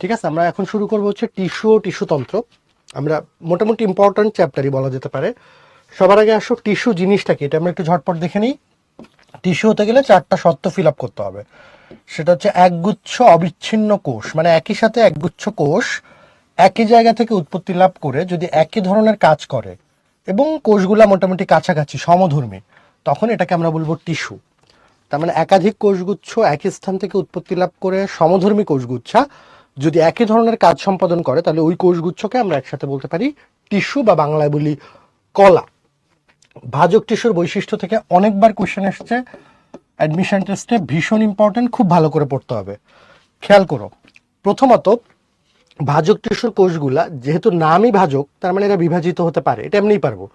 ঠিক আছে, আমরা এখন শুরু করবো হচ্ছে টিস্যু ও টিস্যুতন্ত্র। আমরা মোটামুটি ইম্পর্টেন্ট চ্যাপ্টারই বলা যেতে পারে। সবার আগে আসো টিস্যু জিনিসটা কি, এটা আমরা একটু ঝটপট দেখে নিই। টিস্যু হতে গেলে 4টা শর্ত ফিল আপ করতে হবে। সেটা হচ্ছে একগুচ্ছ অবিচ্ছিন্ন কোষ, মানে একই সাথে একগুচ্ছ কোষ একই জায়গা থেকে উৎপত্তি লাভ করে যদি একই ধরনের কাজ করে এবং কোষগুলা মোটামুটি কাছাকাছি সমধর্মী, তখন এটাকে আমরা বলবো টিস্যু। তার মানে একাধিক কোষগুচ্ছ একই স্থান থেকে উৎপত্তি লাভ করে সমধর্মী কোষগুচ্ছা যদি একই ধরনের কাজ সম্পাদন করে, তাহলে ওই কোষগুচ্ছকে আমরা একসাথে বলতে পারি টিস্যু, বা বাংলায় বলি কলা। ভাজক টিস্যুর বৈশিষ্ট্য থেকে অনেকবার কোশ্চেন এসেছে অ্যাডমিশন টেস্টে, ভীষণ ইম্পর্টেন্ট, খুব ভালো করে পড়তে হবে। খেয়াল করো, প্রথমত ভাজক টিস্যুর কোষগুলা যেহেতু নামই ভাজক, তার মানে এরা বিভাজিত হতে পারে, এটা এমনিই পারবো।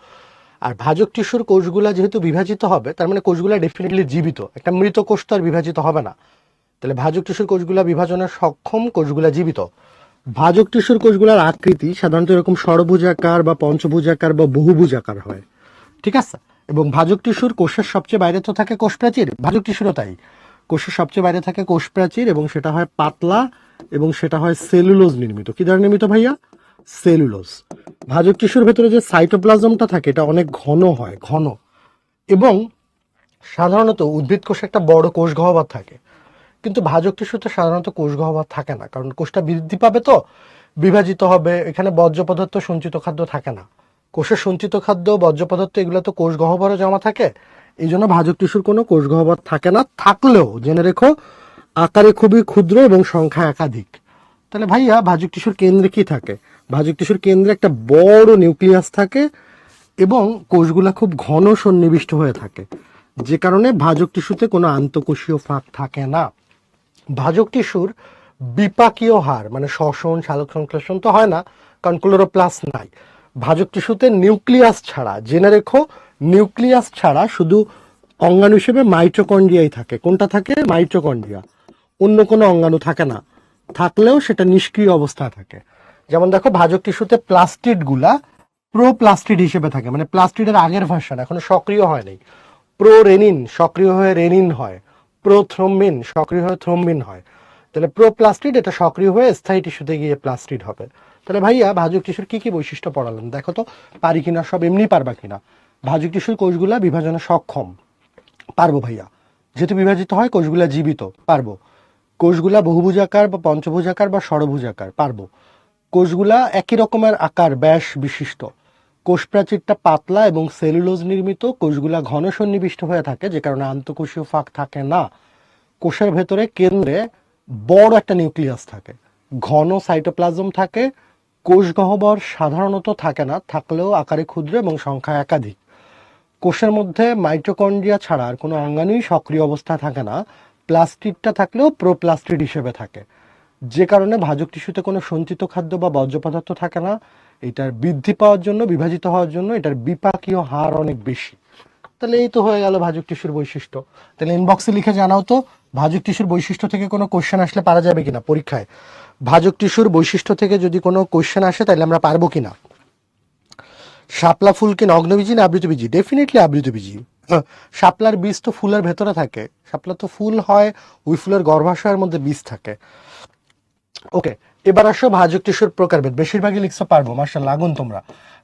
আর ভাজক টিস্যুর কোষগুলা যেহেতু বিভাজিত হবে, তার মানে কোষগুলা ডেফিনেটলি জীবিত, একটা মৃত কোষ তো আর বিভাজিত হবে না। তাহলে ভাজক টিস্যুর কোষগুলা বিভাজনের সক্ষম, কোষগুলা জীবিত। ভাজক টিস্যুর কোষগুলার আকৃতি সাধারণত এরকম ষড়ভুজাকার বা পঞ্চভুজাকার বা বহুভুজাকার হয়, ঠিক আছে। এবং ভাজক টিস্যুর কোষের সবচেয়ে বাইরে তো থাকে কোষ প্রাচীর, ভাজক টিস্যুরও তাই। কোষের সবচেয়ে বাইরে থাকে কোষ প্রাচীর এবং সেটা হয় পাতলা এবং সেটা হয় সেলুলোজ নির্মিত। কি দ্বারা নির্মিত ভাইয়া? সেলুলোজ। ভাজক টিস্যুর ভেতরে যে সাইটোপ্লাজমটা থাকে এটা অনেক ঘন হয়, ঘন। এবং সাধারণত উদ্ভিদ কোষে একটা বড় কোষ গহ্বর থাকে, কিন্তু ভাজক টিস্যুতে সাধারণত কোষ গহ্বর থাকে না, কারণ কোষটা বৃদ্ধি পাবে তো, বিভাজিত হবে, এখানে বর্জ্য পদার্থ সঞ্চিত খাদ্য থাকে না। কোষের সঞ্চিত খাদ্য, বর্জ্য পদার্থ এগুলো তো কোষ গহ্বরে জমা থাকে, এই জন্য ভাজক টিস্যুর কোনো কোষ গহ্বর থাকে না। থাকলেও জেনে রেখো আকারে খুবই ক্ষুদ্র এবং সংখ্যা একাধিক। তাহলে ভাইয়া ভাজক টিস্যুর কেন্দ্রে কি থাকে? ভাজক টিস্যুর কেন্দ্রে একটা বড় নিউক্লিয়াস থাকে এবং কোষগুলা খুব ঘন সন্নিবিষ্ট হয়ে থাকে, যে কারণে ভাজক টিস্যুতে কোনো আন্তঃকোষীয় ফাঁক থাকে না। ভাজক টিস্যুর বিপাকীয় হার মানে শ্বসন, সালোক সংশ্লেষণ তো হয় না, কারণ ক্লোরোপ্লাস্ট নাই। ভাজক টিস্যুতে নিউক্লিয়াস ছাড়া, জেনে রেখো, নিউক্লিয়াস ছাড়া শুধু অঙ্গাণু হিসেবে মাইটোকন্ড্রিয়াই থাকে। কোনটা থাকে? মাইটোকন্ড্রিয়া। অন্য কোনো অঙ্গাণু থাকে না, থাকলেও সেটা নিষ্ক্রিয় অবস্থায় থাকে। যেমন দেখো, ভাজক টিস্যুতে প্লাস্টিড গুলা প্রোপ্লাস্টিড হিসেবে থাকে, মানে প্লাস্টিডের আগের ভার্সন, এখনো সক্রিয় হয় নাই। প্রো রেনিন সক্রিয় হয়ে রেনিন হয়, প্রোথ্রম্বিন সক্রিয় হয়ে থ্রম্বিন হয়। তাহলে প্রোপ্লাস্টিড এটা সক্রিয় হয়ে স্থায়ী টিস্যুতে গিয়ে প্লাস্টিড হবে। তাহলে ভাইয়া ভাজক টিস্যুর কি কি বৈশিষ্ট্য পড়ালাম দেখো তো, পারি কিনা, সব এমনি পারবা কিনা। ভাজক টিস্যুর কোষগুলা বিভাজনে সক্ষম, পারবো ভাইয়া। যেহেতু বিভাজিত হয়, কোষগুলা জীবিত, পারবো। কোষগুলা বহুভুজাকার বা পঞ্চভুজাকার বা ষড়ভুজাকার, পারবো। কোষগুলা একই রকমের আকার ব্যাস বিশিষ্ট। কোষ প্রাচীরটা পাতলা এবং সেলুলোজ নির্মিত। কোষগুলা ঘন সন্নিবিষ্ট হয়ে থাকে, যে কারণে আন্তঃকোষীয় ফাঁক থাকে না। কোষের ভেতরে কেন্দ্রে বড় একটা নিউক্লিয়াস থাকে, ঘন সাইটোপ্লাজম থাকে। কোষ গহ্বর সাধারণত থাকে না, থাকলেও আকারে ক্ষুদ্র এবং সংখ্যা একাধিক। কোষের মধ্যে মাইটোকন্ড্রিয়া ছাড়া আর কোনো অঙ্গাণুই সক্রিয় অবস্থায় থাকে না। প্লাস্টিডটা থাকলেও প্রোপ্লাস্টিড হিসেবে থাকে, যে কারণে ভাজক টিস্যুতে কোনো সঞ্চিত খাদ্য বা বর্জ্য পদার্থ থাকে না। এটার বৃদ্ধি পাওয়ার জন্য, বিভাজিত হওয়ার জন্য এটার বিপাকীয় হার অনেক বেশি। তাহলে এই তো হয়ে গেল ভাজক টিস্যুর বৈশিষ্ট্য। তাহলে ইনবক্সে লিখে জানাও তো, ভাজক টিস্যুর বৈশিষ্ট্য থেকে কোনো কোশ্চেন আসলে পারা যাবে কিনা পরীক্ষায়। ভাজক টিস্যুর বৈশিষ্ট্য থেকে যদি কোনো কোশ্চেন আসে, তাহলে আমরা পারবো কিনা। শাপলা ফুল কি নগ্নবীজি না আবৃতবীজি? ডেফিনেটলি আবৃতবীজি। শাপলার বীজ তো ফুলের ভেতরে থাকে, শাপলা তো ফুল হয়, ওই ফুলের গর্ভাশয়ের মধ্যে বীজ থাকে। ওকে, এবার আসো ভাজক টিস্যুর প্রকারভেদ। বেশিরভাগই লিখতে পারবো, মার্শাল্লাহ, আগুন তোমরা।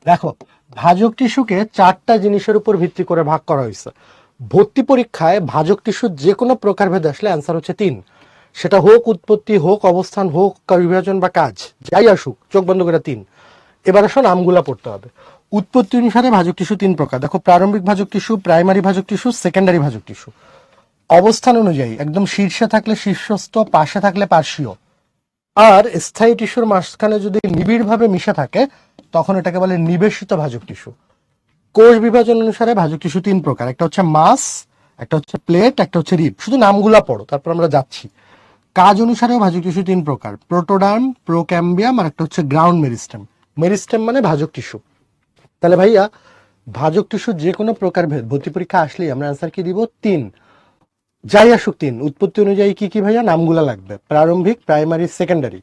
দেখো, ভাজক টিস্যুকে 4টা জিনিসের উপর ভিত্তি করে ভাগ করা হয়েছে। ভর্তি পরীক্ষায় ভাজক টিস্যুর যে কোনো প্রকারভেদ আসলে অ্যান্সার হচ্ছে 3। সেটা হোক উৎপত্তি, হোক অবস্থান, হোক বিভাজন বা কাজ, যাই আসুক, চোখ বন্ধ করে 3। এবার আসো নামগুলা পড়তে হবে। উৎপত্তি অনুসারে ভাজক টিস্যু 3 প্রকার। দেখো, প্রারম্ভিক ভাজক টিস্যু, প্রাইমারি ভাজক টিস্যু, সেকেন্ডারি ভাজক টিস্যু। অবস্থান অনুযায়ী একদম শীর্ষে থাকলে শীর্ষস্থ, পাশে থাকলে পার্শ্বীয়। আর স্থায়ী টিস্যুর মাঝখানে যদি নিবিড়ভাবে মিশে থাকে, তখন এটাকে বলে নিবেশিত ভাজক টিস্যু। কোষ বিভাজন অনুসারে ভাজক টিস্যু 3 প্রকার। একটা হচ্ছে মাস, একটা হচ্ছে প্লেট, একটা হচ্ছে রিব। শুধু নামগুলা পড়ো, তারপর আমরা যাচ্ছি। কাজ অনুসারেও ভাজক টিস্যু 3 প্রকার, প্রোটোডার্ম, প্রোক্যাম্বিয়াম, আর একটা হচ্ছে গ্রাউন্ড মেরিস্টেম। মেরিস্টেম মানে ভাজক টিস্যু। তাহলে ভাইয়া, ভাজক টিস্যুর যে কোনো প্রকার ভেদ ভর্তি পরীক্ষা আসলেই আমরা অ্যান্সার কি দিব? 3। যাই আসুক 3। উৎপত্তি অনুযায়ী কি কি ভাইয়া? নামগুলা লাগবে, প্রারম্ভিক, প্রাইমারি, সেকেন্ডারি।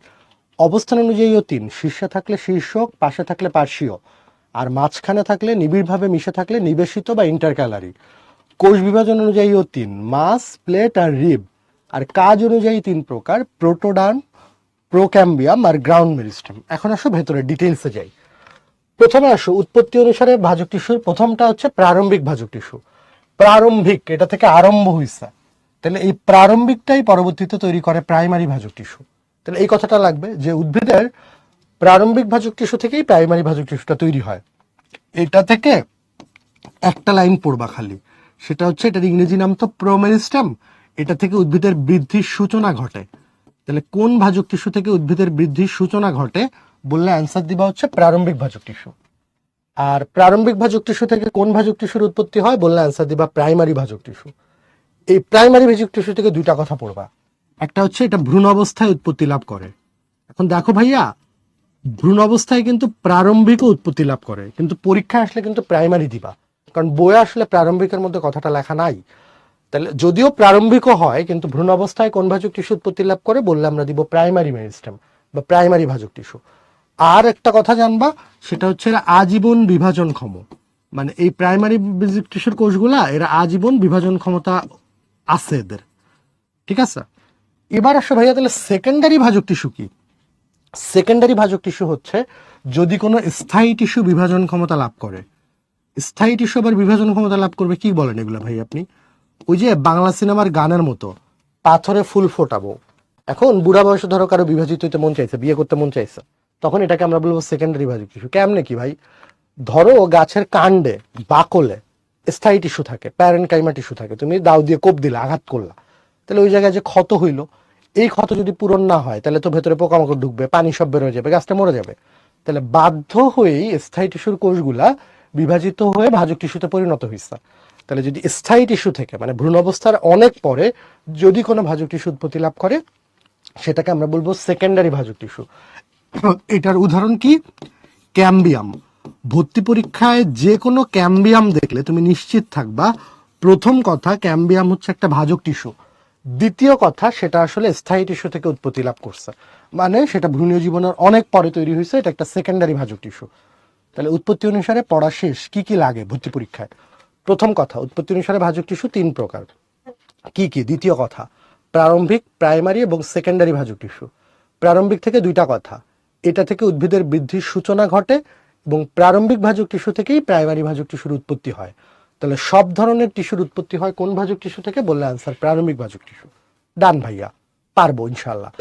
অবস্থান অনুযায়ীও 3, শীর্ষে থাকলে শীর্ষক, পাশে থাকলে পার্শ্বীয়, আর মাঝখানে থাকলে, নিবিড়ভাবে মিশে থাকলে নিবেশিত বা ইন্টারক্যালারি। কোষ বিভাজন অনুযায়ীও 3, মাস, প্লেট আর রিব। আর কাজ অনুযায়ী 3 প্রকার, প্রোটোডার্ম, প্রোক্যাম্বিয়াম আর গ্রাউন্ড মেরিস্টেম। এখন আসো ভেতরে ডিটেইলসে যাই। প্রথমে আসো উৎপত্তি অনুসারে ভাজক টিস্যুর প্রথমটা হচ্ছে প্রারম্ভিক ভাজক টিস্যু। প্রারম্ভিক, এটা থেকে আরম্ভ হইছে, তাহলে এই প্রারম্ভিকটাই পরবর্তীতে তৈরি করে প্রাইমারি ভাজক টিস্যু। তাহলে এই কথাটা লাগবে যে উদ্ভিদের প্রারম্ভিক ভাজক টিস্যু থেকেই প্রাইমারি ভাজক টিস্যুটা তৈরি হয়। এটা থেকে একটা লাইন পড়বা খালি, সেটা হচ্ছে এটার ইংরেজি নাম তো প্রোমেরিস্টেম। এটা থেকে উদ্ভিদের বৃদ্ধির সূচনা ঘটে। তাহলে কোন ভাজক টিস্যু থেকে উদ্ভিদের বৃদ্ধির সূচনা ঘটে বললে অ্যান্সার দিবা হচ্ছে প্রারম্ভিক ভাজক টিস্যু। আর প্রারম্ভিক ভাজক টিস্যু থেকে কোন ভাজক টিস্যুর উৎপত্তি হয় বললে অ্যান্সার দিবা প্রাইমারি ভাজক টিস্যু। এই প্রাইমারি ভাজক টিস্যু থেকে দুইটা কথা পড়বা, একটা হচ্ছে এটা ভ্রূণ অবস্থায় উৎপত্তি লাভ করে। এখন দেখো ভাইয়া, ভ্রূণ অবস্থায় কিন্তু প্রারম্ভিকও উৎপত্তি লাভ করে, কিন্তু পরীক্ষায় আসলে কিন্তু প্রাইমারি দিবা, কারণ বইয়ে আসলে প্রারম্ভিকের মধ্যে কথাটা লেখা নাই। তাহলে যদিও প্রারম্ভিকও হয়, কিন্তু ভ্রূণ অবস্থায় কোন ভাজক টিস্যু উৎপত্তি লাভ করে বললে আমরা দিব প্রাইমারি মেরিস্টেম বা প্রাইমারি ভাজক টিস্যু। আর একটা কথা জানবা, সেটা হচ্ছে এরা আজীবন বিভাজনক্ষম, মানে এই প্রাইমারি ভাজক টিস্যুর কোষগুলা এরা আজীবন বিভাজন ক্ষমতা আছে এদের, ঠিক আছে। এবার আসো ভাইয়া, তাহলে সেকেন্ডারি ভাজক টিস্যু কি? সেকেন্ডারি ভাজক টিস্যু হচ্ছে যদি কোনো স্থায়ী টিস্যু বিভাজন ক্ষমতা লাভ করে। স্থায়ী টিস্যু আবার বিভাজন ক্ষমতা লাভ করবে, কি বলেন এগুলো ভাই আপনি? ওই যে বাংলা সিনেমার গানের মতো পাথরে ফুল ফোটাবো। এখন বুড়া বয়সে ধরো কারো বিভাজিত হইতে মন চাইছে, বিয়ে করতে মন চাইছে, তখন এটাকে আমরা বলবো সেকেন্ডারি ভাজক টিস্যু। কেমনে কি ভাই? ধরো গাছের কাণ্ডে বাকলে স্থায়ী টিস্যু থাকে, প্যারেনকাইমা টিস্যু থাকে, তুমি দাও দিয়ে কোপ দিলে, আঘাত করলা, তাহলে ওই জায়গায় যে ক্ষত হইলো, এই ক্ষত যদি পূরণ না হয় তাহলে তো ভেতরে পোকামাকড় ঢুকবে, পানি সব বের হয়ে যাবে, গাছটা মরে যাবে। তাহলে বাধ্য হয়েই স্থায়ী টিস্যুর কোষগুলা বিভাজিত হয়ে ভাজক টিস্যুতে পরিণত হয়েছে। তাহলে যদি স্থায়ী টিস্যু থেকে মানে ভ্রূণ অবস্থার অনেক পরে যদি কোনো ভাজক টিস্যু উৎপত্তি লাভ করে, সেটাকে আমরা বলবো সেকেন্ডারি ভাজক টিস্যু। এটার উদাহরণ কি? ক্যাম্বিয়াম। ভর্তি পরীক্ষায় যে কোনো ক্যাম্বিয়াম দেখলে তুমি নিশ্চিত থাকবা, প্রথম কথা ক্যাম্বিয়াম হচ্ছে একটা ভাজক টিস্যু, দ্বিতীয় কথা সেটা আসলে স্থায়ী টিস্যু থেকে উৎপত্তি লাভ করছে, মানে সেটা ভ্রূণীয় জীবনের অনেক পরে তৈরি হয়েছে, এটা একটা সেকেন্ডারি ভাজক টিস্যু। তাহলে উৎপত্তি অনুসারে পড়া শেষ। কি কি লাগে ভর্তি পরীক্ষায়? প্রথম কথা, উৎপত্তি অনুসারে ভাজক টিস্যু 3 প্রকার। কি কি? দ্বিতীয় কথা, প্রারম্ভিক, প্রাইমারি এবং সেকেন্ডারি ভাজক টিস্যু। প্রারম্ভিক থেকে দুইটা কথা, এটা থেকে উদ্ভিদের বৃদ্ধির সূচনা ঘটে এবং প্রারম্ভিক ভাজক টিস্যু থেকেই প্রাইমারি ভাজক টিস্যুর উৎপত্তি হয়। তাহলে সব ধরনের টিস্যুর উৎপত্তি হয় কোন ভাজক টিস্যু থেকে বললে আনসার প্রারম্ভিক ভাজক টিস্যু। ডান ভাইয়া, পারবো ইনশাল্লাহ।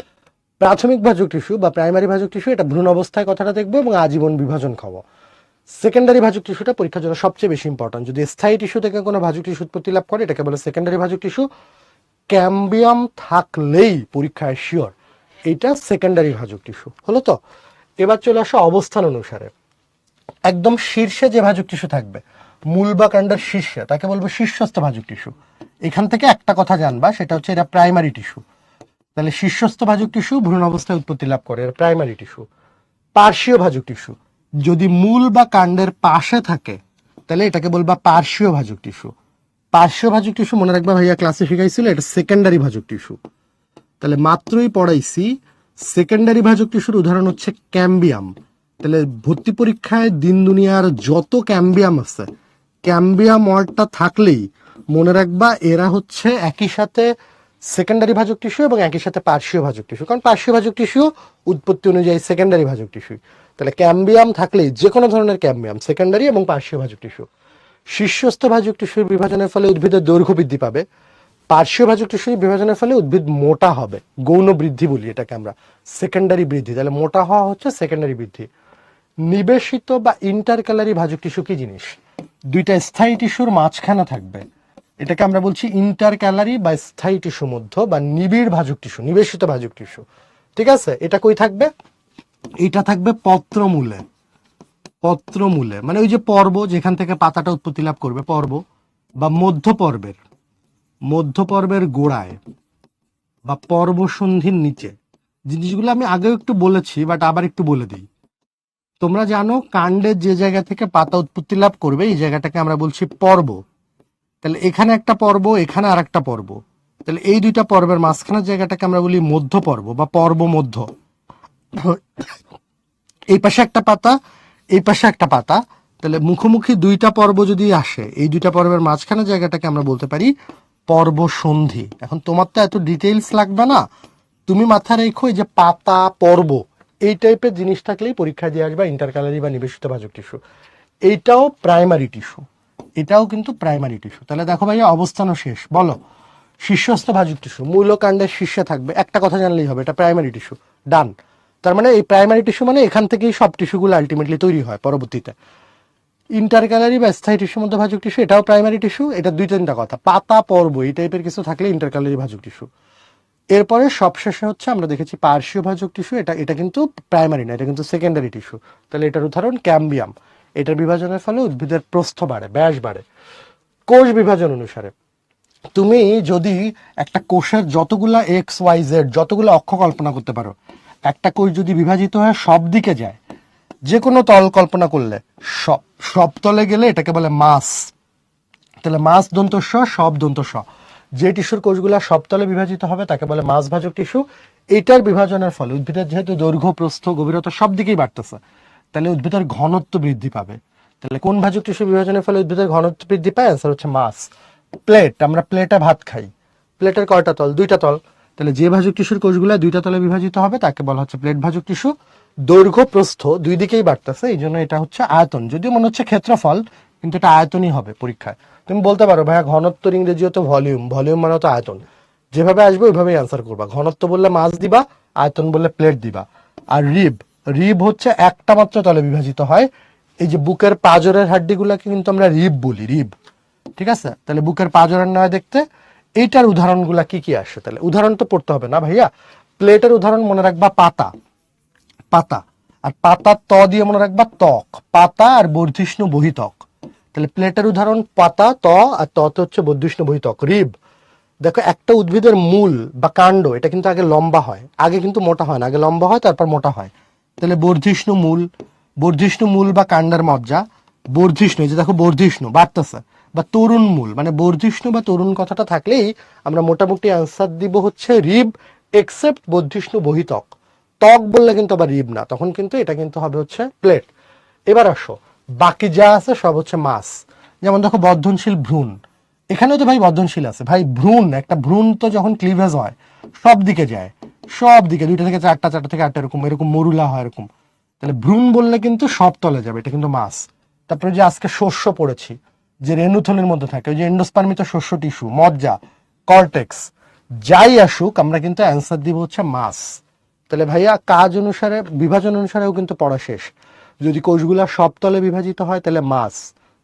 প্রাথমিক ভাজক টিস্যু বা প্রাইমারি ভাজক টিস্যু, এটা ভ্রূণ অবস্থায় কথাটা দেখবো এবং আজীবন বিভাজন খাবো। সেকেন্ডারি ভাজক টিস্যুটা পরীক্ষার জন্য সবচেয়ে বেশি ইম্পর্টেন্ট। যদি স্থায়ী টিস্যু থেকে কোনো ভাজক টিস্যু উৎপত্তি লাভ করে, এটাকে বলে সেকেন্ডারি ভাজক টিস্যু। ক্যাম্বিয়াম থাকলেই পরীক্ষায় শিওর এটা সেকেন্ডারি ভাজক টিস্যু হলো। তো এবার চলে আসো অবস্থান অনুসারে। একদম শীর্ষে যে ভাজক টিস্যু থাকবে, মূল বা কাণ্ডের শীর্ষে, তাকে বলবো শীর্ষস্থ ভাজক টিস্যু। এখান থেকে একটা কথা জানবা, সেটা হচ্ছে এটা প্রাইমারি টিস্যু। তাহলে শীর্ষস্থ ভাজক টিস্যু ভ্রূণ অবস্থায় উৎপত্তি লাভ করে, এর প্রাইমারি টিস্যু। পার্শ্বীয় ভাজক টিস্যু যদি মূল বা কাণ্ডের পাশে থাকে, তাহলে এটাকে বলবা পার্শ্বীয় ভাজক টিস্যু। পার্শ্বীয় ভাজক টিস্যু মনে রাখবা ভাইয়া ক্লাসে শিখাইছিল, এটা সেকেন্ডারি ভাজক টিস্যু। তাহলে মাত্রই পড়াইছি সেকেন্ডারি ভাজক টিস্যুর উদাহরণ হচ্ছে ক্যাম্বিয়াম। তাহলে ভর্তি পরীক্ষায় দিন দুনিয়ার যত ক্যাম্বিয়াম আছে, ক্যাম্বিয়াম ওয়ার্ডটা থাকলেই মনে রাখবা এরা হচ্ছে একই সাথে সেকেন্ডারি ভাজক টিস্যু এবং একই সাথে পার্শ্বীয় ভাজক টিস্যু, কারণ পার্শ্বীয় ভাজক টিস্যু উৎপত্তি অনুযায়ী সেকেন্ডারি ভাজক টিস্যু। তাহলে ক্যাম্বিয়াম থাকলেই যে কোনো ধরনের ক্যাম্বিয়াম সেকেন্ডারি এবং পার্শ্বীয় ভাজক টিস্যু। শীর্ষস্থ ভাজক টিস্যুর বিভাজনের ফলে উদ্ভিদের দৈর্ঘ্য বৃদ্ধি পাবে। পার্শ্বীয় ভাজক টিস্যুর বিভাজনের ফলে উদ্ভিদ মোটা হবে, গৌণ বৃদ্ধি বলি এটাকে আমরা, সেকেন্ডারি বৃদ্ধি। তাহলে মোটা হওয়া হচ্ছে সেকেন্ডারি বৃদ্ধি। নিবেশিত বা ইন্টারক্যালারি ভাজক টিস্যু কি জিনিস? দুইটা স্থায়ী টিস্যুর মাঝখানে থাকবে, এটাকে আমরা বলছি ইন্টারক্যালারি বা স্থায়ী টিস্যু মধ্য বা নিবিড় ভাজক টিস্যু, নিবেশিত ভাজক টিস্যু। ঠিক আছে, এটা কই থাকবে? এটা থাকবে পত্রমূলে। পত্রমূলে মানে ওই যে পর্ব যেখান থেকে পাতাটা উৎপত্তি লাভ করবে, পর্ব বা মধ্য পর্বের গোড়ায় বা পর্বসন্ধির নিচে। জিনিসগুলো আমি আগেও একটু বলেছি, বাট আবার একটু বলে দিই। তোমরা জানো কাণ্ডের যে জায়গা থেকে পাতা উৎপত্তি লাভ করবে এই জায়গাটাকে আমরা বলছি পর্ব। তাহলে এখানে একটা পর্ব, এখানে আর একটা পর্ব, তাহলে এই দুইটা পর্বের মাঝখানের জায়গাটাকে আমরা বলি মধ্য পর্ব বা পর্ব মধ্য। এই পাশে একটা পাতা, এই পাশে একটা পাতা, তাহলে মুখোমুখি দুইটা পর্ব যদি আসে, এই দুইটা পর্বের মাঝখানে জায়গাটাকে আমরা বলতে পারি পর্ব সন্ধি। এখন তোমার তো এত ডিটেইলস লাগবে না, তুমি মাথায় রেখো এই যে পাতা পর্ব এই টাইপের জিনিস থাকলেই পরীক্ষায় দিয়ে আসবা ইন্টারক্যালারি বা নিবেশিত ভাজক টিস্যু। এইটাও প্রাইমারি টিস্যু, এটাও কিন্তু প্রাইমারি টিস্যু। তাহলে দেখো ভাইয়া অবস্থানও শেষ। বলো শীর্ষস্থ ভাজক টিস্যু মূল কাণ্ডের শীর্ষে থাকবে, একটা কথা জানলেই হবে এটা প্রাইমারি টিস্যু। ডান। তার মানে এই প্রাইমারি টিস্যু মানে এখান থেকেই সব টিস্যুগুলো আলটিমেটলি তৈরি হয় পরবর্তীতে। ইন্টারক্যালারি বা স্থায়ী টিস্যুর মধ্যে ভাজক টিস্যু এটাও প্রাইমারি টিস্যু। এটা দুই তিনটা কথা, পাতা পর্ব এই টাইপের কিছু থাকলে ইন্টারক্যালারি ভাজক টিস্যু। এরপরে সবশেষে হচ্ছে আমরা দেখেছি পার্শ্বীয় ভাজক টিস্যু, এটা কিন্তু প্রাইমারি না, এটা কিন্তু সেকেন্ডারি টিস্যু। তাহলে এটার উদাহরণ ক্যাম্বিয়াম। এটার বিভাজনের ফলে উদ্ভিদের প্রস্থ বাড়ে, ব্যাস বাড়ে। কোষ বিভাজন অনুসারে তুমি যদি একটা কোষের যতগুলা এক্স ওয়াই জেড যতগুলো অক্ষ কল্পনা করতে পারো, একটা কোষ যদি বিভাজিত হয়ে সব দিকে যায়, যে কোনো তল কল্পনা করলে সব সব তলে গেলে এটাকে বলে মাস। তাহলে মাস দন্ত স, সব দন্ত স, যে টিস্যুর কোষগুলা সবতলে বিভাজিত হবে তাকে বলে মাস ভাজক টিস্যু। এটার বিভাজনের ফলে উদ্ভিদের যেহেতু দৈর্ঘ্য প্রস্থ গভীরতা সব দিকেই বাড়তেছে, তাহলে উদ্ভিদের ঘনত্ব বৃদ্ধি পাবে। তাহলে কোন ভাজক টিস্যু বিভাজনের ফলে উদ্ভিদের ঘনত্ব বৃদ্ধি পায়? অ্যান্সার হচ্ছে মাস। প্লেট, আমরা প্লেটে ভাত খাই, প্লেটের কয়টা তল? দুইটা তল। তাহলে যে ভাজক টিস্যুর কোষগুলো দুইটা তলে বিভাজিত হবে তাকে বলা হচ্ছে প্লেট ভাজক টিস্যু। দৈর্ঘ্য প্রস্থ দুই দিকেই বাড়তেছে, এই জন্য এটা হচ্ছে আয়তন। যদিও মনে হচ্ছে ক্ষেত্রফল, কিন্তু এটা আয়তনই হবে পরীক্ষায়। তুমি বলতে পারো ভাইয়া ঘনত্বর ইংরেজি হতো ভলিউম, ভলিউম মানে তো আয়তন। যেভাবে আসবে ওইভাবেই অ্যান্সার করবা। ঘনত্ব বললে মাস দিবা, আয়তন বললে প্লেট দিবা। আর রিব, রিব হচ্ছে একটা মাত্র তলে বিভাজিত হয়। এই যে বুকের পাঁজরের হাড্ডিগুলোকে কিন্তু আমরা রিব বলি, রিব। ঠিক আছে, তাহলে বুকের পাঁজরের নয় দেখতে। এইটার উদাহরণগুলা কি কি আসে? তাহলে উদাহরণ তো পড়তে হবে না ভাইয়া। প্লেটের উদাহরণ মনে রাখবা পাতা, পাতা। আর পাতা ত দিয়ে মনে রাখবা ত্বক, পাতা আর বর্ধিষ্ণু বহিত্বক। তাহলে প্লেটের উদাহরণ পাতা ত, আর ততে হচ্ছে বর্ধিষ্ণু বহিত্বক। রিব, দেখো একটা উদ্ভিদের মূল বা কাণ্ড এটা কিন্তু আগে লম্বা হয়, আগে কিন্তু মোটা হয় না, আগে লম্বা হয় তারপর মোটা হয়। তাহলে বর্ধিষ্ণু মূল, বর্ধিষ্ণু মূল বা কাণ্ডের মজ্জা। বর্ধিষ্ণু, এই যে দেখো বর্ধিষ্ণু বাড়তেছে। বা তরুণ মূল, মানে বর্ধিষ্ণু বা তরুণ কথাটা থাকলেই আমরা মোটামুটি অ্যান্সার দিব হচ্ছে রিব, এক্সেপ্ট বর্ধিষ্ণু বহিত্বক। ত্বক বললে কিন্তু আবার রিব না, তখন কিন্তু এটা কিন্তু হবে হচ্ছে প্লেট। এবার আসো বাকি যা আছে সব হচ্ছে মাস। যেমন দেখো বর্ধনশীল ভ্রূণ, এখানেও তো ভাই বর্ধনশীল আছে ভাই। ভ্রূণ, একটা ভ্রূণ তো যখন ক্লিভেজ হয় সব দিকে যায়, সব দিকে, দুইটা থেকে চারটা, চারটা থেকে আটটা, এরকম এরকম মরুলা হয় এরকম। তাহলে ভ্রূণ বললে কিন্তু সব তলে যাবে, এটা কিন্তু মাস। তারপরে যে আজকে শস্য পড়েছি, যে রেণুথলির মধ্যে থাকে, ওই যে এন্ডোস্পার্মিত শস্য টিস্যু, মজ্জা, কর্টেক্স, যাই আসুক আমরা কিন্তু অ্যান্সার দিব হচ্ছে মাস। তাহলে ভাইয়া কাজ অনুসারে বিভাজন অনুসারেও কিন্তু পড়া শেষ। যদি কোষগুলা সব তলে বিভাজিত হয় তাহলে মাস,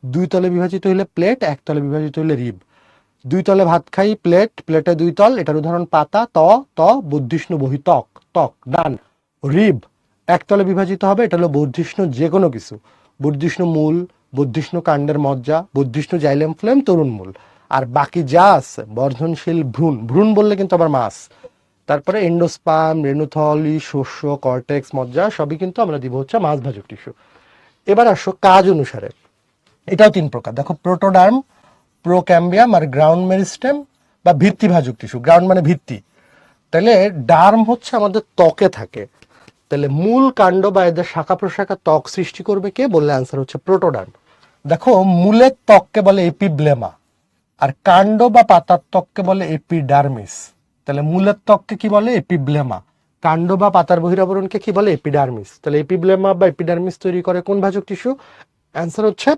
দুই তলে বিভাজিত হইলে প্লেট, এক তলে বিভাজিত হইলে রিব। দুই তলে ভাত খাই প্লেট, প্লেটে দুই তল, এটার উদাহরণ পাতা ত, ত বর্ধিষ্ণু বহিত্বক, ত্বক। ডান। রিব একতলে বিভাজিত হবে, এটা হলো বর্ধিষ্ণু যে কোনো কিছু, বর্ধিষ্ণু মূল, বর্ধিষ্ণু কাণ্ডের মজ্জা, বর্ধিষ্ণু জাইলেম ফ্লেম, তরুণ মূল। আর বাকি যা আছে বর্ধনশীল ভ্রূণ, ভ্রূণ বললে কিন্তু আবার মাস। তারপরে এন্ডোস্পার্ম, রেণুথলি, শস্য, কর্টেক্স, মজ্জা সবই কিন্তু আমরা দিব হচ্ছে মাস ভাজক টিস্যু। এবার আসো কাজ অনুসারে, এটাও তিন প্রকার দেখো, প্রোটোডার্ম, প্রোক্যাম্বিয়াম আর গ্রাউন্ড মেরিস্টেম বা ভিত্তি ভাজক টিস্যু। গ্রাউন্ড মানে ভিত্তি। তাহলে ডার্ম হচ্ছে আমাদের ত্বকে থাকে, তাহলে মূল কাণ্ড বা এদের শাখা প্রশাখা ত্বক সৃষ্টি করবে কে? বললে অ্যান্সার হচ্ছে প্রোটোডার্ম। দেখো মূলের ত্বককে বলে এপিব্লেমা, আর কাণ্ড বা পাতার ত্বককে বলে এপিডার্মিস। তাহলে মূলের ত্বককে কি বলে? এপিব্লেমা। কাণ্ড বা পাতার বহিরাবরণকে কি বলে? এপিডার্মিস। তাহলে এপিব্লেমা বা এপিডার্মিস তৈরি করে কোন ভাজক টিস্যু? অ্যান্সার হচ্ছে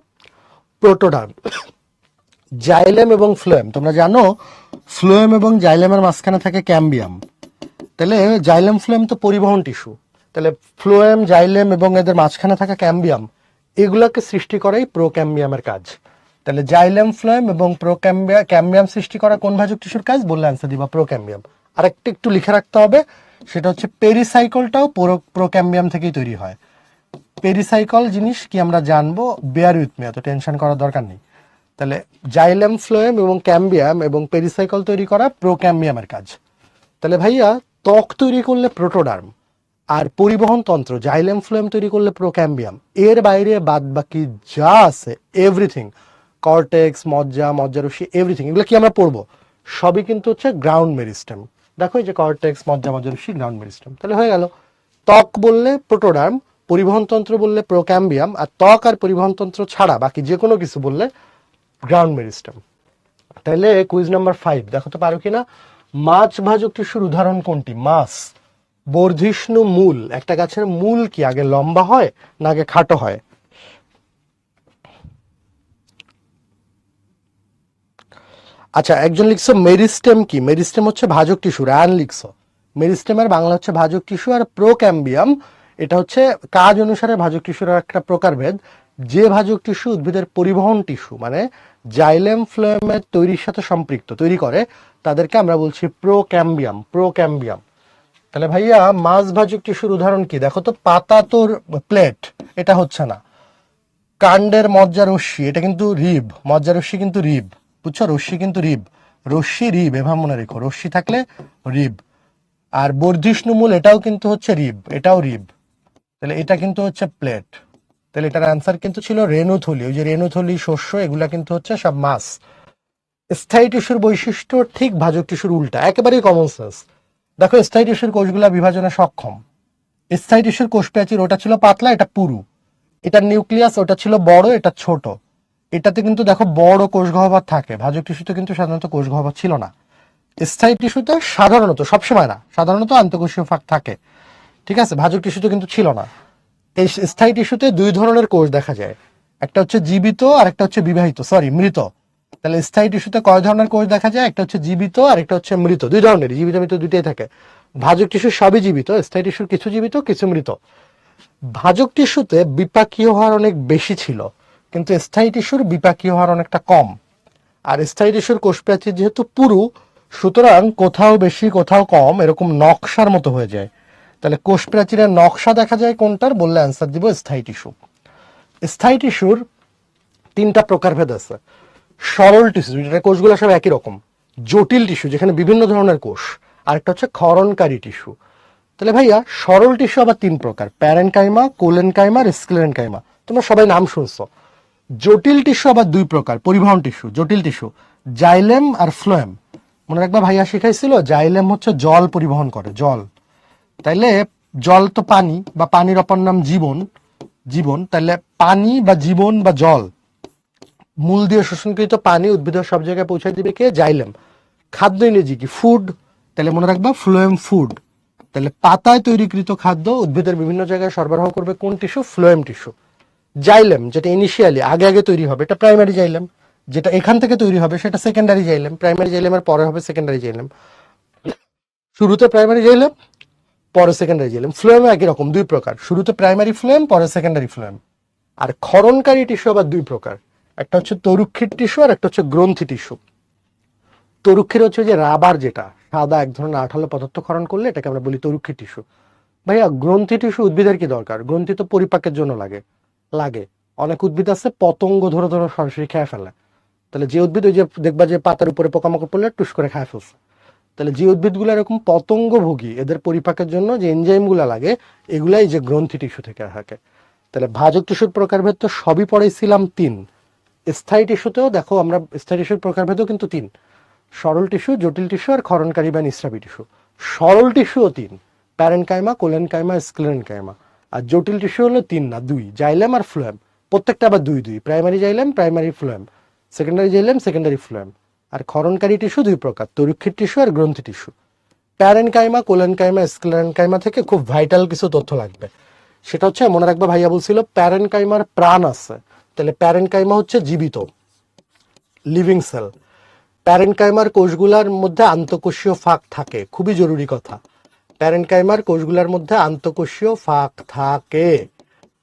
প্রোটোডার্ম। জাইলেম এবং ফ্লোয়েম, তোমরা জানো ফ্লোয়েম এবং জাইলেমের মাঝখানে থাকে ক্যাম্বিয়াম। তাহলে জাইলেম ফ্লোয়েম তো পরিবহন টিস্যু, তাহলে ফ্লোয়েম, জাইলেম এবং এদের মাঝখানে থাকা ক্যাম্বিয়াম এগুলোকে সৃষ্টি করাই প্রোক্যাম্বিয়ামের কাজ। তাহলে জাইলেম ফ্লোয়েম এবং ক্যাম্বিয়াম সৃষ্টি করা কোন ভাজক টিস্যুর কাজ? বললে অ্যান্সার দিবা প্রোক্যাম্বিয়াম। আর একটা একটু লিখে রাখতে হবে, সেটা হচ্ছে পেরিসাইকলটাও প্রোক্যাম্বিয়াম থেকেই তৈরি হয়। পেরিসাইকল জিনিস কি আমরা জানবো, বেয়ার উইথ মি, এত টেনশন করার দরকার নেই। তাহলে জাইলেম ফ্লোয়েম এবং ক্যাম্বিয়াম এবং পেরিসাইকল তৈরি করা প্রোক্যাম্বিয়ামের কাজ। তাহলে ভাইয়া ত্বক তৈরি করলে প্রোটোডার্ম, আর পরিবহন তন্ত্র জাইলেম ফ্লোয়েম তৈরি করলে প্রোক্যাম্বিয়াম। এর বাইরে বাদ বাকি যা আছে এভরিথিং, কর্টেক্স, মজ্জা, মজ্জারসি, এভরিথিং, এগুলো কি আমরা পড়বো? সবই কিন্তু হচ্ছে গ্রাউন্ড মেরিস্টেম। দেখো এই যে কর্টেক্স, মজ্জা, মজ্জারসি, গ্রাউন্ড মেরিস্টেম। তাহলে হয়ে গেল, ত্বক বললে প্রোটোডার্ম, পরিবহন তন্ত্র বললে প্রোক্যাম্বিয়াম, আর ত্বক আর পরিবহন তন্ত্র ছাড়া বাকি যে কোনো কিছু বললে গ্রাউন্ড মেরিস্টেম। তাহলে কুইজ নাম্বার 5 দেখো তো পারো কিনা। মাছ ভাজক টিস্যুর উদাহরণ কোনটি? মাছ। বর্ধিষ্ণু মূল, একটা গাছের মূল কি আগে লম্বা হয় না আগে খাটো হয়? আচ্ছা, একজন লিখছো মেরিস্টেম কি? মেরিস্টেম হচ্ছে ভাজক টিস্যু, রায়ান লিখছো। মেরিস্টেমের বাংলা হচ্ছে ভাজক টিস্যু, আর প্রোক্যাম্বিয়াম এটা হচ্ছে কাজ অনুসারে ভাজক টিস্যুর একটা প্রকারভেদ। যে ভাজক টিস্যু উদ্ভিদের পরিবহন টিস্যু মানে জাইলেম ফ্লোয়েমের তৈরির সাথে সম্পৃক্ত, তৈরি করে, তাদেরকে আমরা বলছি প্রোক্যাম্বিয়াম। প্রোক্যাম্বিয়াম। তাহলে ভাইয়া মাছ ভাজক টিস্যুর উদাহরণ কি? দেখো তো, পাতা তোর প্লেট, এটা হচ্ছে না। কাণ্ডের মজ্জা রশ্মি, এটা কিন্তু রিব, মজ্জা রশ্মি কিন্তু রিব, বুঝছো? রশ্মি কিন্তু রিব, রশ্মি রিব, এভাবে মনে রেখো, রশ্মি থাকলে রিব। আর বর্ধিষ্ণুমূল এটাও কিন্তু হচ্ছে রিব, এটাও রিব। তাহলে এটা কিন্তু হচ্ছে প্লেট। তাহলে এটার অ্যান্সার কিন্তু ছিল রেণুথলি। ওই যে রেণুথলি, শস্য, এগুলা কিন্তু হচ্ছে সব মাছ। স্থায়ী টিস্যুর বৈশিষ্ট্য ঠিক ভাজক টিস্যুর উল্টা, একেবারেই কমন সেন্স। দেখো, স্থায়ী টিস্যুর কোষগুলা বিভাজনে সক্ষম। স্থায়ী টিস্যুর কোষ প্রাচীর, ওটা ছিল পাতলা, এটা পুরু। এটার নিউক্লিয়াস, ওটা ছিল বড়, এটা ছোট। এটাতে কিন্তু দেখো বড় কোষ গহ্বর থাকে, ভাজক টিস্যুতে কিন্তু সাধারণত কোষ গহ্বর ছিল না। স্থায়ী টিস্যুতে সাধারণত, সবসময় না, সাধারণত আন্তঃকোষীয় ফাঁক থাকে, ঠিক আছে? ভাজক টিস্যুতে কিন্তু ছিল না। এই স্থায়ী টিস্যুতে দুই ধরনের কোষ দেখা যায়, একটা হচ্ছে জীবিত আর একটা হচ্ছে বিবাহিত, সরি মৃত। তাহলে স্থায়ী টিস্যুতে কয় ধরনের কোষ দেখা যায়? একটা হচ্ছে জীবিত আর একটা হচ্ছে মৃত, দুই ধরনের, জীবিত মৃত দুইটাই থাকে। ভাজক টিস্যুর সবই জীবিত, স্থায়ী টিস্যুর কিছু জীবিত কিছু মৃত। ভাজক টিস্যুতে বিপাকীয় হার অনেক বেশি ছিল, কিন্তু স্থায়ী টিস্যুর বিপাকীয় হার অনেকটা কম। আর স্থায়ী টিস্যুর কোষ প্রাচীর যেহেতু পুরু, সুতরাং কোথাও বেশি কোথাও কম, এরকম নকশার মতো হয়ে যায়। তাহলে কোষ প্রাচীরের নকশা দেখা যায় কোনটার? বললে অ্যান্সার দিব স্থায়ী টিস্যু। স্থায়ী টিস্যুর তিনটা প্রকারভেদ আছে। সরল টিস্যু, যেটা কোষগুলো সব একই রকম। জটিল টিস্যু, যেখানে বিভিন্ন ধরনের কোষ। আরেকটা হচ্ছে ক্ষরণকারী টিস্যু। তাহলে ভাইয়া সরল টিস্যু আবার তিন প্রকার: প্যারেনকাইমা, কোলেনকাইমা আর স্ক্লেরেনকাইমা। তোমরা সবাই নাম শুনছো। জটিল টিস্যু আবার দুই প্রকার, পরিবহন টিস্যু, জটিল টিস্যু, জাইলেম আর ফ্লোয়েম। মনে রাখবা, ভাইয়া শিখাইছিল জাইলেম হচ্ছে জল পরিবহন করে, জল। তাইলে জল তো পানি, বা পানির অপর নাম জীবন, জীবন। তাহলে পানি বা জীবন বা জল, মূল দিয়ে শোষণকৃত পানি উদ্ভিদের সব জায়গায় পৌঁছায় দিবে কে? জাইলেম। খাদ্য ইংরেজি কি? ফুড। তাহলে মনে রাখবা ফ্লোয়েম ফুড। তাহলে পাতায় তৈরিকৃত খাদ্য উদ্ভিদের বিভিন্ন জায়গায় সরবরাহ করবে কোন টিস্যু? Phloem tissue. জাইলেম, যেটা ইনিশিয়ালি আগে আগে তৈরি হবে, এটা প্রাইমারি জাইলেম। যেটা এখান থেকে তৈরি হবে সেটা সেকেন্ডারি জাইলেম। প্রাইমারি জাইলেমের পরে হবে সেকেন্ডারি জাইলেম। শুরুতে প্রাইমারি জাইলেম, পরে সেকেন্ডারি জাইলেম। ফ্লোয়েম একই রকম, দুই প্রকার, শুরুতে প্রাইমারি ফ্লোয়েম, পরে সেকেন্ডারি ফ্লোয়েম। আর ক্ষরণকারী টিস্যু আবার দুই প্রকার, একটা হচ্ছে তরুক্ষীর টিস্যু আর একটা হচ্ছে গ্রন্থি টিস্যু। তরুক্ষীর হচ্ছে যে রাবার, যেটা সাদা এক ধরনের আঠালো পদার্থ ক্ষরণ করলে এটাকে আমরা বলি তরুক্ষীর টিস্যু। ভাইয়া গ্রন্থি টিস্যু উদ্ভিদের কি দরকার? গ্রন্থি তো পরিপাকের জন্য লাগে। লাগে। অনেক উদ্ভিদ আছে পতঙ্গ ধরে ধরে সরাসরি খেয়ে ফেলে। তাহলে যে উদ্ভিদ, ওই যে দেখবা যে পাতার উপরে পোকামাকড় পড়লে টুস করে খায় ফেলছে। তাহলে যে উদ্ভিদগুলো এরকম পতঙ্গভোগী, এদের পরিপাকের জন্য যে এনজাইমগুলো লাগে, এগুলাই যে গ্রন্থি টিস্যু থেকে থাকে। তাহলে ভাজক টিস্যুর প্রকারভেদ তো সবই পড়াইছিলাম তিন। স্থায়ী টিস্যুতেও দেখো, আমরা স্থায়ী টিস্যুর প্রকারভেদও কিন্তু তিন: সরল টিস্যু, জটিল টিস্যু আর ক্ষরণকারী বা নিঃস্রাবী টিস্যু। সরল টিস্যুও তিন: প্যারেনকাইমা, কোলেনকাইমা, স্ক্লেরেনকাইমা। আর জটিল টিস্যু হলো তিন না, দুই: জাইলেম আর ফ্লোয়েম। প্রত্যেকটা আবার দুই দুই: primary xylem, primary phloem, secondary xylem, secondary phloem. আর ক্ষরণকারী টিস্যু দুই প্রকার: তরুক্ষীর টিস্যু আর গ্রন্থি টিস্যু। প্যারেনকাইমা, কোলেনকাইমা, স্ক্লেরেনকাইমা থেকে খুব ভাইটাল কিছু তথ্য লাগবে। সেটা হচ্ছে, মনে রাখবা ভাইয়া বলছিল প্যারেনকাইমার প্রাণ আছে। তাহলে প্যারেনকাইমা হচ্ছে জীবিত, লিভিং সেল। প্যারেনকাইমার কোষগুলার মধ্যে আন্তঃকোষীয় ফাঁক থাকে, খুবই জরুরি কথা। প্যারেনকাইমার কোষগুলার মধ্যে আন্তঃকোষীয় ফাঁক থাকে,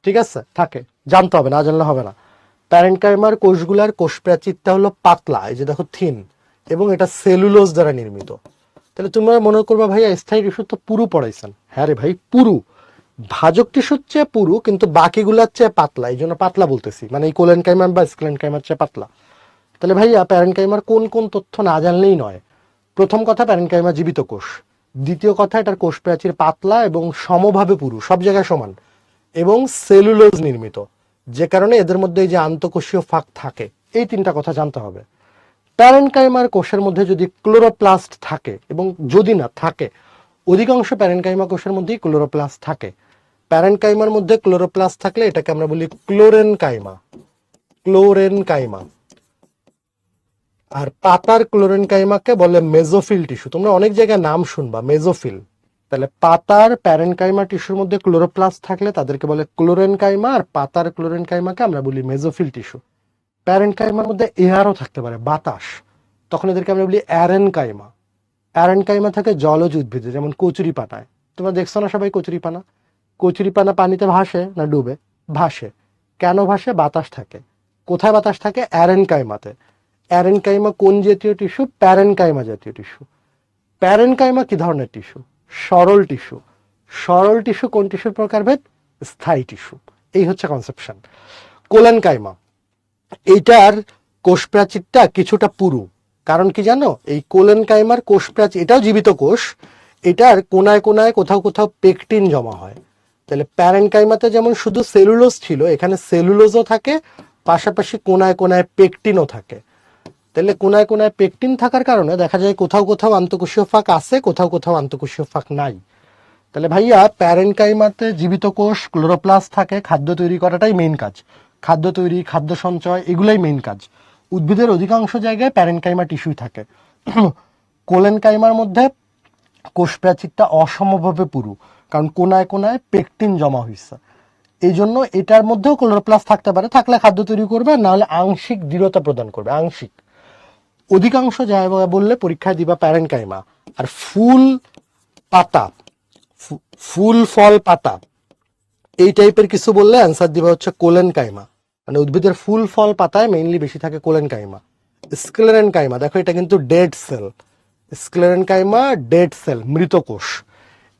ঠিক আছে? থাকে, জানতে হবে, না জানলে হবে না। প্যারেনকাইমার কোষগুলার কোষ প্রাচীরটা হলো পাতলা, এই যে দেখো থিন, এবং এটা সেলুলোজ দ্বারা নির্মিত। তাহলে তোমরা মনে করবা ভাইয়া স্থায়ী টিস্যু তো পুরু পড়াইছেন। হ্যাঁ রে ভাই, পুরু। ভাজক টিস্যুর চেয়ে পুরু, কিন্তু বাকিগুলার চেয়ে পাতলা, এই জন্য পাতলা বলতেছি, মানে এই কোলেনকাইমার বা স্ক্লেরেনকাইমার চেয়ে পাতলা। তাহলে ভাইয়া প্যারেনকাইমার কোন কোন তথ্য না জানলেই নয়। প্রথম কথা, প্যারেনকাইমা জীবিত কোষ। দ্বিতীয় কথা, এটার কোষ প্রাচীর পাতলা এবং সমভাবে পুরু, সব জায়গায় সমান, এবং সেলুলোজ নির্মিত, যে কারণে এদের মধ্যে এই যে আন্তঃকোষীয় ফাঁক থাকে। এই তিনটা কথা জানতে হবে। প্যারেনকাইমার কোষের মধ্যে যদি ক্লোরোপ্লাস্ট থাকে, এবং যদি না থাকে, অধিকাংশ প্যারেনকাইমা কোষের মধ্যেই ক্লোরোপ্লাস্ট থাকে। প্যারেনকাইমার মধ্যে ক্লোরোপ্লাস্ট থাকলে এটাকে আমরা বলি ক্লোরেনকাইমা। ক্লোরেনকাইমা। আর পাতার ক্লোরেনকাইমাকে বলে মেজোফিল টিস্যু। তোমরা অনেক জায়গায় নাম শুনবা মেজোফিল। তাহলে পাতার প্যারেনকাইমা টিস্যুর মধ্যে ক্লোরোপ্লাস্ট থাকলে তাদেরকে বলে ক্লোরেনকাইমা, আর পাতার ক্লোরেনকাইমাকে আমরা বলি মেজোফিল টিস্যু। প্যারেনকাইমার মধ্যে এয়ারও থাকতে পারে, বাতাস, তখন এদেরকে আমরা বলি অ্যারেনকাইমা। অ্যারেনকাইমা থাকে জলজ উদ্ভিদে, যেমন কচুরিপানায়। তোমরা দেখছো না সবাই কচুরিপানা? কচুরিপানা পানিতে ভাসে না ডুবে? ভাসে। কেন ভাসে? বাতাস থাকে। কোথায় বাতাস থাকে? অ্যারেনকাইমাতে। অ্যারেনকাইমা কোন জাতীয় টিস্যু? প্যারেনকাইমা জাতীয় টিস্যু। প্যারেনকাইমা কি ধরনের টিস্যু? সরল টিস্যু। সরল টিস্যু কোন টিস্যুর প্রকারভেদ? স্থায়ী টিস্যু। এই হচ্ছে কনসেপশন। কোলেনকাইমা, এইটার কোষ প্রাচীরটা কিছুটা পুরু। কারণ কি জানো? এই কোলেনকাইমার কোষ প্রাচীর, এটাও জীবিত কোষ, এটার কোনায় কোনায় কোথাও কোথাও পেকটিন জমা হয়। তাহলে প্যারেনকাইমাতে যেমন শুধু সেলুলোজ ছিল, এখানে সেলুলোজও থাকে, পাশাপাশি কোনায় কোনায় পেকটিনও থাকে। তাহলে কোনায় কোনায় পেকটিন থাকার কারণে দেখা যায় কোথাও কোথাও আন্তঃকোষীয় ফাঁক আছে, কোথাও কোথাও আন্তঃকোষীয় ফাঁক নাই। তাহলে ভাইয়া প্যারেনকাইমাতে জীবিত কোষ, ক্লোরোপ্লাস্ট থাকে, খাদ্য তৈরি করাটাই মেইন কাজ। খাদ্য তৈরি, খাদ্য সঞ্চয়, এগুলাই মেইন কাজ। উদ্ভিদের অধিকাংশ জায়গায় প্যারেনকাইমা টিস্যুই থাকে। কোলেনকাইমার মধ্যে কোষ প্রাচীরটা অসমভাবে পুরু, কারণ কোনায় কোনায় পেকটিন জমা হয়েছে। এই জন্য এটার মধ্যেও ক্লোরোপ্লাস্ট থাকতে পারে, থাকলে খাদ্য তৈরি করবে, না হলে আংশিক দৃঢ়তা প্রদান করবে, আংশিক। অধিকাংশ জায়গায় বললে পরীক্ষায় দিবা প্যারেনকাইমা। আর ফুল, পাতা, ফুল ফল পাতা এই টাইপের কিছু বললে অ্যান্সার দিবা হচ্ছে কোলেনকাইমা। মানে উদ্ভিদের ফুল ফল পাতায় মেইনলি বেশি থাকে কোলেনকাইমা। স্ক্লেরেনকাইমা, দেখো এটা কিন্তু dead cell. Sclerenchyma dead cell, মৃত কোষ।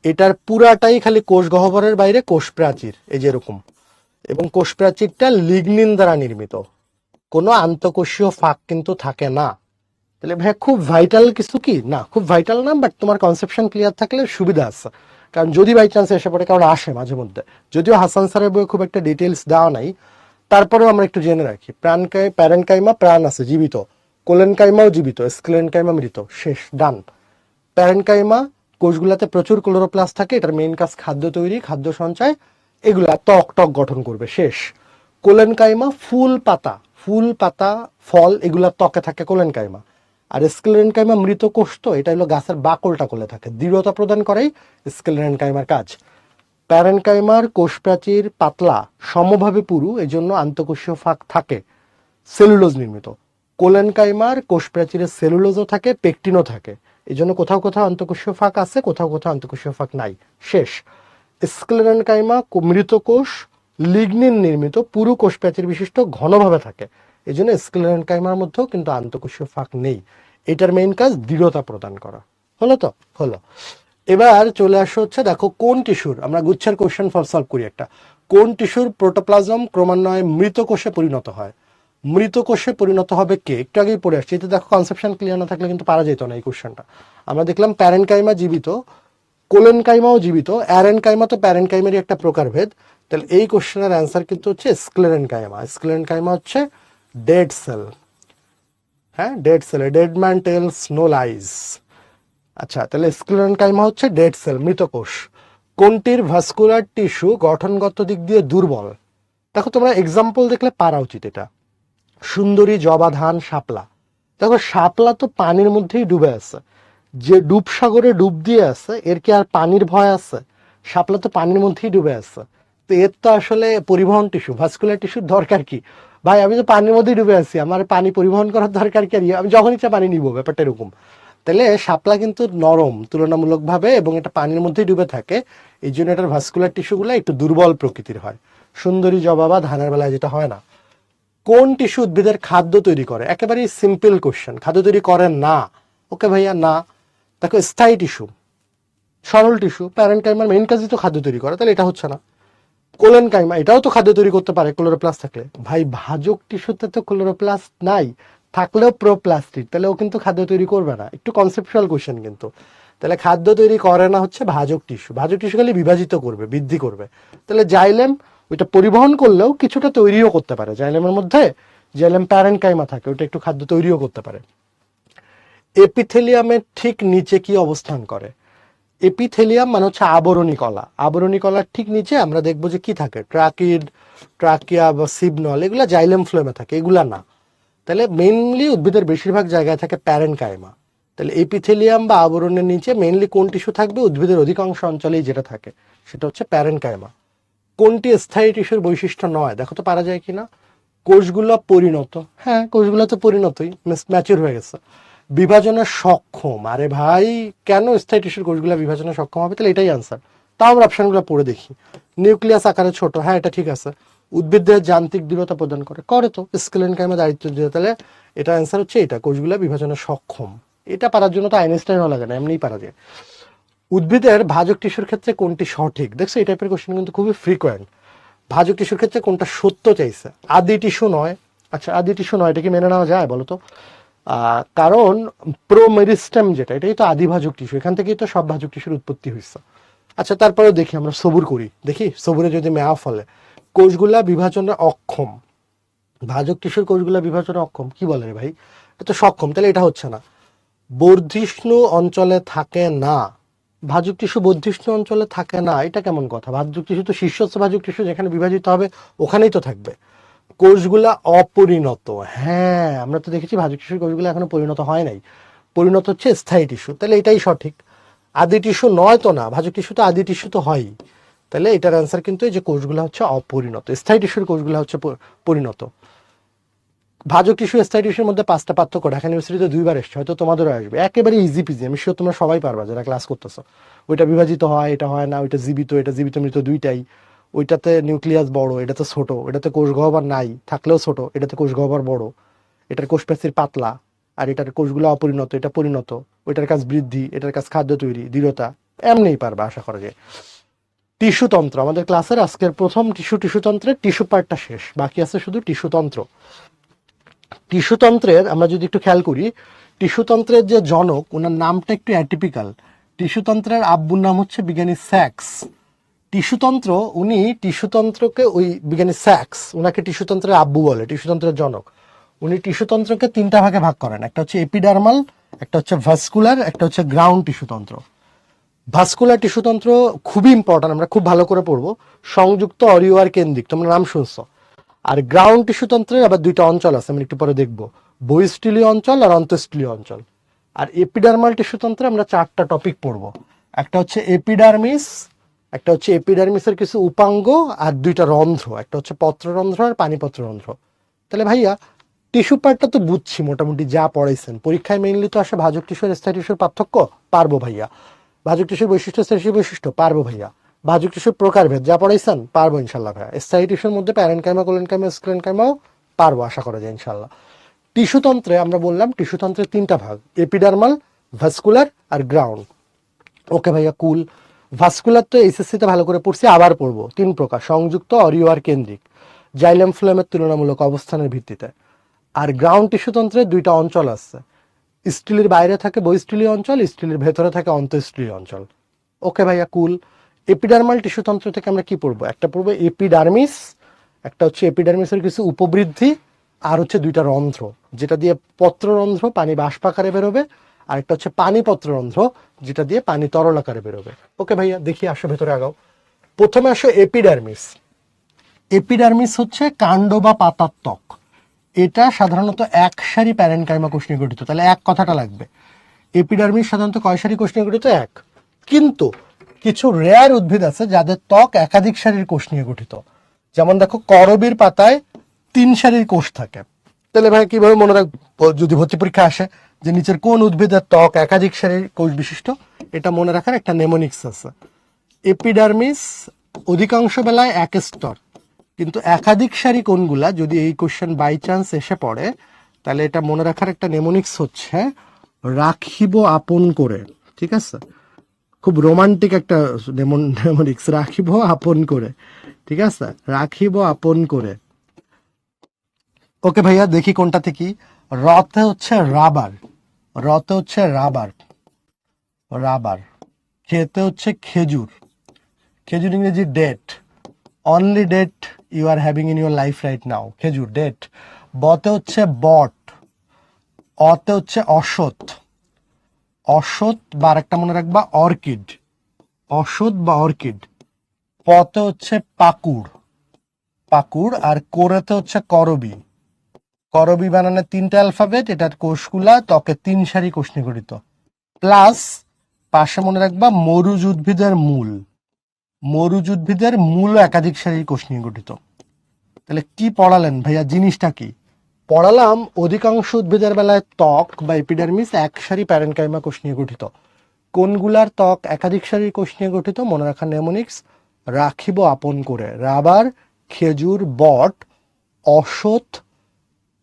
এটার পুরাটাই খালি কোষ গহ্বরের বাইরে কোষ প্রাচীর, এই যে এরকম। এবং কোষ প্রাচীরটা লিগনিন দ্বারা নির্মিত, কোনো আন্তঃকোষীয় ফাঁক কিন্তু থাকে না। তাহলে ভাই খুব ভাইটাল কিছু কি না? খুব ভাইটাল না, বাট তোমার কনসেপশন ক্লিয়ার থাকলে সুবিধা আছে। কারণ যদি বাই চান্স এসে পড়ে, কারণ আসে মাঝে মধ্যে, যদিও হাসান স্যারের বইয়ে খুব একটা ডিটেলস দেওয়া নাই, তারপরেও আমরা একটু জেনে রাখি। প্যারেনকাইমা প্রাণ আছে, জীবিত। কোলেনকাইমাও জীবিত, স্ক্লেনকাইমা মৃত। শেষ, ডান। প্যারেনকাইমা কোষগুলাতে প্রচুর ক্লোরোপ্লাস্ট থাকে, এটার মেইন কাজ খাদ্য তৈরি, খাদ্য সঞ্চয়, এগুলা ত্বক টক গঠন করবে। শেষ। কোলেনকাইমা ফুল পাতা, ফুল পাতা ফল এগুলা ত্বকে থাকে কোলেনকাইমা। আর স্ক্লেরেনকাইমা মৃত কোষ, তো এটা হলো গাছের বাকলটা কোলে থাকে, দৃঢ়তা প্রদান করেই স্ক্লেরেনকাইমার কাজ। প্যারেনকাইমার কোষ প্রাচীর পাতলা, সমভাবে পুরু, এই জন্য আন্তঃকোষীয় ফাঁক থাকে, সেলুলোজ নির্মিত। কোলেনকাইমার কোষ প্রাচীরে সেলুলোজও থাকে, পেকটিনও থাকে, এই জন্য কোথাও কোথাও আন্তঃকোষীয় ফাঁক আছে, কোথাও কোথাও আন্তঃকোষীয় ফাঁক নাই। শেষ। স্ক্লেরেনকাইমা মৃত কোষ, লিগনিন নির্মিত, পুরু কোষ প্রাচীর বিশিষ্ট, ঘনভাবে থাকে, এই জন্য স্ক্লেরেনকাইমার মধ্যেও কিন্তু আন্তঃকোষীয় ফাঁক নেই। এটার মেইন কাজ দৃঢ়তা প্রদান করা। হলো তো? হলো। এবার চলে আসো হচ্ছে, দেখো কোন টিস্যুর, আমরা গুচ্ছের কোশ্চেন সলভ করি একটা, কোন টিস্যুর প্রোটোপ্লাজম ক্রমান্বয়ে মৃত কোষে পরিণত হয়? মৃত কোষে পরিণত হবে কে? একটু আগেই পড়ে আসছি। এতে দেখো কনসেপশন ক্লিয়ার না থাকলে কিন্তু পারা যেত না এই কোশ্চেনটা। আমরা দেখলাম প্যারেনকাইমা জীবিত, কোলেনকাইমাও জীবিত, অ্যারেনকাইমা তো প্যারেনকাইমারই একটা প্রকারভেদ। তাহলে এই কোশ্চেনের অ্যান্সার কিন্তু হচ্ছে স্ক্লেরেনকাইমা। স্ক্লেরেনকাইমা হচ্ছে ডেড সেল। হ্যাঁ, dead cell, dead man tells no lies. আচ্ছা, তাহলে স্ক্লেরেনকাইমা হচ্ছে ডেড সেল, মৃত কোষ। কোনটির ভাস্কুলার টিস্যু গঠনগত দিক দিয়ে দুর্বল? দেখো তোমরা এক্সাম্পল দেখলে পারা উচিত এটা। সুন্দরী, জবা, ধান, শাপলা। দেখো শাপলা তো পানির মধ্যেই ডুবে আছে, যে ডুব সাগরে ডুব দিয়ে আছে, এর কি আর পানির ভয় আছে? শাপলা তো পানির মধ্যেই ডুবে আছে, তো এর তো আসলে পরিবহন টিস্যু, ভাস্কুলার টিস্যুর দরকার কি? ভাই আমি তো পানির মধ্যেই ডুবে আছি, আমার পানি পরিবহন করার দরকার কি? আমি যখন ইচ্ছা পানি নিব, ব্যাপারটা এরকম। তাহলে শাপলা কিন্তু নরম তুলনামূলকভাবে, এবং এটা পানির মধ্যেই ডুবে থাকে, এই জন্য এটার ভাস্কুলার টিস্যুগুলো একটু দুর্বল প্রকৃতির হয়। সুন্দরী, জবা বা ধানের বেলায় যেটা হয় না। কোন টিস্যু উদ্ভিদের খাদ্য তৈরি করে? একেবারেই সিম্পল কোশ্চেন। খাদ্য তৈরি করে না, ওকে ভাইয়া না। দেখো স্থায়ী টিস্যু, সরল টিস্যু, প্যারেনকাইমার মেইন কাজই তো খাদ্য তৈরি করে, তাহলে এটা হচ্ছে না। কোলেনকাইমা এটাও তো খাদ্য তৈরি করতে পারে ক্লোরোপ্লাস্ট থাকলে। ভাই ভাজক টিস্যুতে তো ক্লোরোপ্লাস্ট নাই, থাকলেও প্রোপ্লাস্টিক, তাহলে ও কিন্তু খাদ্য তৈরি করবে না। একটু কনসেপচুয়াল কোশ্চেন কিন্তু। তাহলে খাদ্য তৈরি করে না হচ্ছে ভাজক টিস্যু। ভাজক টিস্যু খালি বিভাজিত করবে, বৃদ্ধি করবে। তাহলে জাইলেম ওইটা পরিবহন করলেও কিছুটা তৈরিও করতে পারে। জাইলেমের মধ্যে জাইলেম প্যারেনকাইমা থাকে, ওটা একটু খাদ্য তৈরিও করতে পারে। এপিথেলিয়ামের ঠিক নিচে কি অবস্থান করে? এপিথেলিয়াম মানে হচ্ছে আবরণী কলা। আবরণী কলার ঠিক নিচে আমরা দেখবো যে কি থাকে, ট্রাকিড, ট্রাকিয়া বা সিবনল, এগুলা জাইলেম ফ্লোয়েমে থাকে, এগুলা না। তাহলে মেইনলি উদ্ভিদের বেশিরভাগ জায়গায় থাকে প্যারেন্ট কাইমা। তাহলে এপিথেলিয়াম বা আবরণের নিচে মেইনলি কোন টিস্যু থাকবে? উদ্ভিদের অধিকাংশ অঞ্চলেই যেটা থাকে সেটা হচ্ছে প্যারেন্ট কাইমা। কোনটি স্থায়ী টিস্যুর বৈশিষ্ট্য নয়? দেখো তো পারা যায় কিনা। কোষগুলো পরিণত, হ্যাঁ কোষগুলো তো পরিণতই, ম্যাচিউর হয়ে গেছে। বিভাজনে সক্ষম, আরে ভাই কেন স্থায়ী টিস্যুর কোষগুলো বিভাজনে সক্ষম হবে? তাহলে এটাই আনসার। তাও আমরা অপশনগুলো পড়ে দেখি। নিউক্লিয়াস আকারে ছোট, হ্যাঁ এটা ঠিক আছে। উদ্ভিদের যান্ত্রিক দৃঢ়তা প্রদান করে, করে তো। স্কেলেনকাইমা দায়িত্ব দিয়ে, তাহলে এটা অ্যান্সার হচ্ছে এটা, কোষগুলো বিভাজনে সক্ষম। এটা পারার জন্য তো আইনস্টাইনও লাগে না, এমনিই পারা যায়। উদ্ভিদের ভাজক টিস্যুর ক্ষেত্রে কোনটি সঠিক? দেখছো এই টাইপের কোশ্চেন কিন্তু খুবই ফ্রিকোয়েন্ট। ভাজক টিস্যুর ক্ষেত্রে কোনটা সত্য চাইছে? আদি টিস্যু নয়। আচ্ছা আদি টিস্যু নয়, এটা কি মেনে নেওয়া যায় বলো তো? কারণ প্রোমেরিস্টেম যেটা, এটাই তো আদি ভাজক টিস্যু, এখান থেকেই তো সব ভাজক টিস্যুর উৎপত্তি হয়েছে। আচ্ছা তারপরেও দেখি, আমরা সবুর করি, দেখি সবুরে যদি মেয়া ফলে। কোষগুলা বিভাজনে অক্ষম, ভাজক টিস্যুর কোষগুলা বিভাজনে অক্ষম, কি বলে রে ভাই? এটা তো সক্ষম, তাহলে এটা হচ্ছে না। বর্ধিষ্ণু অঞ্চলে থাকে না, ভাজক টিস্যু বর্ধিষ্ণু অঞ্চলে থাকে না, এটা কেমন কথা? ভাজক টিস্যু তো শীর্ষস্থ ভাজক টিস্যু, যেখানে বিভাজিত হবে ওখানেই তো থাকবে। কোষগুলা অপরিণত, হ্যাঁ আমরা তো দেখেছি ভাজক টিস্যুর কোষগুলো এখনো পরিণত হয় নাই, পরিণত হচ্ছে স্থায়ী টিস্যু, তাহলে এটাই সঠিক। আদি টিস্যু নয় তো না, ভাজক টিস্যু তো আদি টিস্যু তো হয়ই, তাহলে এটার অ্যান্সার কিন্তু এই যে কোষগুলো হচ্ছে অপরিণত, স্থায়ী টিস্যুর কোষগুলো হচ্ছে পরিণত। ভাজক টিস্যু স্থায়ী টিস্যুর মধ্যে 5টা পার্থক্য ঢাকা ইউনিভার্সিটিতে 2বার এসছে, হয়তো তোমাদেরও আসবে, একেবারে ইজি পিজি, আমি শিওর তোমরা সবাই পারবা যারা ক্লাস করতেছো। ওইটা বিভাজিত হয়, এটা হয় না, ওইটা জীবিত, এটা জীবিত মৃত দুইটাই। ওইটাতে নিউক্লিয়াস বড়, এটাতে ছোট, এটাতে কোষ গহ্বর নাই, থাকলেও ছোট, এটাতে কোষ গহ্বর বড়, এটার কোষ প্রাচীর পাতলা, আর এটার কোষগুলো অপরিণত, এটা পরিণত। ওইটার কাজ বৃদ্ধি, এটার কাজ খাদ্য তৈরি, দৃঢ়তা। এমনিই পারবা আশা করা যায়। টিস্যুতন্ত্র, আমাদের ক্লাসের আজকের প্রথম টিস্যুতন্ত্রের টিস্যু পার্টটা শেষ, বাকি আছে শুধু টিস্যুতন্ত্র। টিস্যুতন্ত্রের আমরা যদি একটু খেয়াল করি, টিস্যুতন্ত্রের যে জনক, ওনার নামটা একটু অ্যাটিপিক্যাল। টিস্যুতন্ত্রের আব্বুর নাম হচ্ছে বিজ্ঞানী স্যাক্স। টিস্যুতন্ত্র, উনি টিস্যুতন্ত্রকে, ওই বিজ্ঞানী স্যাক্স ওনাকে টিস্যুতন্ত্রের আব্বু বলে, টিস্যুতন্ত্রের জনক। উনি টিস্যুতন্ত্রকে 3টা ভাগে ভাগ করেন, একটা হচ্ছে এপিডার্মাল, একটা হচ্ছে ভাস্কুলার, একটা হচ্ছে গ্রাউন্ড টিস্যুতন্ত্র। ভাস্কুলার টিস্যুতন্ত্র খুবই ইম্পর্টেন্ট, আমরা খুব ভালো করে পড়বো। সংযুক্ত, অরীয় আর কেন্দ্রিক, তোমরা নাম শুনছো। আর গ্রাউন্ড টিস্যুতন্ত্রের আবার 2টা অঞ্চল আছে, আমি একটু পরে দেখবো, বহিঃস্থলীয় অঞ্চল আর অন্তঃস্থলীয় অঞ্চল। আর এপিডার্মাল টিস্যুতন্ত্রে আমরা 4টা টপিক পড়বো। একটা হচ্ছে এপিডার্মিস, একটা হচ্ছে এপিডার্মিসের কিছু উপাঙ্গ, আর 2টা রন্ধ্র, একটা হচ্ছে পত্ররন্ধ্র আর পানিপত্ররন্ধ্র। তাহলে ভাইয়া টিস্যু পার্টটা তো বুঝছি মোটামুটি, যা পড়াইছেন পরীক্ষায় মেইনলি তো আসে ভাজক টিস্যু আর স্থায়ী টিস্যুর পার্থক্য, পারবো ভাইয়া। ভাজক টিস্যুর বৈশিষ্ট্য, স্থায়ী টিস্যুর বৈশিষ্ট্য, পারবো ভাইয়া। ভাজক টিস্যুর প্রকারভেদ যা পড়াইছেন পারবো ইনশাল্লাহ ভাইয়া। স্থায়ী টিস্যুর মধ্যে প্যারেনকাইমা, কোলেনকাইমা, স্ক্লেনকাইমাও পারবো আশা করা যায় ইনশাল্লাহ। টিস্যুতন্ত্রে আমরা বললাম টিস্যুতন্ত্রের 3টা ভাগ, এপিডার্মাল, ভাস্কুলার আর গ্রাউন্ড। ওকে ভাইয়া কুল। ভাস্কুলার তো এইচএসসি তে ভালো করে পড়ছি, আবার পড়বো। 3 প্রকার, সংযুক্ত, অরীয় আর কেন্দ্রিক, জাইলেম ফ্লোয়েমের তুলনামূলক অবস্থানের ভিত্তিতে। আর গ্রাউন্ড টিস্যুতন্ত্রে 2টা অঞ্চল আছে, স্টিলের বাইরে থাকে বহিঃস্থলীয় অঞ্চল, স্টিলের ভেতরে থাকে অন্তঃস্থলীয় অঞ্চল। ওকে ভাইয়া কুল। এপিডার্মাল টিস্যুতন্ত্র থেকে আমরা কি পড়বো? একটা পড়বো এপিডার্মিস, একটা হচ্ছে এপিডার্মিসের কিছু উপবৃদ্ধি, আর হচ্ছে 2টা রন্ধ্র, যেটা দিয়ে পত্ররন্ধ্র পানি বাষ্প আকারে বেরোবে, আর একটা হচ্ছে পানি পত্ররন্ধ্র, যেটা দিয়ে পানি তরল আকারে বেরোবে। ওকে ভাইয়া দেখি, আসো ভেতরে আগাও। প্রথমে আসো এপিডার্মিস। এপিডার্মিস হচ্ছে কাণ্ড বা পাতার ত্বক। এটা সাধারণত এক সারি প্যারেনকাইমা কোষ নিয়ে গঠিত, তাহলে এক কথাটা লাগবে। এপিডার্মিস সাধারণত কয় সারি কোষ নিয়ে গঠিত? এক। কিন্তু কিছু রেয়ার উদ্ভিদ আছে যাদের ত্বক একাধিক সারির কোষ নিয়ে গঠিত, যেমন দেখো করবীর পাতায় 3 সারির কোষ থাকে। তাহলে ভাই কিভাবে মনে রাখবো যদি ভর্তি পরীক্ষা আসে যে নিচের কোন উদ্ভিদের ত্বক একাধিক সারির কোষ বিশিষ্ট? এটা মনে রাখার একটা নেমোনিক্স আছে। এপিডার্মিস অধিকাংশ বেলায় এক স্তর, কিন্তু একাধিক সারি কোনগুলা, যদি এই কোশ্চেন বাই চান্স এসে পড়ে, তাহলে এটা মনে রাখার একটা নেমোনিক্স হচ্ছে রাখিব আপন করে। ঠিক আছে, খুব রোমান্টিক একটা নেমোনিক্স, রাখিব আপন করে। ঠিক আছে, রাখিব আপন করে। ওকে ভাইয়া দেখি কোনটা থেকে। রতে হচ্ছে রাবার, রতে হচ্ছে রাবার, রাবার। খেতে হচ্ছে খেজুর, খেজুর ইংরেজি date, only date you are having in your life right now, খেজুর ডেট। বতে হচ্ছে বট, অতে হচ্ছে অশ্বত্থ, অশ্বত্থ বা আরেকটা মনে রাখবা অর্কিড, অশ্বত্থ বা অর্কিড। পতে হচ্ছে পাকুড়, পাকুড়। আর কোরেতে হচ্ছে করবি, করবী বানানে 3টা অ্যালফাবেট, এটার কোষগুলা ত্বকে 3 সারি কোষ নিয়ে গঠিত, প্লাস পাশে মনে রাখবা মরুজ উদ্ভিদের মূল, মরুজ উদ্ভিদের মূল একাধিক সারির কোষ নিয়ে গঠিত। তাহলে কি পড়ালেন ভাইয়া, জিনিসটা কি পড়ালাম? অধিকাংশ উদ্ভিদের বেলায় ত্বক বা এপিডার্মিস এক সারি প্যারেনকাইমা কোষ নিয়ে গঠিত। কোনগুলার ত্বক একাধিক সারির কোষ নিয়ে গঠিত? মনে রাখা নেমোনিক্স, রাখিব আপন করে, রাবার, খেজুর, বট, অশ্বত্থ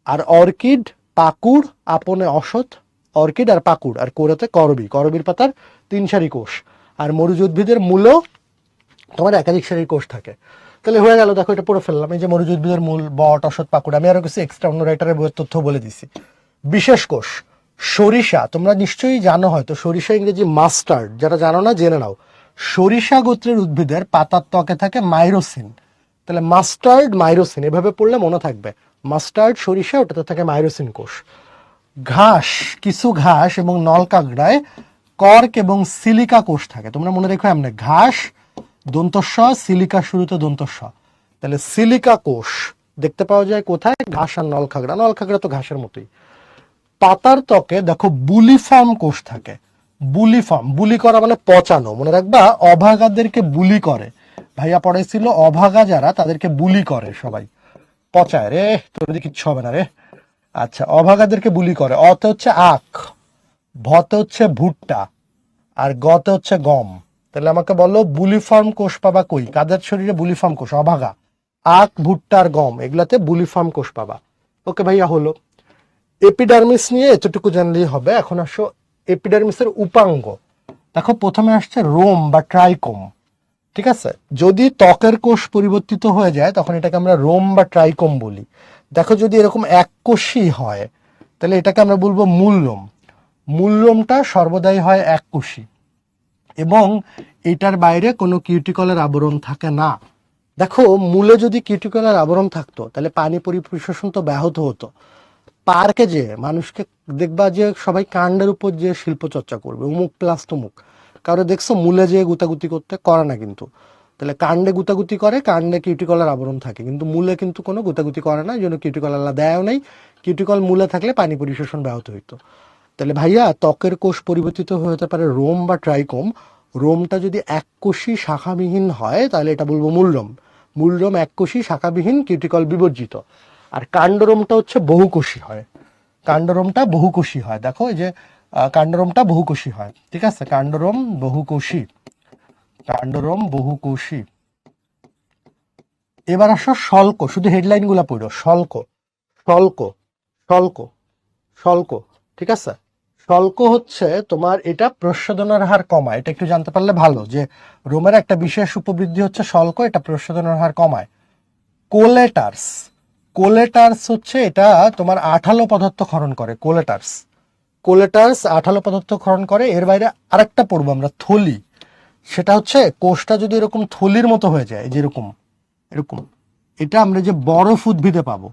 আর অর্কিড, পাকুড়, আপনে অশ্বত্থ, অর্কিড আর পাকুড়, আর কোরেতে করবী, করবীর পাতার 3 সারি কোষ। আর মরুজ উদ্ভিদের মূলও তোমার একাধিক সারির কোষ থাকে। তাহলে হয়ে গেল, দেখো এটা পড়ে ফেললাম। এই যে মরুজ উদ্ভিদের মূল, বট, অশ্বত্থ, পাকুড়। আমি আরো কিছু এক্সট্রা অন্য রাইটারের বইয়ের তথ্য বলে দিছি। বিশেষ কোষ সরিষা, তোমরা নিশ্চয়ই জানো, হয়তো সরিষা ইংরেজি মাস্টার্ড, যারা জানো না জেনে নাও। সরিষা গোত্রের উদ্ভিদের পাতার ত্বকে থাকে মাইরোসিন। তাহলে মাস্টার্ড মাইরোসিন এভাবে পড়লে মনে থাকবে, মাস্টার্ড সরিষা, ওটাতে থাকে মাইরোসিন কোষ। ঘাস, কিছু ঘাস এবং নলকাগড়ায় কর্ক এবং সিলিকা কোষ থাকে। তোমরা মনে রেখো এমনি, ঘাস দন্তস্ব, সিলিকা শুরুতে দন্তস্ব। তাহলে সিলিকা কোষ দেখতে পাওয়া যায় কোথায়? ঘাস আর নলখাগড়া। নলখাগড়া তো ঘাসের মতোই। পাতার ত্বকে দেখো বুলিফর্ম কোষ থাকে। বুলিফর্ম, বুলি করা মানে পচানো, মনে রাখবা অভাগাদেরকে বুলি করে। ভাইয়া পড়াইছিল অভাগা যারা তাদেরকে বুলি করে সবাই, পচায় রে, তোর দিকে কিচ্ছু হবে না রে। আচ্ছা, অভাগাদেরকে বুলি করে। অতে হচ্ছে আখ, ভতে হচ্ছে ভুট্টা, আর গতে হচ্ছে গম। তাহলে আমাকে বলো বুলিফর্ম কোষ পাবা কই? কাদের শরীরে বুলিফর্ম কোষ? অভাগা, আখ, ভুট্টা আর গম, এগুলাতে বুলিফর্ম কোষ পাবা। ওকে ভাইয়া, হলো। এপিডার্মিস নিয়ে এতটুকু জানলেই হবে। এখন আসো এপিডার্মিসের উপাঙ্গ। দেখো প্রথমে আসছে রোম বা ট্রাইকোম, ঠিক আছে? যদি ত্বকের কোষ পরিবর্তিত হয়ে যায় তখন এটাকে আমরা রোম বা ট্রাইকোম বলি। দেখো যদি এরকম এক কোষই হয় তাহলে এটাকে আমরা বলবো মূল লোম। মূল লোমটা সর্বদাই হয় এক কোষী এবং এটার বাইরে কোনো কিউটিকলের আবরণ থাকে না। দেখো মূলে যদি কিউটিকলের আবরণ থাকতো তাহলে পানি পরিশোষণ তো ব্যাহত হতো। পার্কে যে মানুষকে দেখবা যে সবাই কাণ্ডের উপর যে শিল্প চর্চা করবে, উমুক প্লাস তমুক, কারো দেখছো মূলে যে গুতাগুতি করতে? করে না কিন্তু। তাহলে কাণ্ডে গুতাগুতি করে, কাণ্ডে কিউটিকলের আবরণ থাকে, কিন্তু মূলে কিন্তু কোনো গুতাগুতি করে না, এই জন্য কিউটিকল আল্লাহ দেয়ও নেই। কিউটিকল মূলে থাকলে পানি পরিশোষণ ব্যাহত হইতো। তাহলে ভাইয়া ত্বকের কোষ পরিবর্তিত হতে পারে রোম বা ট্রাইকোম। রোমটা যদি এককোষী শাখাবিহীন হয় তাহলে এটা বলবো মূলরোম। মূলরোম এককোষী শাখাবিহীন, কিউটিকল বিবর্জিত। আর কাণ্ডরোমটা হচ্ছে বহুকোষী হয়। কাণ্ডরোমটা বহুকোষী হয়। দেখো এই যে কাণ্ডরোমটা বহুকোষী হয়, ঠিক আছে? কাণ্ডরোম বহুকোষী, কাণ্ডরোম বহুকোষী। এবার আসো শল্ক, শুধু হেডলাইন গুলা পড়ো। শল্ক, শল্ক, শল্ক, শল্ক, ঠিক আছে? শল্ক হচ্ছে তোমার, এটা প্রস্বেদনের হার কমায়। এটা একটু জানতে পারলে ভালো যে রোমের একটা বিশেষ উপবৃদ্ধি হচ্ছে শল্ক, এটা প্রস্বেদনের হার কমায়। কোলেটার্স, কোলেটার্স হচ্ছে এটা তোমার আঠালো পদার্থ ক্ষরণ করে। কোলেটার্স, কোলেটার্স আঠালো পদার্থ ক্ষরণ করে। এর বাইরে আরেকটা পড়বো আমরা, থলি। সেটা হচ্ছে কোষটা যদি এরকম থলির মতো হয়ে যায়, যেরকম এরকম, এটা আমরা যে বরফ উদ্ভিদে পাবো,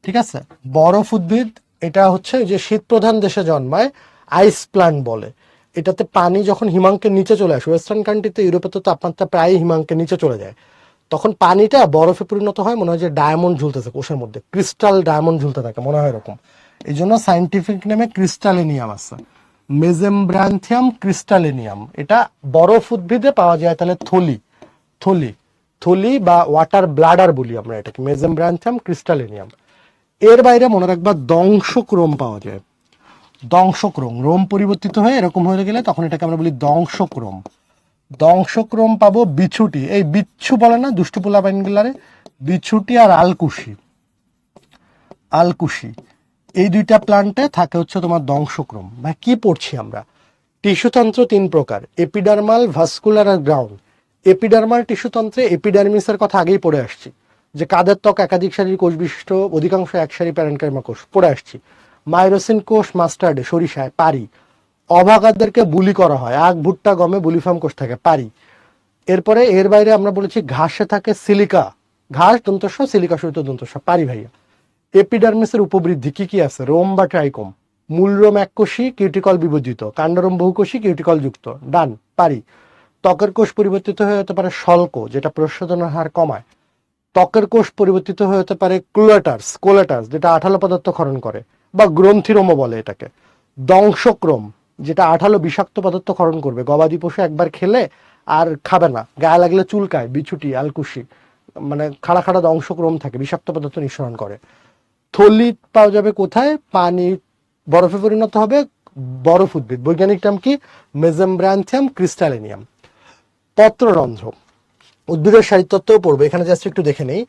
ঠিক আছে? বরফ উদ্ভিদ, এটা হচ্ছে যে শীত প্রধান দেশে জন্মায়, আইস প্লান্ট বলে। এটাতে পানি যখন হিমাঙ্কের নিচে চলে আসে, ওয়েস্টার্ন কান্ট্রিতে, ইউরোপে তো তাপমাত্রা প্রায় হিমাঙ্কের নিচে চলে যায়, তখন পানিটা বরফে পরিণত হয়। মনে হয় যে ডায়মন্ড ঝুলতেছে কোষের মধ্যে, ক্রিস্টাল ডায়মন্ড ঝুলতে থাকে, মনে হয় এরকম। এই জন্য সাইন্টিফিক নেমে ক্রিস্টালেনিয়াম আছে, মেজেমব্রান্থিয়াম ক্রিস্টালেনিয়াম। এটা বরফ উদ্ভিদে পাওয়া যায়। তাহলে থলি, থলি, থলি বা ওয়াটার ব্লাডার বলি আমরা এটাকে, মেজেমব্রান্থিয়াম ক্রিস্টালেনিয়াম। এর বাইরে মনে রাখবা দংশক্রোম পাওয়া যায়। দংশক্রোম, রোম পরিবর্তিত হয়ে এরকম হয়ে গেলে তখন এটাকে আমরা বলি দংশক্রোম। দংশক্রোম পাবো বিছুটি, এই বিচ্ছু বলে না দুষ্টু পোলা বাইনগুলারে, বিছুটি আর আলকুশি, আলকুশি, এই দুইটা প্লান্টে থাকে হচ্ছে তোমার দংশক্রোম। ভাই কি পড়ছি আমরা? টিস্যুতন্ত্র 3 প্রকার, এপিডার্মাল, ভাস্কুলার আর গ্রাউন্ড। এপিডার্মাল টিস্যুতন্ত্রে এপিডার্মিসের কথা আগেই পড়ে আসছি, যে কাদের ত্বক একাধিক সারির কোষ বিশিষ্ট, অধিকাংশ এক সারি প্যারেনকাইমা কোষ, পড়ে আসছি। মাইরোসিন কোষ মাস্টার্ডে, সরিষায়, পারি। অভাগাদেরকে বুলি করা হয়, আখ, ভুট্টা, গমে বুলিফর্ম কোষ থাকে, পারি। এরপরে এর বাইরে আমরা বলেছি ঘাসে থাকে সিলিকা, ঘাস দন্তস্ব, সিলিকা সহিত দন্তস্ব, পারি ভাইয়া। এপিডার্মিসের উপবৃদ্ধি কি কি আছে? রোম বা ট্রাইকোম। মূলরোম এককোষী, কিউটিকল বিবর্জিত। কাণ্ডরোম বহুকোষী, কিউটিকল যুক্ত, ডান, পারি। ত্বকের কোষ পরিবর্তিত হয়ে হতে পারে শল্ক, যেটা প্রস্বেদনের হার কমায়। ত্বকের কোষ পরিবর্তিত হতে পারে কোলেটার্স যেটা আঠালো পদার্থ ক্ষরণ করে, বা গ্রন্থিরোম বলে এটাকে। দংশক্রম, যেটা আঠালো বিষাক্ত পদার্থ ক্ষরণ করবে, গবাদি পশু একবার খেলে আর খাবে না, গায়ে লাগলে চুলকায়, বিছুটি, আলকুশি, মানে খাড়া খাড়া দংশক্রম থাকে, বিষাক্ত পদার্থ নিঃসরণ করে। থলি পাওয়া যাবে কোথায়? পানি বরফে পরিণত হবে, বরফ উদ্ভিদ, বৈজ্ঞানিক নাম কি? মেজেমব্রান্থিয়াম ক্রিস্টালিনিয়াম। পত্ররন্ধ্র, উদ্ভিদের সাহিত্যত্বও পড়বে, এখানে জাস্ট একটু দেখে নেই।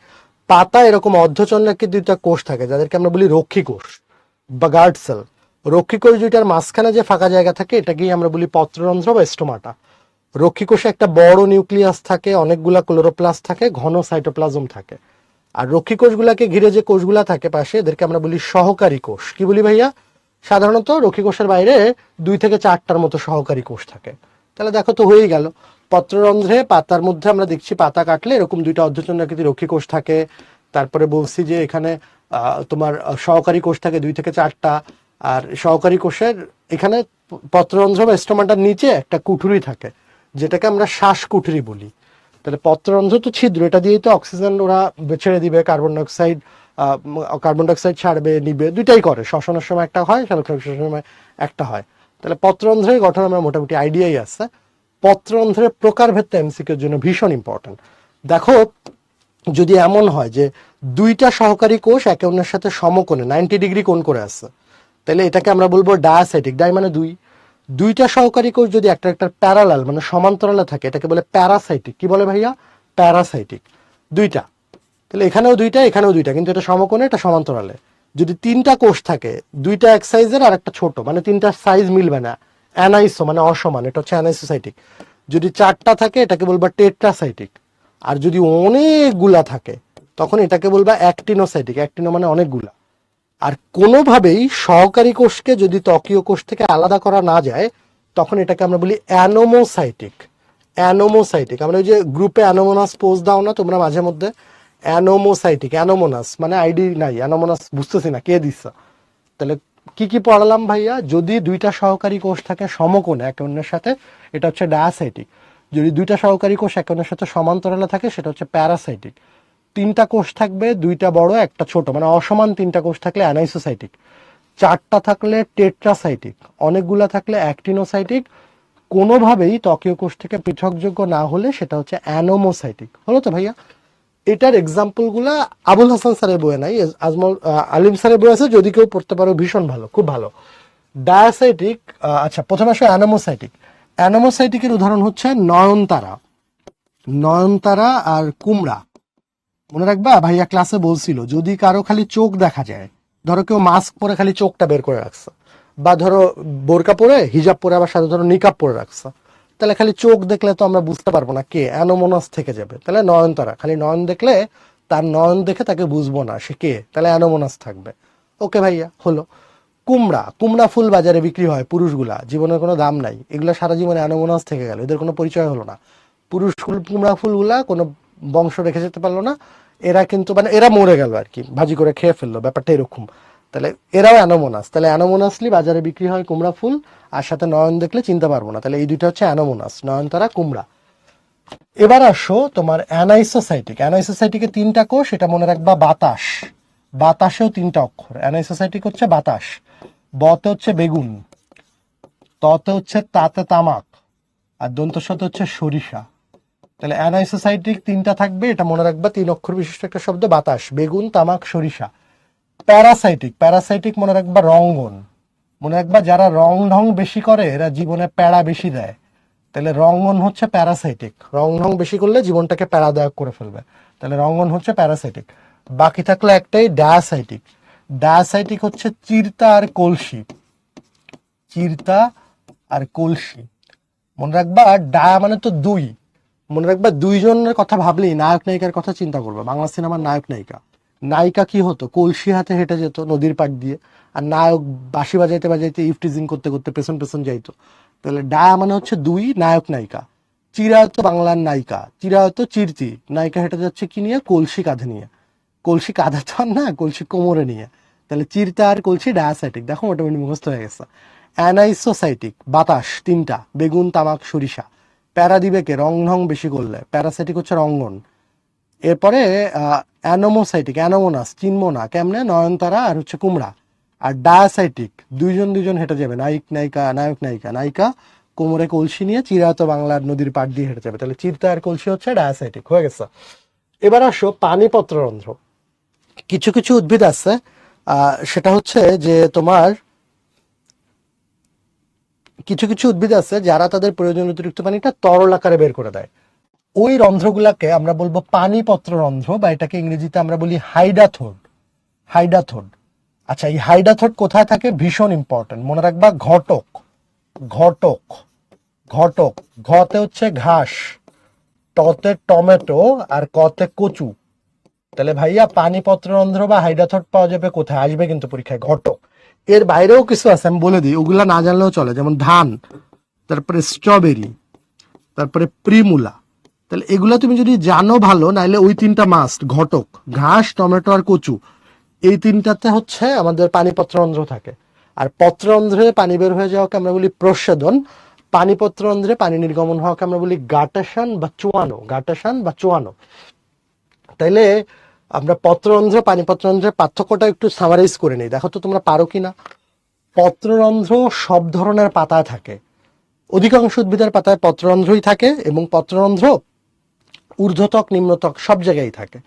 পাতা এরকম অর্ধচন্দ্রাকৃতির কোষ থাকে যাদেরকে আমরা বলি রক্ষী কোষ বা গার্ড সেল। রক্ষী কোষ দুইটার মাঝখানে যে ফাঁকা জায়গা থাকে এটাকেই আমরা বলি পত্ররন্ধ্র বা স্টোমাটা। রক্ষী কোষে একটা বড় নিউক্লিয়াস থাকে, অনেকগুলা ক্লোরোপ্লাস্ট থাকে, ঘন সাইটোপ্লাজম থাকে। আর রক্ষী কোষগুলাকে ঘিরে যে কোষগুলা থাকে পাশে, এদেরকে আমরা বলি সহকারী কোষ। কি বলি ভাইয়া? সাধারণত রক্ষী কোষের বাইরে 2 থেকে 4টার মতো সহকারী কোষ থাকে। তাহলে দেখো তো হয়েই গেল। পত্ররন্ধ্রে পাতার মধ্যে আমরা দেখছি পাতা কাটলে এরকম 2টা অর্ধচন্দ্রাকৃতি রক্ষী কোষ থাকে। তারপরে বলছি যে এখানে তোমার সহকারী কোষ থাকে 2 থেকে 4টা। আর সহকারী কোষের এখানে পত্ররন্ধ্র বা স্টোমাটার নিচে একটা কুঠুরি থাকে, যেটাকে আমরা শ্বাসকুঠুরি বলি। তাহলে পত্ররন্ধ্র তো ছিদ্র, এটা দিয়েই তো অক্সিজেন ওরা ছেড়ে দিবে, কার্বন ডাইঅক্সাইড ছাড়বে, নিবে, দুইটাই করে। শ্বসনের সময় একটা হয়, সালোকসংশ্লেষণের সময় একটা হয়। তাহলে পত্ররন্ধ্রের গঠন আমরা মোটামুটি আইডিয়াই আছে। পত্ররন্ধ্রের প্রকারভেদটা এমসিকিউর জন্য ভীষণ ইম্পর্টেন্ট। দেখো, যদি এমন হয় যে 2টা সহকারী কোষ একে অন্যের সাথে সমকোণে 90 ডিগ্রি কোণ করে আছে, তাহলে এটাকে আমরা বলবো ডায়াসাইটিক। ডাই মানে 2। 2টা সহকারী কোষ যদি একটা একটা প্যারালাল মানে সমান্তরালে থাকে, এটাকে বলে প্যারাসাইটিক। কি বলে ভাইয়া? প্যারাসাইটিক। 2টা, তাহলে এখানেও 2টা, এখানেও 2টা, কিন্তু এটা সমকোণে, এটা সমান্তরালে। যদি 3টা কোষ থাকে, 2টা এক সাইজের আর একটা ছোট, মানে 3টার সাইজ মিলবে না, অ্যানাইসো মানে অসমান, এটা হচ্ছে অ্যানাইসোসাইটিক। যদি 4টা থাকে এটাকে বলবা টেট্রাসাইটিক। আর যদি অনেকগুলা থাকে তখন এটাকে বলবা অ্যাক্টিনোসাইটিক। অ্যাক্টিনো মানে অনেকগুলা। আর কোনোভাবেই সহকারী কোষকে যদি ত্বকীয় কোষ থেকে আলাদা করা না যায়, তখন এটাকে আমরা বলি অ্যানোমোসাইটিক। অ্যানোমোসাইটিক, আমরা ওই যে গ্রুপে অ্যানোমোনাস পোস্ট দাও না তোমরা মাঝে মধ্যে, অ্যানোমোসাইটিক। অ্যানোমোনাস মানে আইডি নাই, অ্যানোমোনাস বুঝতেছি না কে দিচ্ছে। তাহলে কি কি পড়ালাম ভাইয়া? যদি 2টা সহকারী কোষ থাকে সমকোণে একে অন্যের সাথে, এটা হচ্ছে ডায়াসাইটিক। যদি 2টা সহকারী কোষ একে অন্যের সাথে সমান্তরালে থাকে, সেটা হচ্ছে প্যারাসাইটিক। 3টা কোষ থাকবে, 2টা বড় একটা ছোট, মানে অসমান 3টা কোষ থাকলে অ্যানাইসোসাইটিক। 4টা থাকলে টেট্রাসাইটিক, অনেকগুলা থাকলে অ্যাক্টিনোসাইটিক। কোনোভাবেই ত্বকীয় কোষ থেকে পৃথকযোগ্য না হলে সেটা হচ্ছে অ্যানোমোসাইটিক। হলো তো ভাইয়া? এটার এক্সাম্পল গুলা আবুল হাসান স্যারের বইয়ে নাই, আজমল আলিম স্যারের বই আছে, যদি কেউ পড়তে পারো ভীষণ ভালো, খুব ভালো। ডায়াসাইটিক, আচ্ছা প্রথমে আসে অ্যানোমোসাইটিক। অ্যানোমোসাইটিকের উদাহরণ হচ্ছে নয়নতারা। নয়নতারা আর কুমড়া। মনে রাখবা ভাইয়া ক্লাসে বলছিল, যদি কারো খালি চোখ দেখা যায়, ধরো কেউ মাস্ক পরে খালি চোখটা বের করে রাখছে, বা ধরো বোরকা পরে হিজাব পরে আবার সাথে ধরো নিকাব পরে রাখছে, তাহলে খালি চোখ দেখলে তো আমরা বুঝতে পারবো না কে, অ্যানোমোনাস থেকে যাবে। তাহলে নয়নতারা, খালি নয়ন দেখলে তার নয়ন দেখে তাকে বুঝবো না সে কে, তাহলে অ্যানোমোনাস থাকবে। ওকে ভাইয়া, হলো। কুমড়া, কুমড়া ফুল বাজারে বিক্রি হয়, পুরুষগুলা, জীবনের কোনো দাম নাই, এগুলা সারা জীবনে অ্যানোমোনাস থেকে গেল, এদের কোনো পরিচয় হলো না। পুরুষ ফুল, কুমড়া ফুলগুলা কোনো বংশ রেখে যেতে পারলো না, এরা কিন্তু মানে এরা মরে গেল আর কি, ভাজি করে খেয়ে ফেললো, ব্যাপারটা এরকম। তাহলে এরাও অ্যানোমোনাস। তাহলে অ্যানোমোনাসলি বাজারে বিক্রি হয় কুমড়া ফুল, আর সাথে নয়ন দেখলে চিনতে পারবো না, তাহলে এই 2টা হচ্ছে অ্যানোমোনাস, নয়নতারা, কুমড়া। এবার আসো তোমার অ্যানাইসোসাইটিক। অ্যানাইসোসাইটিকে 3টা কোষ, এটা মনে রাখবা বাতাস। বাতাসেও 3টা অক্ষর। অ্যানাইসোসাইটিক হচ্ছে বাতাস। বতে হচ্ছে বেগুন, ততে হচ্ছে তাতে তামাক, আর দন্তস্বতে হচ্ছে সরিষা। তাহলে অ্যানাইসোসাইটিক 3টা থাকবে, এটা মনে রাখবা, 3 অক্ষর বিশিষ্ট একটা শব্দ, বাতাস, বেগুন, তামাক, সরিষা। প্যারাসাইটিক, প্যারাসাইটিক মনে রাখবা রঙ্গন। মনে রাখবা যারা রং ঢং বেশি করে এরা জীবনে প্যাড়া বেশি দেয়। তাহলে রঙ্গন হচ্ছে প্যারাসাইটিক, রং ঢং বেশি করলে জীবনটাকে প্যারাদায়ক করে ফেলবে, তাহলে রঙ্গন হচ্ছে প্যারাসাইটিক। বাকি থাকলে একটাই ডায়াসাইটিক। ডায়াসাইটিক হচ্ছে চিরতা আর কলসি। চিরতা আর কলসি। মনে রাখবা ডায়া মানে তো 2, মনে রাখবা 2জনের কথা ভাবলেই নায়ক নায়িকার কথা চিন্তা করবে। বাংলা সিনেমার নায়ক নায়িকা, নায়িকা কি হতো, কলসি হাতে হেঁটে যেত নদীর পাড় দিয়ে, আর নায়ক বাঁশি বাজাইতে বাজাইতে ইফটিজিং করতে করতে পেছন পেছন যাইতো। তাহলে ডায়া মানে হচ্ছে 2, নায়ক নায়িকা। চিরায়ত বাংলার নায়িকা, চিরায়ত চিরতি, নায়িকা হেঁটে যাচ্ছে কি নিয়ে, কলসি কাঁধে নিয়ে। কলসি কাঁধে তো আর না, কলসি কোমরে নিয়ে। তাহলে চিরতা আর কলসি ডায়াসাইটিক, দেখো মোটামুটি মুখস্থ হয়ে গেছে। অ্যানাইসোসাইটিক, বাতাস 3টা, বেগুন, তামাক, সরিষা। প্যারা দিবে কে, রং ঢং বেশি করলে। প্যারাসাইটিক হচ্ছে রঙ্গন। এরপরে অ্যানোমোসাইটিক, অ্যানোমোনাস চিনবো না কেমনে, নয়নতারা আর হচ্ছে কুমড়া। আর ডায়াসাইটিক, দুইজন দুইজন হেঁটে যাবে, নায়ক নায়িকা, নায়ক নায়িকা, নায়িকা কোমরে কলসি নিয়ে চিরায়ত বাংলার নদীর পাড় দিয়ে হেঁটে যাবে, তাহলে চিরতা আর কলসি হচ্ছে ডায়াসাইটিক, হয়ে গেছে। এবার আসো পানিপত্ররন্ধ্র। কিছু কিছু উদ্ভিদ আছে সেটা হচ্ছে যে তোমার কিছু কিছু উদ্ভিদ আছে যারা তাদের প্রয়োজনীয় অতিরিক্ত পানিটা তরল আকারে বের করে দেয়, ওই রন্ধ্রগুলাকে আমরা বলবো পানিপত্র রন্ধ্র, বা এটাকে ইংরেজিতে আমরা বলি হাইডাথোড। হাইডাথোড। আচ্ছা, এই হাইডাথোড কোথায় থাকে ভীষণ ইম্পর্টেন্ট, মনে রাখবা, ঘটক। ঘটক, ঘটক, ঘতে হচ্ছে ঘাস, টতে টমেটো, আর কতে কচু। তাহলে ভাইয়া পানিপত্র রন্ধ্র বা হাইডাথোড পাওয়া যাবে কোথায়, আসবে কিন্তু পরীক্ষায়, ঘটক। এর বাইরেও কিছু আছে, আমি বলে দিই, ওগুলা না জানলেও চলে, যেমন ধান, তারপরে স্ট্রবেরি, তারপরে প্রিমুলা। তাহলে এগুলা তুমি যদি জানো ভালো, নাইলে ওই তিনটা মাস্ট, ঘটক, ঘাস, টমেটো আর কচু, এই তিনটাতে হচ্ছে আমাদের পানি পত্ররন্ধ্র থাকে। আর পত্ররন্ধ্রে পানি বের হয়ে যাওয়াকে আমরা বলি প্রস্বেদন, পানি পত্ররন্ধ্রে পানি নির্গমন হওয়াকে আমরা বলি গাটেশন বা চুয়ানো, গাটেশন বা চুয়ানো। তাইলে আমরা পত্ররন্ধ্র পানি পত্ররন্ধ্রের পার্থক্যটা একটু সামারাইজ করে নিই, দেখো তো তোমরা পারো কিনা। পত্ররন্ধ্র সব ধরনের পাতায় থাকে, অধিকাংশ উদ্ভিদের পাতায় পত্ররন্ধ্রই থাকে, এবং পত্ররন্ধ্র ঊর্ধ্বত্বক নিম্নত্বক সব জায়গায় থাকে।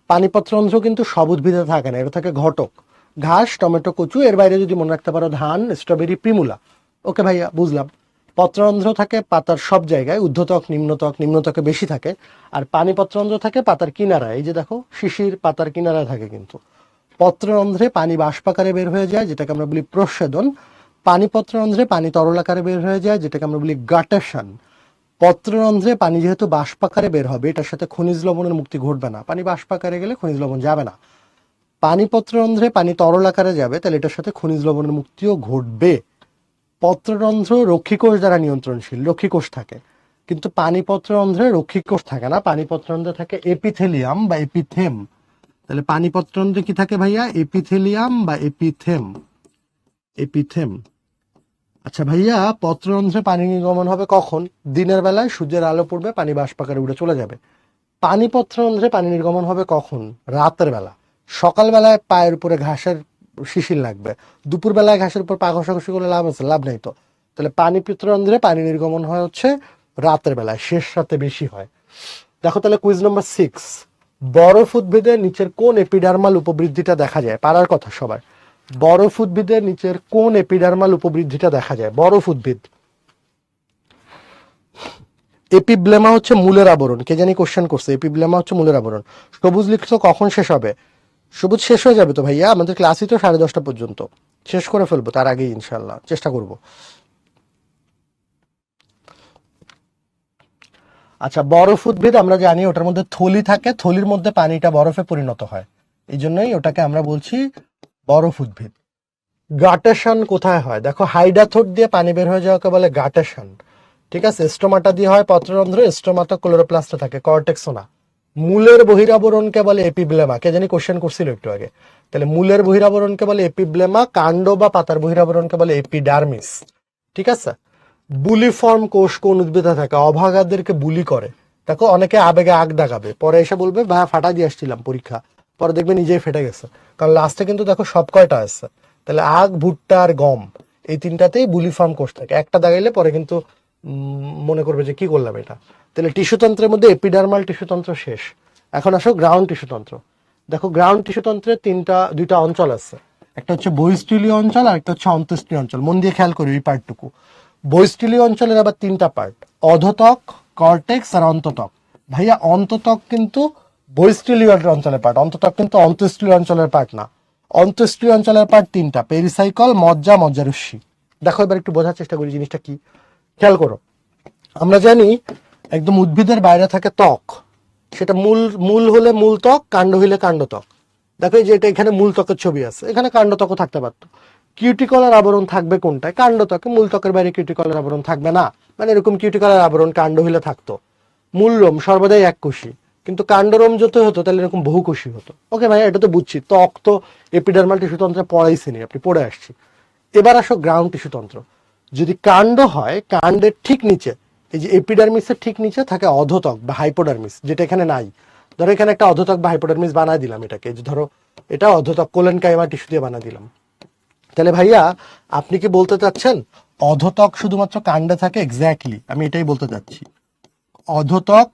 পানিপত্ররন্ধ্র কিন্তু সব উদ্ভিদে থাকে না, এটা থাকে ঘটক, ঘাস, টমেটো, কচু। এর বাইরে যদি মনে রাখতে পারো ধান, স্ট্রবেরি, প্রিমুলা, ওকে ভাইয়া বুঝলাম। পত্ররন্ধ্র থাকে পাতার সব জায়গায়, ঊর্ধ্বত্বক, নিম্নত্বক, নিম্নত্বকে বেশি থাকে। আর পানিপত্ররন্ধ্র থাকে পাতার কিনারায়, এই যে দেখো শিশির পাতার কিনারায় থাকে কিন্তু। পত্ররন্ধ্রে পানি বাষ্পাকারে বের হয়ে যায়, যেটাকে আমরা বলি প্রস্বেদন। পানিপত্ররন্ধ্রে পানি তরল আকারে বের হয়ে যায়, যেটাকে আমরা বলি গাটেশন। পত্ররন্ধ্রে পানি যেহেতু বাষ্পাকারে বের হবে, এটার সাথে খনিজ লবণের মুক্তি ঘটবে না, পানি বাষ্পাকারে গেলে খনিজ লবণ যাবে না। পানি পত্ররন্ধ্রে পানি তরল আকারে যাবে, তাহলে এটার সাথে খনিজ লবণের মুক্তিও ঘটবে। পত্ররন্ধ্র রক্ষীকোষ দ্বারা নিয়ন্ত্রণশীল, রক্ষীকোষ থাকে, কিন্তু পানি পত্ররন্ধ্রে রক্ষীকোষ থাকে না, পানি পত্ররন্ধ্রে থাকে এপিথেলিয়াম বা এপিথেম। তাহলে পানি পত্ররন্ধ্রে কি থাকে ভাইয়া, এপিথেলিয়াম বা এপিথেম, এপিথেম। আচ্ছা ভাইয়া, পত্ররন্ধ্রে পানি নির্গমন হবে কখন, দিনের বেলায় সূর্যের আলো পড়বে, পানি বাষ্পাকারে উড়ে চলে যাবে। পানি পত্ররন্ধ্রে পানি নির্গমন হবে কখন, রাতের বেলা। সকালবেলায় পায়ের উপরে ঘাসের শিশির লাগবে, দুপুর বেলায় ঘাসের উপর পা ঘষাঘষি করলে লাভ আছে, লাভ নাই তো। তাহলে পানি পত্ররন্ধ্রে পানি নির্গমন হয় হচ্ছে রাতের বেলায়, শেষ রাতে বেশি হয়। দেখো তাহলে কুইজ নম্বর 6, বরফ উদ্ভিদের নিচের কোন এপিডার্মাল উপবৃদ্ধিটা দেখা যায়, পারার কথা সবার। বরফ উদ্ভিদের নিচের কোন এপিডার্মাল উপবৃদ্ধিটা দেখা যায়, বরফ উদ্ভিদ। এপিব্লেমা হচ্ছে মূলের আবরণ, কে জানি কোশ্চেন করছে, এপিব্লেমা হচ্ছে মূলের আবরণ। সবুজ লিখছো কখন শেষ হবে, সবুজ শেষ হয়ে যাবে তো ভাইয়া, আমাদের ক্লাসই তো 10:30 পর্যন্ত, শেষ করে ফেলবো তার আগেই ইনশাল্লাহ, চেষ্টা করব। আচ্ছা, বরফ উদ্ভিদ আমরা জানি ওটার মধ্যে থলি থাকে, থলির মধ্যে পানিটা বরফে পরিণত হয়, এই জন্যই ওটাকে আমরা বলছি বরফ উদ্ভিদ। গাটেশন কোথায় হয়, দেখো হাইডাথোড দিয়ে পানি বের হয়ে যাওয়াকে বলে গাটেশন, ঠিক আছে। স্টোমাটা দিয়ে হয় পত্ররন্ধ্র, স্টোমাটা ক্লোরোপ্লাস্টে থাকে, কর্টেক্সও না। মূলের বহিরাবরণকে বলে এপিব্লেমা, কে জানি কোশ্চেন করছিল একটু আগে। তাহলে মূলের বহিরাবরণকে বলে এপিব্লেমা, কাণ্ড বা পাতার বহিরাবরণকে বলে এপিডার্মিস, ঠিক আছে। বুলিফর্ম কোষ কোন উদ্ভিদে থাকে, অভাগাদেরকে বুলি করে। দেখো অনেকে আবেগে আগ দাগাবে, পরে এসে বলবে ভাই ফাটা দিয়ে আসছিলাম পরীক্ষা, পরে দেখবে নিজেই ফেটে গেছে, কারণ লাস্টে কিন্তু দেখো সব কয়টা আছে। তাহলে আগ, ভুট্টা আর গম, এই তিনটাতেই বুলিফর্ম কোষ থাকে, একটা দাগাইলে পরে কিন্তু মনে করবে যে কি করলাম এটা। তাহলে টিস্যুতন্ত্রের মধ্যে এপিডার্মাল টিস্যুতন্ত্র শেষ। এখন আসো গ্রাউন্ড টিস্যুতন্ত্র। দেখো গ্রাউন্ড টিস্যুতন্ত্রের দুইটা অঞ্চল আছে, একটা হচ্ছে বহিস্থলীয় অঞ্চল আর একটা হচ্ছে অন্তঃস্থলীয় অঞ্চল, মন দিয়ে খেয়াল করি এই পার্টটুকু। বহিস্থলীয় অঞ্চলের আবার তিনটা পার্ট, অধতক, কর্টেক্স আর অন্ততক। ভাইয়া অন্ততক কিন্তু বহিস্থলীয় অঞ্চলের পার্ট, অন্ততক কিন্তু অন্তঃস্থলীয় অঞ্চলের পার্ট না। অন্তঃস্থলীয় অঞ্চলের পার্ট তিনটা, পেরিসাইকল, মজ্জা, মজ্জারস্যি। দেখো এবার একটু বোঝার চেষ্টা করি জিনিসটা কি, খেয়াল করো। আমরা জানি একদম উদ্ভিদের বাইরে থাকে ত্বক, সেটা মূল মূল হলে মূল ত্বক, কাণ্ড হইলে কাণ্ড ত্বক। দেখো এই যে এটা এখানে মূল ত্বকের ছবি আছে, এখানে কাণ্ড ত্বকও থাকতে পারতো। কিউটিকলার আবরণ থাকবে কোনটায়, কাণ্ড ত্বকে, মূল ত্বকের বাইরে কিউটিকলার আবরণ থাকবে না। মানে এরকম কিউটিকলার আবরণ কাণ্ড হইলে থাকতো। মূল লোম সর্বদাই এককোষী, কিন্তু কাণ্ডরোম যত হতো তাহলে এরকম বহুকোষী হতো। ওকে ভাই, এটা তো বুঝছি, ত্বক তো এপিডার্মাল টিস্যুতন্ত্রে পড়াইছিনি, আপনি পড়ে আসছি। এবার আসো গ্রাউন্ড টিস্যুতন্ত্র। যদি কাণ্ড হয়, কাণ্ডের ঠিক নিচে, এই যে এপিডার্মিসের ঠিক নিচে থাকে অধতক বা হাইপোডার্মিস, যেটা এখানে নাই। ধরো এখানে একটা অধতক বা হাইপোডার্মিস বানায় দিলাম এটাকে, যে ধরো এটা অধতক কোলেনকাইমা টিস্যু দিয়ে বানায় দিলাম। তাহলে ভাইয়া আপনি কি বলতে চাচ্ছেন অধতক শুধুমাত্র কাণ্ডে থাকে? এক্স্যাক্টলি আমি এটাই বলতে চাচ্ছি। অধতক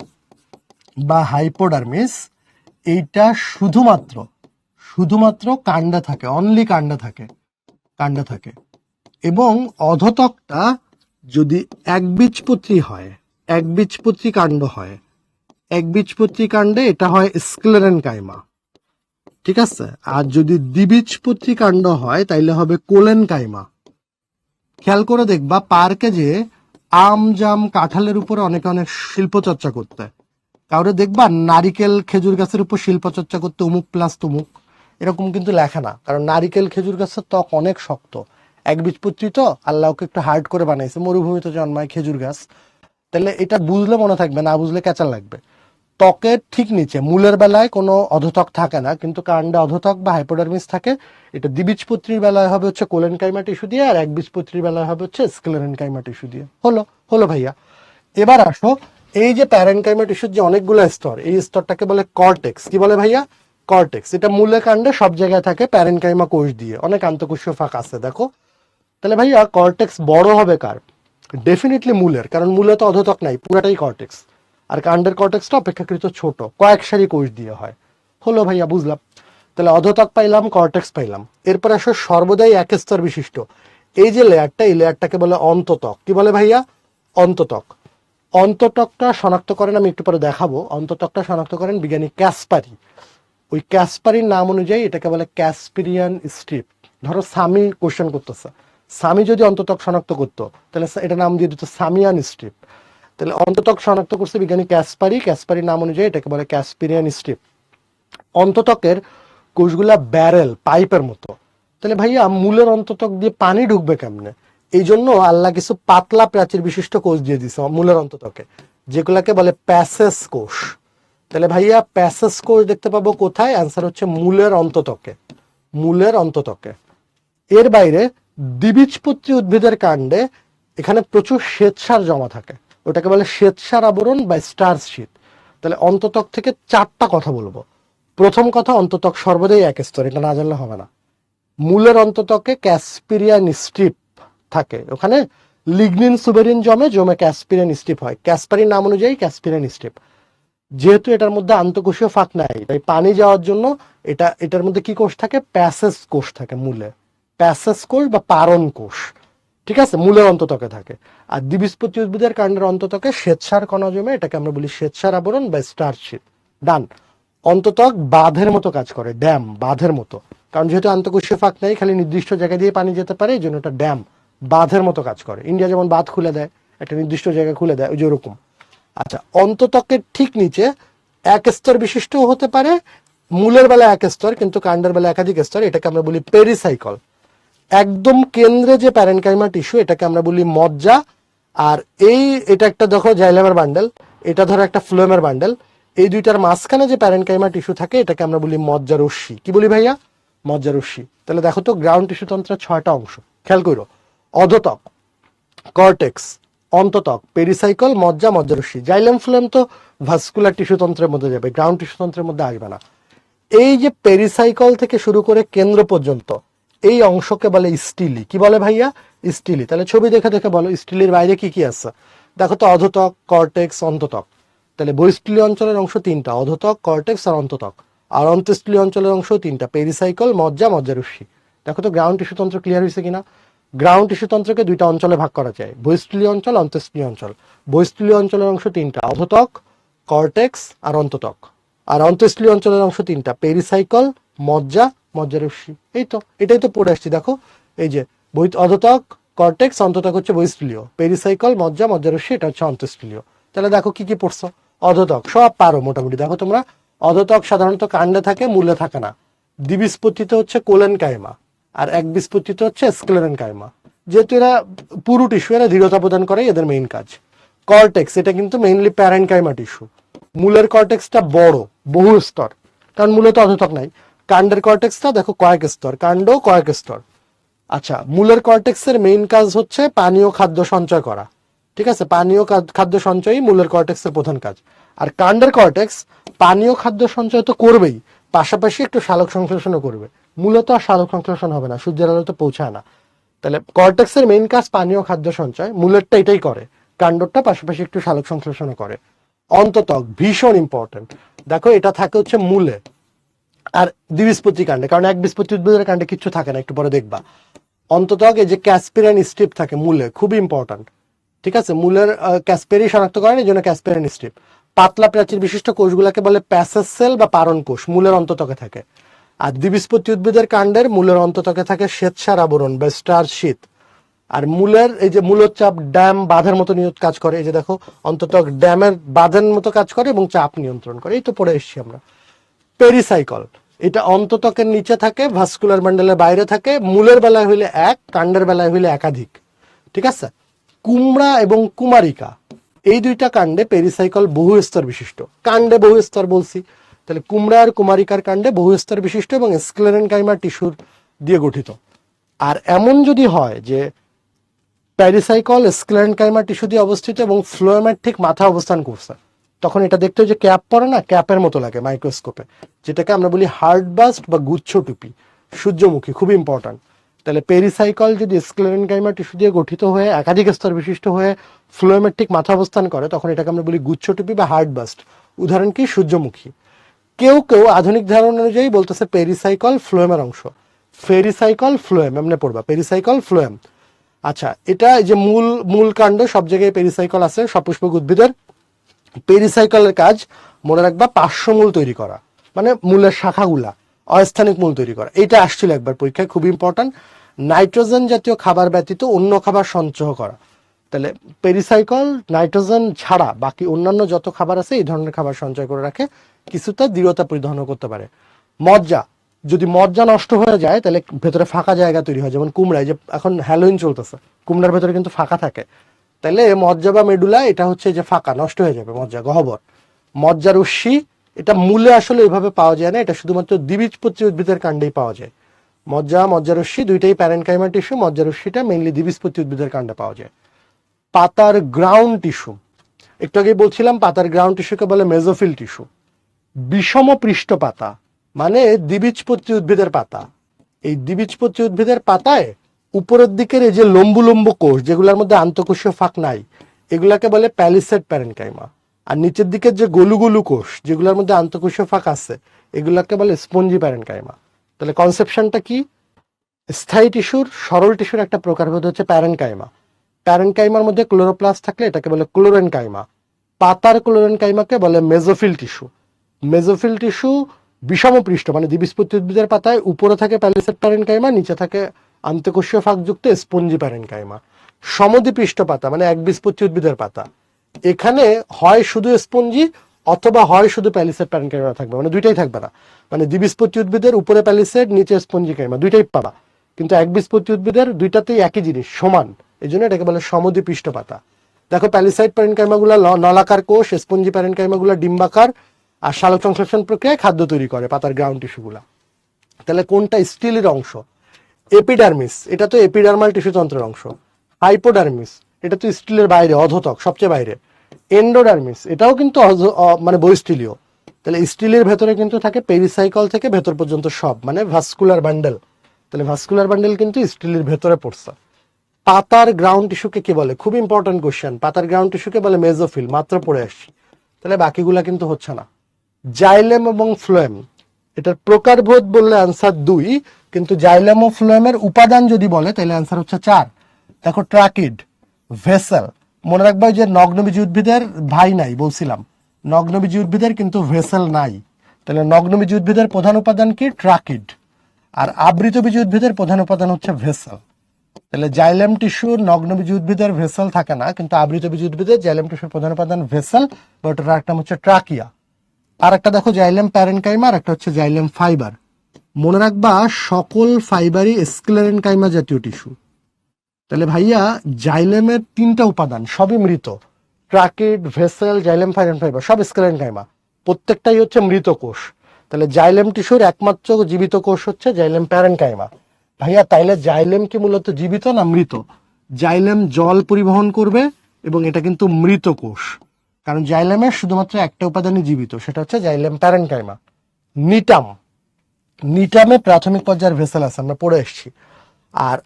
বা হাইপোডার্মিস এইটা শুধুমাত্র শুধুমাত্র কাণ্ডে থাকে, অনলি কাণ্ডে থাকে। এবং অধতকটা যদি একবীজপত্রী হয়, একবীজপত্রী কাণ্ড হয়, একবীজপত্রী কাণ্ডে এটা হয় স্ক্লেরেনকাইমা, ঠিক আছে? আর যদি দ্বিবীজপত্রী কাণ্ড হয় তাইলে হবে কোলেনকাইমা। খেয়াল করে দেখবা পার্কে যে আম জাম কাঁঠালের উপরে অনেকে অনেক শিল্প চর্চা করতে, কাউরে দেখবা নারিকেল খেজুর গাছের উপর শিল্প চর্চা করতে অমুক প্লাস তমুক, এরকম কিন্তু লেখা না, কারণ নারিকেল খেজুর গাছের ত্বক অনেক শক্ত, একবীজপত্রী তো আল্লাহকে একটু হার্ড করে বানাইছে, মরুভূমিতে জন্মায় খেজুর গাছ। তাহলে এটা বুঝলে মনে থাকবে, না বুঝলে ক্যাচাল লাগবে। ত্বকের ঠিক নিচে মূলের বেলায় কোনো অধতক থাকে না, কিন্তু কাণ্ডে অধতক বা হাইপোডার্মিস থাকে। এটা দ্বিবীজপত্রীর বেলায় হবে হচ্ছে কোলেনকাইমা টিস্যু দিয়ে, আর একবীজপত্রীর বেলায় হবে হচ্ছে স্ক্লেরেনকাইমা টিস্যু দিয়ে। হলো ভাইয়া। এবার আসো, এই যে প্যারেনকাইমা টিস্যুর যে অনেকগুলো স্তর, এই স্তরটাকে বলে কর্টেক্স। কি বলে ভাইয়া? কর্টেক্স। এটা মূলে কাণ্ডে সব জায়গায় থাকে প্যারেনকাইমা কোষ দিয়ে, অনেক আন্তঃকোষীয় ফাঁক আছে দেখো। তাহলে ভাইয়া কর্টেক্স বড় হবে কার? ডেফিনেটলি মূলের, কারণ মূলে তো অধতক নাই, পুরাটাই কর্টেক্স। আর কাণ্ডের কর্টেক্সটা অপেক্ষাকৃত ছোট, কয়েক সারি কোষ দিয়ে হয়। হলো ভাইয়া, বুঝলাম। তাহলে অধতক পাইলাম, কর্টেক্স পাইলাম। এরপর আসো সর্বদাই এক স্তর বিশিষ্ট এই যে লেয়ারটা, এই লেয়ারটাকে বলে অন্ততক। কি বলে ভাইয়া? অন্ততক। অন্ততকটা শনাক্ত করেন, আমি একটু পরে দেখাবো, অন্ততকটা শনাক্ত করেন বিজ্ঞানী ক্যাসপারি। ওই ক্যাসপারির নাম অনুযায়ী এটাকে বলে ক্যাসপিরিয়ান স্ট্রিপ। ধরো সামি কোশ্চেন করতেছে, সামি যদি অন্ততক শনাক্ত করতো তাহলে এটা নাম দিয়ে দিত সামিয়ান স্ট্রিপ। তাহলে অন্ততক শনাক্ত করছে বিজ্ঞানী ক্যাসপারি, ক্যাসপারির নাম অনুযায়ী এটাকে বলে ক্যাসপিরিয়ান স্ট্রিপ। অন্ততকের কোষগুলা ব্যারেল, পাইপের মতো। তাহলে ভাইয়া মূলের অন্ততক দিয়ে পানি ঢুকবে কেমনে? এই জন্য আল্লাহ কিছু পাতলা প্রাচীর বিশিষ্ট কোষ দিয়ে দিছে মূলের অন্ততকে, যেগুলাকে বলে প্যাসেজ কোষ। তাহলে ভাইয়া প্যাসেজ কোষ দেখতে পাবো কোথায়? অ্যান্সার হচ্ছে মূলের অন্ততকে, মূলের অন্ততকে। এর বাইরে দ্বিবীজপত্রী উদ্ভিদের কাণ্ডে এখানে প্রচুর শ্বেতসার জমা থাকে, ওটাকে বলে শ্বেতসার আবরণ বা স্টার্চ শীট। তাহলে অন্ততক থেকে 4টা কথা বলবো। প্রথম কথা, অন্ততক সর্বদাই এক স্তর, এটা না জানলে হবে না। মূলের অন্ততকে ক্যাসপিরিয়ান স্ট্রিপ থাকে, ওখানে লিগনিন সুবেরিন জমে ক্যাসপিরিয়ান স্ট্রিপ হয়। ক্যাসপারির নাম অনুযায়ী ক্যাসপিরিয়ান স্ট্রিপ। যেহেতু এটার মধ্যে আন্তঃকোষীয় ফাঁক নাই, তাই পানি যাওয়ার জন্য এটার মধ্যে কি কোষ থাকে? প্যাসেজ কোষ থাকে মূলে, প্যাসেজ কোষ বা পারণ কোষ, ঠিক আছে? মূলের অন্ততকে থাকে। আর দ্বিবীজপত্রী উদ্ভিদের কাণ্ডের অন্ততকে শ্বেতসার কণা জমে, এটাকে আমরা বলি শ্বেতসার আবরণ বা স্টার্চ শীট। ডান। অন্ততক বাঁধের মতো কাজ করে, ড্যাম, বাঁধের মতো। কারণ যেহেতু আন্তঃকোষীয় ফাঁক নাই, খালি নির্দিষ্ট জায়গা দিয়ে পানি যেতে পারে, এই জন্য এটা ড্যাম, বাঁধের মতো কাজ করে। ইন্ডিয়া যেমন বাঁধ খুলে দেয়, একটা নির্দিষ্ট জায়গা খুলে দেয়, ওই যে ওরকম। আচ্ছা, অন্ততকের ঠিক নিচে এক স্তর বিশিষ্ট হতে পারে, মূলের বেলা এক স্তর কিন্তু কাণ্ডের বেলা একাধিক স্তর, এটাকে আমরা বলি পেরিসাইকল। একদম কেন্দ্রে যে প্যারেনকাইমা টিস্যু, এটাকে আমরা বলি মজ্জা। আর এটা একটা দেখো জাইলেমের বান্ডেল, এটা ধরো একটা ফ্লোয়েমের বান্ডেল, এই দুইটার মাঝখানে যে প্যারেনকাইমা টিস্যু থাকে এটাকে আমরা বলি মজ্জা রশ্মি। কি বলি ভাইয়া? মজ্জা রশ্মি। তাহলে দেখো তো গ্রাউন্ড টিস্যু তন্ত্রের 6টা অংশ, খেয়াল করো। অধতক, কর্টেক্স, অন্ততক, পেরিসাইকল, মজ্জা, মজ্জারশ্মি। জাইলেম ফ্লোয়েম তো ভাস্কুলার টিস্যু তন্ত্রের মধ্যে যাবে, গ্রাউন্ড টিস্যু তন্ত্রের মধ্যে আসবে না। এই যে পেরিসাইকল থেকে শুরু করে কেন্দ্র পর্যন্ত এই অংশকে বলে স্টিলি। কি বলে ভাইয়া? স্টিলি। তাহলে ছবি দেখে দেখে বলো স্টিলির বাইরে কি কি আছে। দেখো তো, অধতক, কর্টেক্স, অন্ততক। তাহলে বহিঃস্থলীয় অঞ্চলের অংশ 3টা, অধতক, কর্টেক্স আর অন্ততক। আর অন্তঃস্থলীয় অঞ্চলের অংশ 3টা, পেরিসাইকল, মজ্জা, মজ্জারশ্মি। দেখো তো গ্রাউন্ড টিস্যু তন্ত্র ক্লিয়ার হয়েছে কিনা? গ্রাউন্ড টিস্যু তন্ত্রকে 2টা অঞ্চলে ভাগ করা যায়, বহিঃস্থলীয় অঞ্চল, অন্তঃস্থলীয় অঞ্চল। বহিঃস্থলীয় অঞ্চলের অংশ 3টা, অধতক, কর্টেক্স আর অন্ততক। আর অন্তঃস্থলীয় অঞ্চলের অংশ 3টা, পেরিসাইকল, মজ্জা, মজ্জারশ্মি। এই তো, এটাই তো পড়ে আসছি দেখো। এই যে অধতক, কর্টেক্স, অন্ততক হচ্ছে বহিঃস্থলীয়, পেরিসাইকল, মজ্জা, মজ্জারশ্মি এটা হচ্ছে অন্তঃস্থলীয়। তাহলে দেখো কি কি পড়ছো। অধতক সব পারো মোটামুটি। দেখো তোমরা, অধতক সাধারণত কাণ্ডে থাকে, মূলে থাকে না। দ্বিবীজপত্রীতে হচ্ছে কোলেনকাইমা, আর একবীজপত্রীতে হচ্ছে স্ক্লেরেনকাইমা। যেহেতু এরা পুরু টিস্যু, এরা দৃঢ়তা প্রদান করে, এদের মেইন কাজ। কর্টেক্স, এটা কিন্তু মেইনলি প্যারেনকাইমা টিস্যু। মূলের কর্টেক্সটা বড়, বহু স্তর, কারণ মূলে তো অধতক নাই। কাণ্ডের কর্টেক্সটা দেখো কয়েক স্তর, কাণ্ড কয়েক স্তর। আচ্ছা, মূলের কর্টেক্সের মেইন কাজ হচ্ছে পানীয় খাদ্য সঞ্চয় করা, ঠিক আছে? পানীয় খাদ্য সঞ্চয়ই মূলের কর্টেক্সের প্রধান কাজ। আর কাণ্ডের কর্টেক্স পানীয় খাদ্য সঞ্চয় তো করবেই, পাশাপাশি একটু সালোক সংশ্লেষণও করবে। মূলত আর সালোক সংশ্লেষণ হবে না, সূর্যের আলো তো পৌঁছায় না। তাহলে কর্টেক্সের মেইন কাজ পানীয় খাদ্য সঞ্চয়, মূলেরটা এটাই করে, কাণ্ডটা পাশাপাশি একটু সালোক সংশ্লেষণও করে। অন্ততক ভীষণ ইম্পর্টেন্ট, দেখো এটা থাকে হচ্ছে মূলে আর দ্বিবীজপত্রী কাণ্ডে, কারণ একবীজপত্রী উদ্ভিদের কাণ্ডে কিছু থাকে না, একটু পরে দেখবা। অন্ততক এই যে ক্যাসপেরিয়ান স্ট্রিপ থাকে মূলে, খুবই ইম্পর্টেন্ট, ঠিক আছে। মূলের ক্যাসপেরি শনাক্ত করেন, এই জন্য ক্যাসপেরিয়ান স্ট্রিপ। পাতলা প্রাচীর বিশিষ্ট কোষগুলোকে বলে প্যাসেজ সেল বা পারণ কোষ, মূলের অন্ততকে থাকে। আর দ্বিবীজপত্রী উদ্ভিদের কাণ্ডের মূলের অন্ততকে থাকে শ্বেতসার আবরণ বা স্টার শীত। আর মূলের এই যে মূলচাপ ড্যাম বাঁধের মতো কাজ করে, এই যে দেখো অন্ততক ড্যামের বাঁধের মতো কাজ করে এবং চাপ নিয়ন্ত্রণ করে, এই তো পড়ে এসছি আমরা। পেরিসাইকল, এটা অন্ততকের নিচে থাকে, ভাস্কুলার বান্ডেলের বাইরে থাকে, মূলের বেলায় হইলে এক, কাণ্ডের বেলায় হইলে একাধিক, ঠিক আছে। কুমড়া এবং কুমারিকা এই দুইটা কাণ্ডে পেরিসাইকল বহু স্তর বিশিষ্ট, কাণ্ডে বহু স্তর বলছি, তাহলে কুমড়া আর কুমারিকার কাণ্ডে বহু স্তর বিশিষ্ট এবং স্ক্লেরেনকাইমা টিস্যুর দিয়ে গঠিত। আর এমন যদি হয় যে প্যারিসাইকল স্ক্লেরেনকাইমা টিস্যু দিয়ে অবস্থিত এবং ফ্লোয়েমের ঠিক মাথা অবস্থান করছে, তখন এটা দেখতে যে ক্যাপ পরে না, ক্যাপের মতো লাগে মাইক্রোস্কোপে, যেটাকে আমরা বলি হার্ড বাস্ট বা গুচ্ছ টুপি, সূর্যমুখী, খুব ইম্পর্ট্যান্ট। তাহলে পেরিসাইকল যদি স্ক্লেরেনকাইমা টিস্যু দিয়ে গঠিত হয়ে একাধিক স্তর বিশিষ্ট হয়ে ফ্লোয়েমের ঠিক মাথা অবস্থান করে, তখন এটাকে আমরা বলি গুচ্ছ টুপি বা হার্ড বাস্ট। উদাহরণ কি, সূর্যমুখী। কেউ কেউ আধুনিক ধারণা অনুযায়ী বলতেছে পেরিসাইকল ফ্লোয়েমের অংশ, ফেরিসাইকল ফ্লোয়েম, এমনি পড়বা পেরিসাইকল ফ্লোয়েম। আচ্ছা, এটা যে মূল মূল কাণ্ড, সব জায়গায় পেরিসাইকল আছে সপুষ্পক উদ্ভিদের। পেরিসাইকেলের কাজ মনে রাখবা পার্শ্বমূল তৈরি করা, মানে মূলের শাখাগুলা, অস্থানিক মূল তৈরি করা। এইটা আসছিল একবার পরীক্ষায়, খুব ইম্পর্টেন্ট। নাইট্রোজেন জাতীয় খাবার ব্যতীত অন্য খাবার সঞ্চয় করা। তাহলে পেরিসাইকেল নাইট্রোজেন ছাড়া বাকি অন্যান্য যত খাবার আছে এই ধরনের খাবার সঞ্চয় করে রাখে, কিছুটা দৃঢ়তা পরিধান করতে পারে। মজ্জা, যদি মজ্জা নষ্ট হয়ে যায় তাহলে ভেতরে ফাঁকা জায়গা তৈরি হয়, যেমন কুমড়ায়, যে এখন হ্যালোইন চলতেছে, কুমড়ার ভেতরে কিন্তু ফাঁকা থাকে। তাহলে মজ্জা বা মেডুলা এটা হচ্ছে যে ফাঁকা, নষ্ট হয়ে যাবে মজ্জা, গহ্বর। মজ্জা রশ্মি, এটা মূলে আসলে ওইভাবে পাওয়া যায় না, এটা শুধুমাত্র দ্বিবীজপত্রী উদ্ভিদের কাণ্ডেই পাওয়া যায়। মজ্জা রশ্মি দুইটাই প্যারেনকাইমা টিস্যু, মজ্জা রশ্মিটা মেইনলি দ্বিবীজপত্রী উদ্ভিদের কাণ্ডে পাওয়া যায়। পাতার গ্রাউন্ড টিস্যু, একটু আগে বলছিলাম পাতার গ্রাউন্ড টিস্যুকে বলে মেজোফিল টিস্যু। বিষম পৃষ্ঠ পাতা মানে দ্বিবীজপত্রী উদ্ভিদের পাতা। এই দ্বিবীজপত্রী উদ্ভিদের পাতায় উপরের দিকের এই যে লম্বু লম্বু কোষ, যেগুলোর মধ্যে আন্তঃকোষীয় ফাঁক নাই, এগুলাকে বলে প্যালিসেড প্যারেনকাইমা। আর নিচের দিকের যে গোলু গোলু কোষ, যেগুলোর মধ্যে আন্তঃকোষীয় ফাঁক আছে, এগুলাকে বলে স্পঞ্জি প্যারেনকাইমা। তাহলে কনসেপশনটা কি, স্থায়ী টিস্যুর সরল টিস্যুর একটা প্রকারভেদ হচ্ছে প্যারেনকাইমা। প্যারেনকাইমার মধ্যে ক্লোরোপ্লাস্ট থাকলে এটাকে বলে ক্লোরেনকাইমা। পাতার ক্লোরেনকাইমাকে বলে মেজোফিল টিস্যু। মেজোফিল টিস্যু বিষম পৃষ্ঠ মানে দ্বিবীজপত্রী উদ্ভিদের পাতায় উপরে থাকে প্যালিসেড প্যারেনকাইমা, নিচে থাকে আন্তঃকোষীয় ফাঁকযুক্ত স্পঞ্জি প্যারেনকাইমা। সমদ্বিপৃষ্ঠ পাতা মানে একবীজপত্রী উদ্ভিদের পাতা, এখানে হয় শুধু স্পঞ্জি অথবা হয় শুধু প্যালিসেড প্যারেনকাইমা থাকবে, মানে দুইটাই থাকবে না। মানে দ্বিবীজপত্রী উদ্ভিদের উপরে প্যালিসেড নিচে স্পঞ্জি কাইমা দুইটাই পাবা, কিন্তু একবীজপত্রী উদ্ভিদের দুইটাতেই একই জিনিস, সমান, এই জন্য এটাকে বলে সমদ্বিপৃষ্ঠ পাতা। দেখো প্যালিসাইড প্যারেনকাইমা গুলা নলাকার কোষ, স্পঞ্জি প্যারেনকাইমা গুলা ডিম্বাকার, আর সালোক সংশ্লেষণ প্রক্রিয়ায় খাদ্য তৈরি করে পাতার গ্রাউন্ড টিস্যুগুলা। তাহলে কোনটা স্টিলের অংশ, এপিডার্মিস, এটা তো এপিডার্মাল টিস্যু তন্ত্রের অংশ। হাইপোডার্মিস, এটা তো স্টিলের বাইরে, অধতক সবচেয়ে বাইরে। এন্ডোডার্মিস, এটাও কিন্তু মানে বহিস্থিলীয়। তাহলে স্টিলের ভেতরে কিন্তু থাকে পেরিসাইকল থেকে ভেতর পর্যন্ত সব, মানে ভাস্কুলার বান্ডেল। তাহলে ভাস্কুলার বান্ডেল কিন্তু স্টিলের ভেতরে পড়ছে। পাতার গ্রাউন্ড টিস্যুকে কি বলে, খুব ইম্পর্টেন্ট কোশ্চেন, পাতার গ্রাউন্ড টিস্যুকে বলে মেজোফিল, মাত্র পড়ে আসছি। তাহলে বাকিগুলা কিন্তু হচ্ছে না। জাইলেম এবং ফ্লোয়েম, এটার প্রকারভেদ বললে অ্যান্সার 2, কিন্তু জাইলেম ও ফ্লোয়েমের উপাদান যদি বলে তাহলে অ্যান্সার হচ্ছে 4। দেখো ট্রাকিড, ভেসেল, মনে রাখবে যে নগ্নবীজী উদ্ভিদের ভাই নাই বলছিলাম, নগ্নবীজী উদ্ভিদের কিন্তু ভেসেল নাই। তাহলে নগ্নবীজী উদ্ভিদের প্রধান উপাদান কি, ট্রাকিড। আর আবৃতবীজী উদ্ভিদের প্রধান উপাদান হচ্ছে ভেসেল। তাহলে জাইলেম টিস্যুর নগ্নবীজী উদ্ভিদের ভেসেল থাকে না, কিন্তু আবৃতবীজী উদ্ভিদের জাইলেম টিস্যুর প্রধান উপাদান ভেসেল, বা ওটার আরেকটা হচ্ছে ট্রাকিয়া। আর একটা দেখো জাইলেম প্যারেনকাইমা, আর একটা হচ্ছে জাইলেম ফাইবার। মনে রাখবা সকল ফাইবারই স্ক্লেরেনকাইমা জাতীয় টিস্যু। তাহলে ভাইয়া জাইলেমের 3টা উপাদান সবই মৃত, ট্রাকিড, ভেসেল, জাইলেম ফাইবার সব স্ক্লেরেনকাইমা, প্রত্যেকটাই হচ্ছে মৃত কোষ। তাহলে জাইলেম টিস্যুর একমাত্র জীবিত কোষ হচ্ছে জাইলেম প্যারেনকাইমা। ভাইয়া তাইলে জাইলেম কি মূলত জীবিত না মৃত? জাইলেম জল পরিবহন করবে এবং এটা কিন্তু মৃত কোষ। কারণ জাইলেমের শুধুমাত্র একটা উপাদানই জীবিত, সেটা হচ্ছে জাইলেম প্যারেনকাইমা। নিটাম, নিটামে প্রাথমিক পর্যায়ের ভেসেল আছে, আমরা পড়ে এসেছি। আর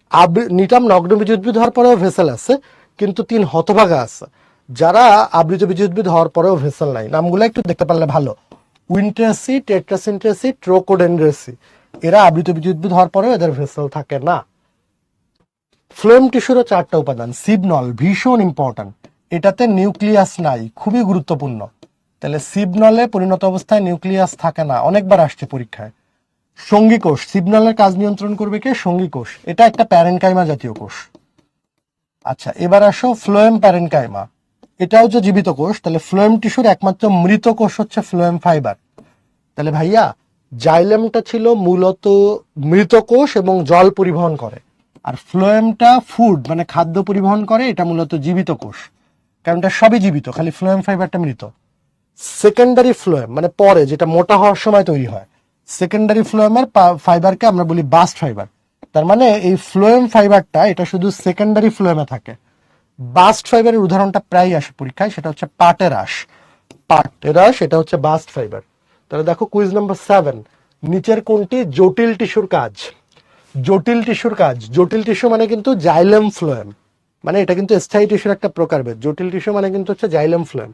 নিটাম নগ্নবীজ উদ্ভিদ হওয়ার পরেও ভেসেল আছে, কিন্তু 3 হতভাগা আছে যারা আবৃত বীজ উদ্ভিদ হওয়ার পরেও ভেসেল নাই। নামগুলো একটু দেখতে পারলে ভালো, উইন্টারসি, টেট্রাসিন্টাসি, ট্রোকোডেন্ড্রেসি। এরা আবৃত বীজ উদ্ভিদ হওয়ার পরেও এদের ভেসেল থাকে না। ফ্লোয়েম টিস্যুরও 4টা উপাদান। সিবনল ভীষণ ইম্পর্ট্যান্ট, এটাতে নিউক্লিয়াস নাই, খুবই গুরুত্বপূর্ণ। তাহলে সিবনলে পরিণত অবস্থায় নিউক্লিয়াস থাকে না, অনেকবার আসছে পরীক্ষায়। সঙ্গী কোষ, সিবনলের কাজ নিয়ন্ত্রণ করবে কে? সঙ্গী কোষ। এটা একটা প্যারেনকাইমা জাতীয় কোষ। আচ্ছা, এবার আসো ফ্লোয়েম প্যারেনকাইমা, এটা হচ্ছে জীবিত কোষ। তাহলে ফ্লোয়েম টিস্যুর একমাত্র মৃত কোষ হচ্ছে ফ্লোয়েম ফাইবার। তাহলে ভাইয়া জাইলেমটা ছিল মূলত মৃত কোষ এবং জল পরিবহন করে, আর ফ্লোয়েমটা ফুড মানে খাদ্য পরিবহন করে, এটা মূলত জীবিত কোষ। কারণ এটা সবই জীবিত, খালি ফ্লোয়েম ফাইবারটা মৃত। সেকেন্ডারি ফ্লোয়েম মানে পরে যেটা মোটা হওয়ার সময় তৈরি হয়, সেকেন্ডারি ফ্লোয়েমের ফাইবারকে আমরা বলি বাস্ট ফাইবার। তার মানে এই ফ্লোয়েম ফাইবারটা এটা শুধু সেকেন্ডারি ফ্লোয়েমে থাকে। বাস্ট ফাইবারের উদাহরণটা প্রায় আসে পরীক্ষায়, সেটা হচ্ছে পাটেরাস। পাটেরাস এটা হচ্ছে বাস্ট ফাইবার। তাহলে দেখো কুইজ নাম্বার 7, নিচের কোনটি জটিল টিস্যুর কাজ? জটিল টিস্যুর কাজ, জটিল টিস্যু মানে কিন্তু জাইলেম ফ্লোয়েম, মানে এটা কিন্তু স্থায়ী টিস্যুর একটা প্রকারভেদ। জটিল টিস্যু মানে কিন্তু হচ্ছে জাইলেম ফ্লোয়েম।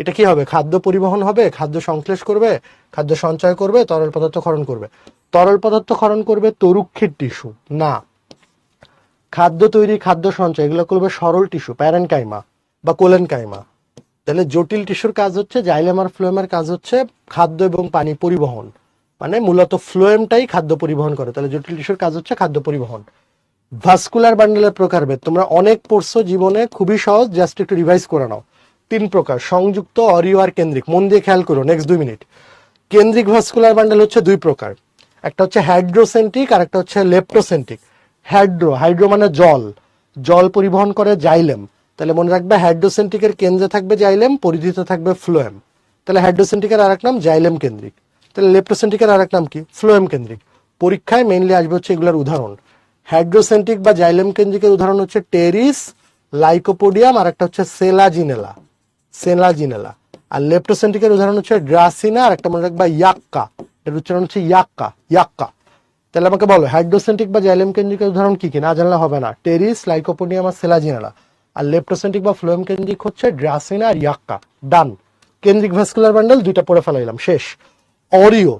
এটা কি হবে? খাদ্য পরিবহন হবে, খাদ্য সংশ্লেষ করবে, খাদ্য সঞ্চয় করবে, তরল পদার্থ ক্ষরণ করবে। তরল পদার্থ ক্ষরণ করবে তরুক্ষীর টিস্যু না, খাদ্য তৈরি, খাদ্য সঞ্চয় এগুলো করবে সরল টিস্যু, প্যারেনকাইমা বা কোলেনকাইমা। তাহলে জটিল টিস্যুর কাজ হচ্ছে, জাইলেম আর ফ্লোয়েমের কাজ হচ্ছে খাদ্য এবং পানি পরিবহন, মানে মূলত ফ্লোয়েমটাই খাদ্য পরিবহন করে। তাহলে জটিল টিস্যুর কাজ হচ্ছে খাদ্য পরিবহন। ভাস্কুলার বান্ডেলের প্রকারভেদ তোমরা অনেক পড়ছো জীবনে, খুবই সহজ, জাস্ট একটু রিভাইজ করে নাও। 3 প্রকার, সংযুক্ত, অরীয় আর কেন্দ্রিক। মন দিয়ে খেয়াল করো নেক্সট 2 মিনিট। কেন্দ্রিক ভাস্কুলার বান্ডেল হচ্ছে 2 প্রকার, একটা হচ্ছে হাইড্রোসেন্ট্রিক আর একটা হচ্ছে লেপ্টোসেন্ট্রিক। হাইড্রো মানে জল, জল পরিবহন করে জাইলেম। তাহলে মনে রাখবে হাইড্রোসেন্ট্রিকের কেন্দ্রে থাকবে জাইলেম, পরিধিতে থাকবে ফ্লোয়েম। তাহলে হাইড্রোসেন্ট্রিকের আরেক নাম জাইলেম কেন্দ্রিক। তাহলে লেপ্টোসেন্ট্রিকের আরেক নাম কি? ফ্লোয়েম কেন্দ্রিক। পরীক্ষায় মেইনলি আসবে হচ্ছে এগুলোর উদাহরণ। হাইড্রোসেন্ট্রিক বা জাইলেম কেন্দ্রিকের উদাহরণ হচ্ছে টেরিস, লাইকোপোডিয়াম আর একটা হচ্ছে সেলাজিনেলা, সেলাজিনেলা। আর লেপ্টোসেন্ট্রিকের উদাহরণ হচ্ছে ড্রাসিনা আর একটা মনে রাখবা ইয়াক্কা, এর উচ্চারণ হচ্ছে ইয়াক্কা, ইয়াক্কা। তাহলে আমাকে বলো হাইড্রোসেন্ট্রিক বা জাইলেম কেন্দ্রিকের উদাহরণ কি কি? না জানলে হবে না, টেরিস, লাইকোপোডিয়াম আর সেলাজিনেলা। আর লেপ্টোসেন্ট্রিক বা ফ্লোয়েম কেন্দ্রিক হচ্ছে ড্রাসিনা আর ইয়াক্কা। ডান। কেন্দ্রিক ভাস্কুলার বান্ডেল 2টা পড়ে ফেলাইলাম, শেষ। অরিও,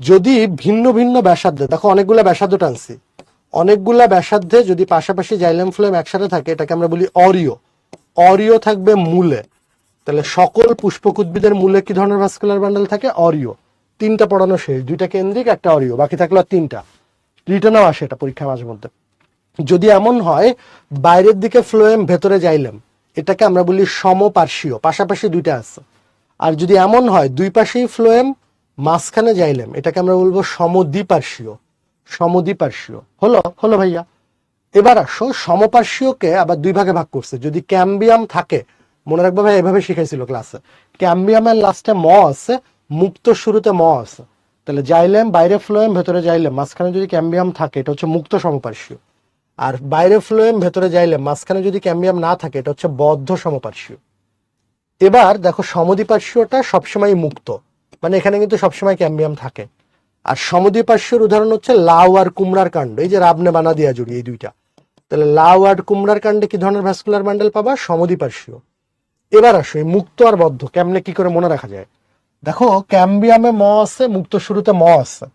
যদি ভিন্ন ভিন্ন ব্যাসার্ধে, দেখো অনেকগুলা ব্যাসার্ধ টানছি, অনেকগুলা ব্যাসার্ধে যদি পাশাপাশি জাইলেম ফ্লোয়েম একসাথে থাকে এটাকে আমরা বলি অরিও। অরিও থাকবে মূলে। তাহলে সকল পুষ্পক উদ্ভিদের মূলে কি ধরনের ভাস্কুলার বান্ডেল থাকে? অরিও। 3টা পড়ানো শেষ, 2টা কেন্দ্রিক, একটা অরিও, বাকি থাকলো 3টা। রিটার্নও আসে এটা পরীক্ষা মাঝে মধ্যে। যদি এমন হয় বাইরের দিকে ফ্লোয়েম, ভেতরে জাইলেম, এটাকে আমরা বলি সমপার্শ্বীয়, পাশাপাশি 2টা আছে। আর যদি এমন হয় 2 পাশেই ফ্লোয়েম, মাঝখানে জাইলেম, এটাকে আমরা বলবো সমদ্বিপার্শ্বীয়, সমদ্বিপার্শ্বীয়। হলো হলো ভাইয়া। এবার আসো সমপার্শ্বীয়কে আবার 2 ভাগে ভাগ করছে। যদি ক্যাম্বিয়াম থাকে, মনে রাখবো ভাই এভাবে শিখাইছিল ক্লাসে, ক্যাম্বিয়ামের লাস্টে ম আছে, মুক্ত শুরুতে ম আছে। তাহলে জাইলেম, বাইরে ফ্লোয়েম, ভেতরে জাইলেম, মাঝখানে যদি ক্যাম্বিয়াম থাকে এটা হচ্ছে মুক্ত সমপার্শ্বীয়। আর বাইরে ফ্লোয়েম, ভেতরে জাইলেম, মাঝখানে যদি ক্যাম্বিয়াম না থাকে এটা হচ্ছে বদ্ধ সমপার্শ্বীয়। এবার দেখো সমদ্বিপার্শ্বীয়টা সবসময় মুক্ত, মানে এখানে কিন্তু সবসময় ক্যাম্বিয়াম থাকে। আর সমদ্বিপার্শ্বীয়র উদাহরণ হচ্ছে লাউ আর কুমড়ার কাণ্ড, এই যে রাবনে বানা দিয়া জুড়ি, এই 2টা। তাহলে লাউ আর কুমড়ার কাণ্ডে কি ধরনের ভাস্কুলার বান্ডেল পাবা? সমদ্বিপার্শ্বীয়। এবার আসো এই মুক্ত আর বদ্ধ কেমনে কি করে মনে রাখা যায়। দেখো ক্যাম্বিয়ামে ম আছে, মুক্ত শুরুতে ম আছে,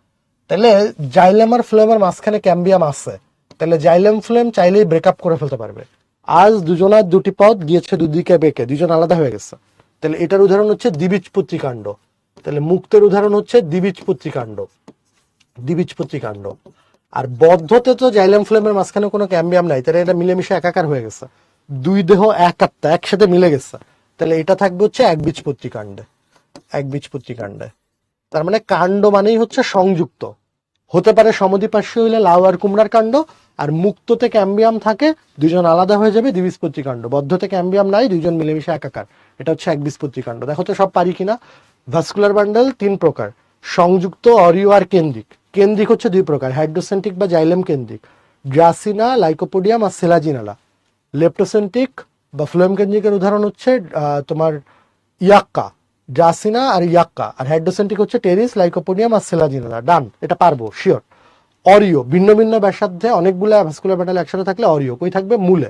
তাহলে জাইলেম আর ফ্লোয়েমের মাঝখানে ক্যাম্বিয়াম আছে, তাহলে জাইলেম ফ্লোয়েম চাইলেই ব্রেকআপ করে ফেলতে পারবে। আজ দুজনার 2টি পথ গিয়েছে দুদিকে বেঁকে, 2জন আলাদা হয়ে গেছে। তাহলে এটার উদাহরণ হচ্ছে দ্বিবীজপত্রী কাণ্ড। তাহলে মুক্তের উদাহরণ হচ্ছে দ্বিবীজপত্রী কাণ্ড, দ্বিবীজপত্রী কাণ্ড। আর বদ্ধতে তো জাইলেম ফ্লোয়েমের মাঝখানে কোনো ক্যাম্বিয়াম নাই, তাহলে এটা মিলেমিশে একাকার হয়ে গেছে, 2 দেহ এক আত্মা একসাথে মিলে গেছে। তাহলে এটা থাকবে হচ্ছে একবীজপত্রী কাণ্ডে, একবীজপত্রী কাণ্ডে। তার মানে কাণ্ড মানেই হচ্ছে সংযুক্ত, হতে পারে সমদ্বিপার্শ্বীয় হইলে লাউ আর কুমড়ার কাণ্ড, আর মুক্ততে ক্যাম্বিয়াম থাকে 2জন আলাদা হয়ে যাবে দ্বিবীজপত্রী কাণ্ড, বদ্ধতে ক্যাম্বিয়াম নাই 2জন মিলেমিশে একাকার, এটা হচ্ছে একবীজপত্রী কাণ্ড। দেখো তো সব পারি কিনা। ভাস্কুলার বান্ডেল 3 প্রকার, সংযুক্ত, অরিও আর কেন্দ্রিক। কেন্দ্রিক হচ্ছে 2 প্রকার, হাইড্রোসেন্ট্রিক বা জাইলেম কেন্দ্রিক, ড্রাসিনা, লাইকোপোডিয়াম আর সেলাজিনালা। লেপ্টোসেন্ট্রিক বা ফ্লোয়েম কেন্দ্রিকের উদাহরণ হচ্ছে তোমার ইয়াক্কা, ড্রাসিনা আর ইয়াক্কা, আর হাইড্রোসেন্ট্রিক হচ্ছে টেরিস, লাইকোপোডিয়াম আর সেলাজিনালা। ডান, এটা পারবো শিওর। অরিও, ভিন্ন ভিন্ন ব্যাসার্ধে অনেকগুলো ভাস্কুলার বান্ডেল একসাথে থাকলে অরিও। কই থাকবে? মূলে।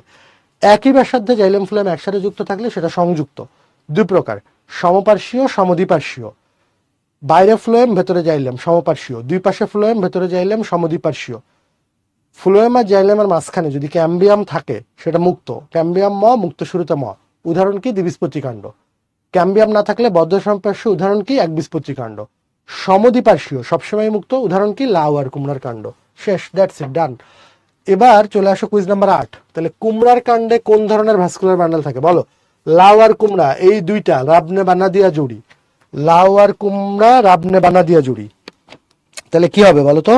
একই ব্যাসার্ধে জাইলেম ফ্লোয়েম একসাথে যুক্ত থাকলে সেটা সংযুক্ত। দুই প্রকার, সমপার্শ্বীয়, সমদ্বিপার্শ্বীয়। বাইরে ফ্লোয়েম, ভেতরে জাইলেম, সমপার্শ্বীয়। দুই পাশে ফ্লোয়েম, ভেতরে জাইলেম, সমদ্বিপার্শ্বীয়। ফ্লোয়েম আর জাইলেমের মাঝখানে যদি ক্যাম্বিয়াম থাকে সেটা মুক্ত। ক্যাম্বিয়াম মুক্ত শুরুতে উদাহরণ কি? দ্বিবীজপত্রী কাণ্ড। ক্যাম্বিয়াম না থাকলে বদ্ধ সমপার্শ্ব, উদাহরণ কি? একবীজপত্রী কাণ্ড। সমদ্বিপার্শ্বীয় সবসময় মুক্ত, উদাহরণ কি? লাউ আর কুমড়ার কাণ্ড। শেষ, দ্যাটস ইট, ডান। এবার চলে আসো কুইজ নাম্বার 8। তাহলে কুমড়ার কাণ্ডে কোন ধরনের ভাস্কুলার বান্ডেল থাকে বলো? লাউ আর কুমড়া এই দুইটা রাবনে বানা দিয়া জুড়ি। লাউ আর কুমড়া রাবনে বানা দিয়া জুড়ি। তাহলে কি হবে বলো তো?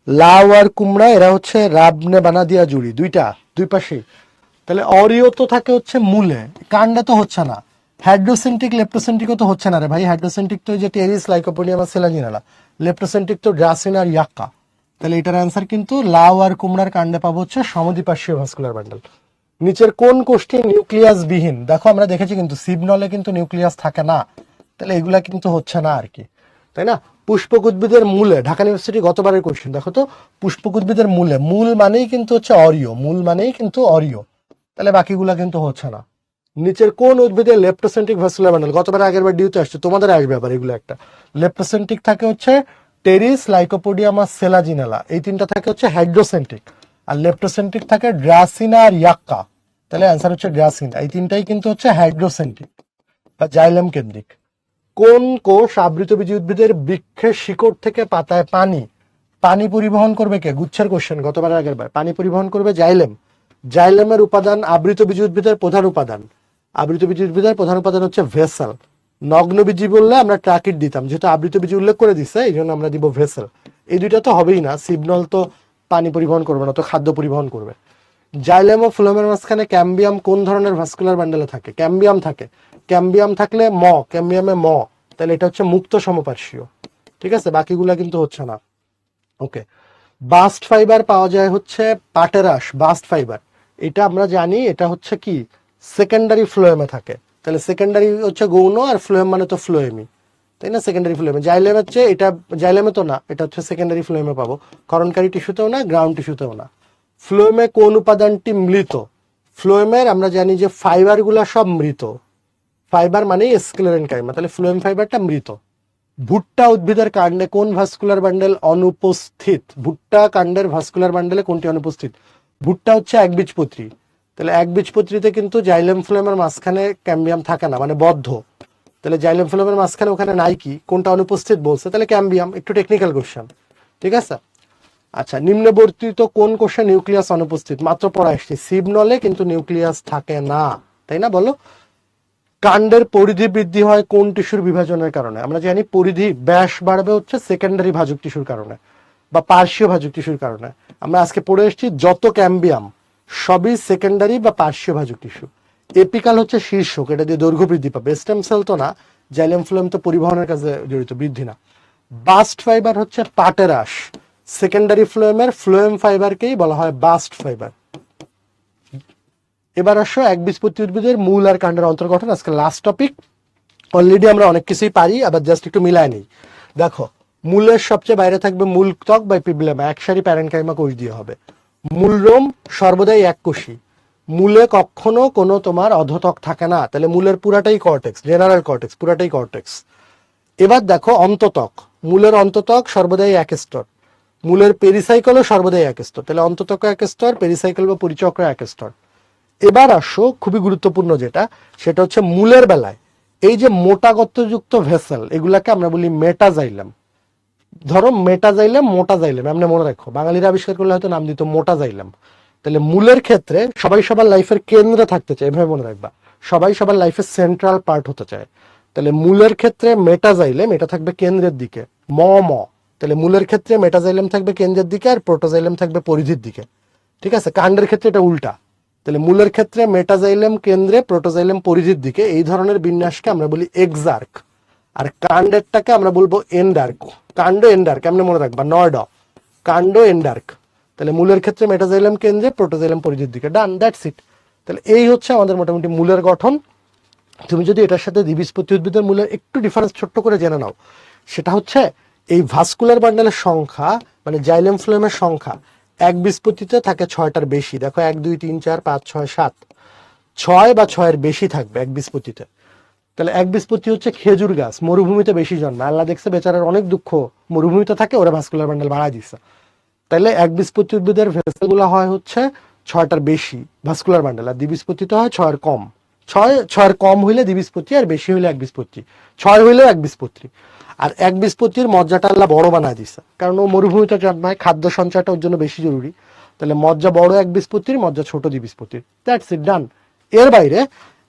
লাউ আর কুমড়া এরা হচ্ছে রাবনে বানা দিয়া জুড়ি, দুইটা, দুই পাশে। তাহলে অরিও তো থাকে হচ্ছে মূলে, কাণ্ডে তো হচ্ছে না। হাইড্রোসেন্ট্রিক লেপ্টোসেন্ট্রিকও তো হচ্ছে না রে ভাই। হাইড্রোসেন্ট্রিক তো যে টেরিস, লাইকোপোডিয়াম আর সেলাজিনালা। লেপ্টোসেন্ট্রিক তো ড্রাসিনা আর ইয়াক্কা। তাহলে এটার অ্যান্সার কিন্তু লাউ আর কুমড়ার কাণ্ডে পাবো হচ্ছে সমদ্বিপার্শ্বীয় ভাস্কুলার বান্ডেল। নিচের কোন কোষটি নিউক্লিয়াস বিহীন? দেখো আমরা দেখেছি কিন্তু সিবনলে কিন্তু নিউক্লিয়াস থাকে না। তাহলে এগুলা কিন্তু হচ্ছে না আর কি, তাই না? পুষ্পক উদ্ভিদের মূলে, ঢাকা ইউনিভার্সিটি গতবারের কোশ্চেন দেখো তো। পুষ্পক উদ্ভিদের মূলে, মূল মানেই কিন্তু হচ্ছে অরিও, মূল মানেই কিন্তু অরিও। তাহলে বাকিগুলা কিন্তু হচ্ছে না। নিচের কোন উদ্ভিদের লেপ্টোসেন্ট্রিক ভাস্কুলার বান্ডেল? গতবার আগের বার ডিউতে আসছে, তোমাদের আসবে আবার এগুলো একটা। লেপ্টোসেন্ট্রিক থাকে হচ্ছে টেরিস, লাইকোপোডিয়াম আর সেলাজিনালা। এই তিনটা থাকে হচ্ছে হাইড্রোসেন্ট্রিক। আর লেপ্টোসেন্ট্রিক থাকে ড্রাসিনা আর ইয়াক্কা। তাহলে অ্যান্সার হচ্ছে ড্রাসিনা। এই তিনটাই কিন্তু হচ্ছে হাইড্রোসেন্ট্রিক বা জাইলেম কেন্দ্রিক। কোন কোষ আবৃতবীজী উদ্ভিদের বৃক্ষের শিকড় থেকে পাতায় পানি পানি পরিবহন করবে? কে? গুচ্ছের কোশ্চেন গতবার আগের বার। পানি পরিবহন করবে জাইলেম। জাইলেমের উপাদান আবৃতবীজী উদ্ভিদের প্রধান উপাদান। আবৃতবীজী উদ্ভিদের প্রধান উপাদান হচ্ছে ভেসেল। নগ্নবীজী বললে আমরা ট্রাকিট দিতাম, যেহেতু আবৃতবীজী উল্লেখ করে দিচ্ছে এই জন্য আমরা দিব ভেসেল। এই দুইটা তো হবেই না, সিবনল তো পানি পরিবহন করবে না, তো খাদ্য পরিবহন করবে। জাইলেম ও ফ্লোয়েমের মাঝখানে ক্যাম্বিয়াম কোন ধরনের ভাস্কুলার বান্ডেলে থাকে? ক্যাম্বিয়াম থাকে। ক্যাম্বিয়াম থাকলে ক্যাম্বিয়ামে তাহলে এটা হচ্ছে মুক্ত সমপার্শ্বীয়। ঠিক আছে, বাকিগুলা কিন্তু হচ্ছে না। ওকে, বাস্ট ফাইবার পাওয়া যায় হচ্ছে পাটেরাস। বাস্ট ফাইবার এটা আমরা জানি, এটা হচ্ছে কি? সেকেন্ডারি ফ্লোয়েমে থাকে। তাহলে সেকেন্ডারি হচ্ছে গৌণ, আর ফ্লোয়েম মানে তো ফ্লোয়েমি, তাই না? সেকেন্ডারি ফ্লোয়েমে। জাইলেম হচ্ছে এটা, জাইলেমে তো না, এটা হচ্ছে সেকেন্ডারি ফ্লোয়েমে পাবো। ক্ষরণকারী টিস্যুতেও না, গ্রাউন্ড টিস্যুতেও না। ফ্লোয়েমে কোন উপাদানটি মৃত? ফ্লোয়েমের আমরা জানি যে ফাইবারগুলা সব মৃত। ফাইবার মানেই স্ক্লেরেনকাইমা, তাহলে ফ্লোয়েম ফাইবারটা মৃত। ভুট্টা উদ্ভিদের কাণ্ডে কোন ভাস্কুলার বান্ডেল অনুপস্থিত? ভুট্টা কাণ্ডের ভাস্কুলার বান্ডেলে কোনটি অনুপস্থিত? ভুট্টা হচ্ছে একবীজপত্রী। তাহলে একবীজপত্রীতে কিন্তু জাইলেম ফ্লোয়েমের মাঝখানে ক্যাম্বিয়াম থাকে না, মানে বদ্ধ। তাহলে জাইলেম ফ্লোয়েমের মাঝখানে ওখানে নাই কি? কোনটা অনুপস্থিত বলছে? তাহলে ক্যাম্বিয়াম। একটু টেকনিক্যাল কোশ্চেন, ঠিক আছে? আচ্ছা, নিম্নবর্তিত কোন কোষে নিউক্লিয়াস অনুপস্থিত? মাত্র পড়া আসছে, সিবনলে কিন্তু নিউক্লিয়াস থাকে না, তাই না? বলো। কাণ্ডের পরিধি বৃদ্ধি হয় কোন টিস্যুর বিভাজনের কারণে? আমরা জানি পরিধি, ব্যাস বাড়বে হচ্ছে সেকেন্ডারি ভাজক টিস্যুর কারণে বা পার্শ্বীয় ভাজক টিস্যুর কারণে। আমরা আজকে পড়ে এসেছি যত ক্যাম্বিয়াম সবই সেকেন্ডারি বা পার্শ্বীয় ভাজক টিস্যু। এপিকাল হচ্ছে শীর্ষক, এটা দিয়ে দৈর্ঘ্য বৃদ্ধি পাবে। স্টেম সেল তো না, জাইলেম ফ্লোয়েম তো পরিবহনের কাজে জড়িত, বৃদ্ধি না। বাস্ট ফাইবার হচ্ছে পাটেরাস। সেকেন্ডারি ফ্লোয়েমের ফ্লোয়েম ফাইবারকেই বলা হয় বাস্ট ফাইবার। এবার আসো একবীজপত্রী উদ্ভিদের মূল আর কাণ্ডের অন্তর্গঠন, আজকে লাস্ট টপিক। অলরেডি আমরা অনেক কিছুই পারি, আবার জাস্ট একটু মিলায় নেই। দেখো, মূলের সবচেয়ে বাইরে থাকবে মূল ত্বক বা এপিব্লেমা, এক সারি প্যারেনকাইমা কোষ দিয়ে হবে। মূলরোম সর্বদাই এক কোষী। মূলে কখনো কোনো তোমার অধতক থাকে না, তাহলে মূলের পুরাটাই কর্টেক্স, জেনারেল কর্টেক্স, পুরাটাই কর্টেক্স। এবার দেখো অন্ততক, মূলের অন্ততক সর্বদাই এক স্তর। মূলের পেরিসাইকেলও সর্বদাই এক স্তর, তাহলে অন্ততক এক স্তর, পেরিসাইকেল বা পরিচক্র এক স্তর। এবার আসো খুবই গুরুত্বপূর্ণ যেটা, সেটা হচ্ছে মূলের বেলায় এই যে মোটা গর্তযুক্ত ভেসেল, এগুলাকে আমরা বলি মেটাজাইলাম। ধরো মেটাজাইলাম, মোটাজাইলাম, এমনি মনে রাখো, বাঙালিরা আবিষ্কার করলে হয়তো নাম দিত মোটাজাইলাম। তাহলে মূলের ক্ষেত্রে সবাই সবার লাইফের কেন্দ্রে থাকতে চায়, এভাবে মনে রাখবা, সবাই সবার লাইফের সেন্ট্রাল পার্ট হতে চায়। তাহলে মূলের ক্ষেত্রে মেটাজাইলেম এটা থাকবে কেন্দ্রের দিকে, ম। তাহলে মূলের ক্ষেত্রে মেটাজাইলেম থাকবে কেন্দ্রের দিকে, আর প্রোটোজাইলেম থাকবে পরিধির দিকে। ঠিক আছে, কাণ্ডের ক্ষেত্রে এটা উল্টা। তাহলে মূলের ক্ষেত্রে মেটাজাইলেম কেন্দ্রে, প্রোটোজাইলেম পরিধির দিকে। এই ধরনের বিন্যাসকে আমরা বলি এক্সার্ক। আর কাণ্ডেরটাকে আমরা বলবো এন্ডার্ক। কাণ্ড এন্ডার্ক এমনি মনে রাখবা, নয়ড, কাণ্ড এন্ডার্ক। তাহলে মূলের ক্ষেত্রে মেটাজাইলেম কেন্দ্রে, প্রোটোজাইলেম পরিধির দিকে। ডান, দ্যাটস ইট। তাহলে এই হচ্ছে আমাদের মোটামুটি মূলের গঠন। তুমি যদি এটার সাথে দ্বিবীজপত্রী উদ্ভিদের মূলের একটু ডিফারেন্স ছোট্ট করে জেনে নাও, সেটা হচ্ছে এই ভাস্কুলার বান্ডেলের সংখ্যা মানে জাইলেম ফ্লোয়েমের সংখ্যা একবীজপত্রীতে থাকে 6টার বেশি। দেখো 1 2 3 4 5 6 7, 6 বা 6-এর বেশি থাকবে একবীজপত্রীতে। তাহলে একবীজপত্রী হচ্ছে খেজুর গাছ, মরুভূমিতে বেশি জন্মায়। আল্লাহ দেখছে বেচারার অনেক দুঃখ, মরুভূমিতে থাকে, ওরা ভাস্কুলার বান্ডেল বাড়ায় দিচ্ছে। তাহলে একবীজপত্রী উদ্ভিদের ভেসেলগুলো হয় হচ্ছে 6টার বেশি ভাস্কুলার বান্ডেল, আর দ্বিবীজপত্রীতে হয় 6-এর কম। 6-এর কম হইলে দ্বিবীজপত্রী, আর বেশি হইলে একবীজপত্রী। 6 হইলেও একবীজপত্রী। আর একবীজপত্রীর মজ্জাটা আল্লাহ বড় বানায় দিচ্ছে, কারণ ও মরুভূমিতে জন্মায়, খাদ্য সঞ্চয়টা ওর জন্য বেশি জরুরি। তাহলে মজ্জা বড় একবীজপত্রীর, মজ্জা ছোট দ্বিবীজপত্রীর। দ্যাটস ইট, ডান। এর বাইরে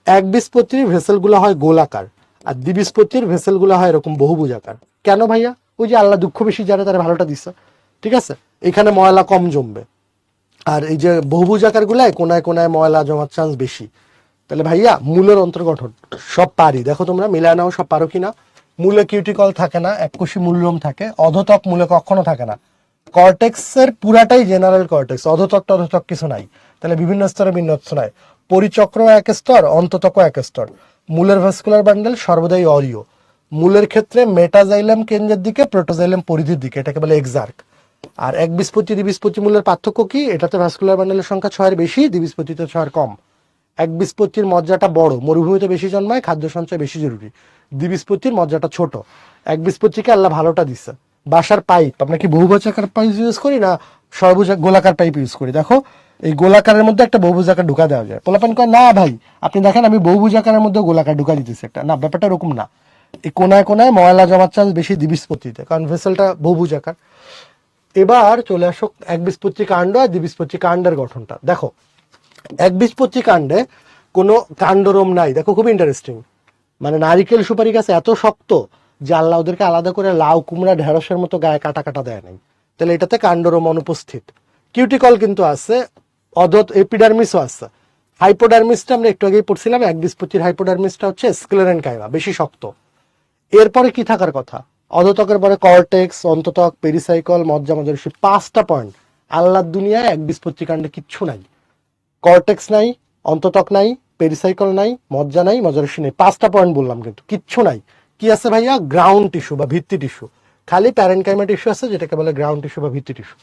একবীজপত্রীর ভেসেলগুলো হয় গোলাকার, আর দ্বিবীজপত্রীর ভেসেলগুলো হয় এরকম বহুভুজাকার। কেন ভাইয়া? ওই যে আল্লাহ দুঃখ বেশি যারা তারা ভালোটা দিচ্ছে, ঠিক আছে, এখানে ময়লা কম জমবে। আর এই যে বহুভুজাকার গুলায় কোনায় কোনায় ময়লা জমার চান্স বেশি। তাহলে ভাইয়া মূলের অন্তর্গঠন সব পারি, দেখো তোমরা মিলায় নাও সব পারো কিনা। মূলে কিউটিকল থাকে না, এককোষী মূলরোম থাকে, অধতক মূলে কখনো থাকে না। কর্টেক্সের পুরাটাই জেনারেল কর্টেক্স, অধতক টধতক কিছু নাই। তাহলে বিভিন্ন স্তরে ভিন্ন নাই। পরিচক্র এক স্তর, অন্ততক এক স্তর। মূলের ভাস্কুলার বান্ডেল সর্বদাই অরীয়। মূলের ক্ষেত্রে মেটাজাইলাম কেন্দ্রের দিকে, প্রোটোজাইলাম পরিধির দিকে, এটাকে বলে এক্সার্ক। আর একবীজপত্রী দ্বিবীজপত্রী মূলের পার্থক্য কি? এটাতে ভাস্কুলার বান্ডেলের সংখ্যা 6-এর বেশি, দ্বিবীজপত্রীতে 6-এর কম। একবীজপত্রীর মজ্জাটা বড়, মরুভূমিতে বেশি জন্মায়, খাদ্য সঞ্চয় বেশি জরুরি। দ্বিবীজপত্রীর মজ্জাটা ছোট। একবীজপত্রীকে আল্লাহ ভালোটা দিচ্ছে। বাসার পাইপ, আমরা কি বহুভুজাকার পাইপ ইউজ করি না সর্বভুজ গোলাকার পাইপ ইউজ করি? দেখো এই গোলাকারের মধ্যে একটা বহুভুজাকার ঢুকা দেওয়া যায়। পোলাপান কয় না ভাই আপনি দেখেন আমি বহুভুজাকারের মধ্যে গোলাকার ঢুকা দিতেছি একটা, না ব্যাপারটা এরকম না। এই কোনায় কোনায় ময়লা জমার চান্স বেশি দ্বিবীজপত্রীতে, কারণ ভেসেলটা বহুভুজাকার। এবার চলে আসো একবীজপত্রী কাণ্ড আর দ্বিবীজপত্রী কাণ্ডের গঠনটা দেখো। একবীজপত্রী কাণ্ডে কোনো কাণ্ডরোম নাই। দেখো খুব ইন্টারেস্টিং, মানে নারিকেল সুপারি গাছ এত শক্ত যে আল্লাহ ওদেরকে আলাদা করে লাউ কুমড়া ঢেঁড়সের মতো গায়ে কাটা কাটা দেয় নাই। তাহলে এটাতে কাণ্ডরোম অনুপস্থিত। কিউটিকল কিন্তু আছে, এপিডার্মিসও আছে। হাইপোডার্মিসটা আমরা একটু আগেই পড়ছিলাম, একবীজপত্রীর হাইপোডার্মিসটা হচ্ছে স্ক্লেরেনকাইমা, বেশি শক্ত। এরপরে কি থাকার কথা? অধতকের পরে কর্টেক্স, অন্ততক, পেরিসাইকল, মজ্জা, মজ্জারসি, 5টা পয়েন্ট। আল্লাহর দুনিয়ায় একবীজপত্রী কাণ্ডে কিচ্ছু নাই। কর্টেক্স নাই, অন্ততক নাই, পেরিসাইকল নাই, মজ্জা নাই, মজ্জারসি নেই। 5টা পয়েন্ট বললাম, কিন্তু কিচ্ছু নাই। কি আছে ভাইয়া? গ্রাউন্ড টিস্যু বা ভিত্তি টিস্যু। খালি প্যারেনকাইমা টিস্যু আছে, যেটাকে বলে গ্রাউন্ড টিস্যু বা ভিত্তি টিস্যু।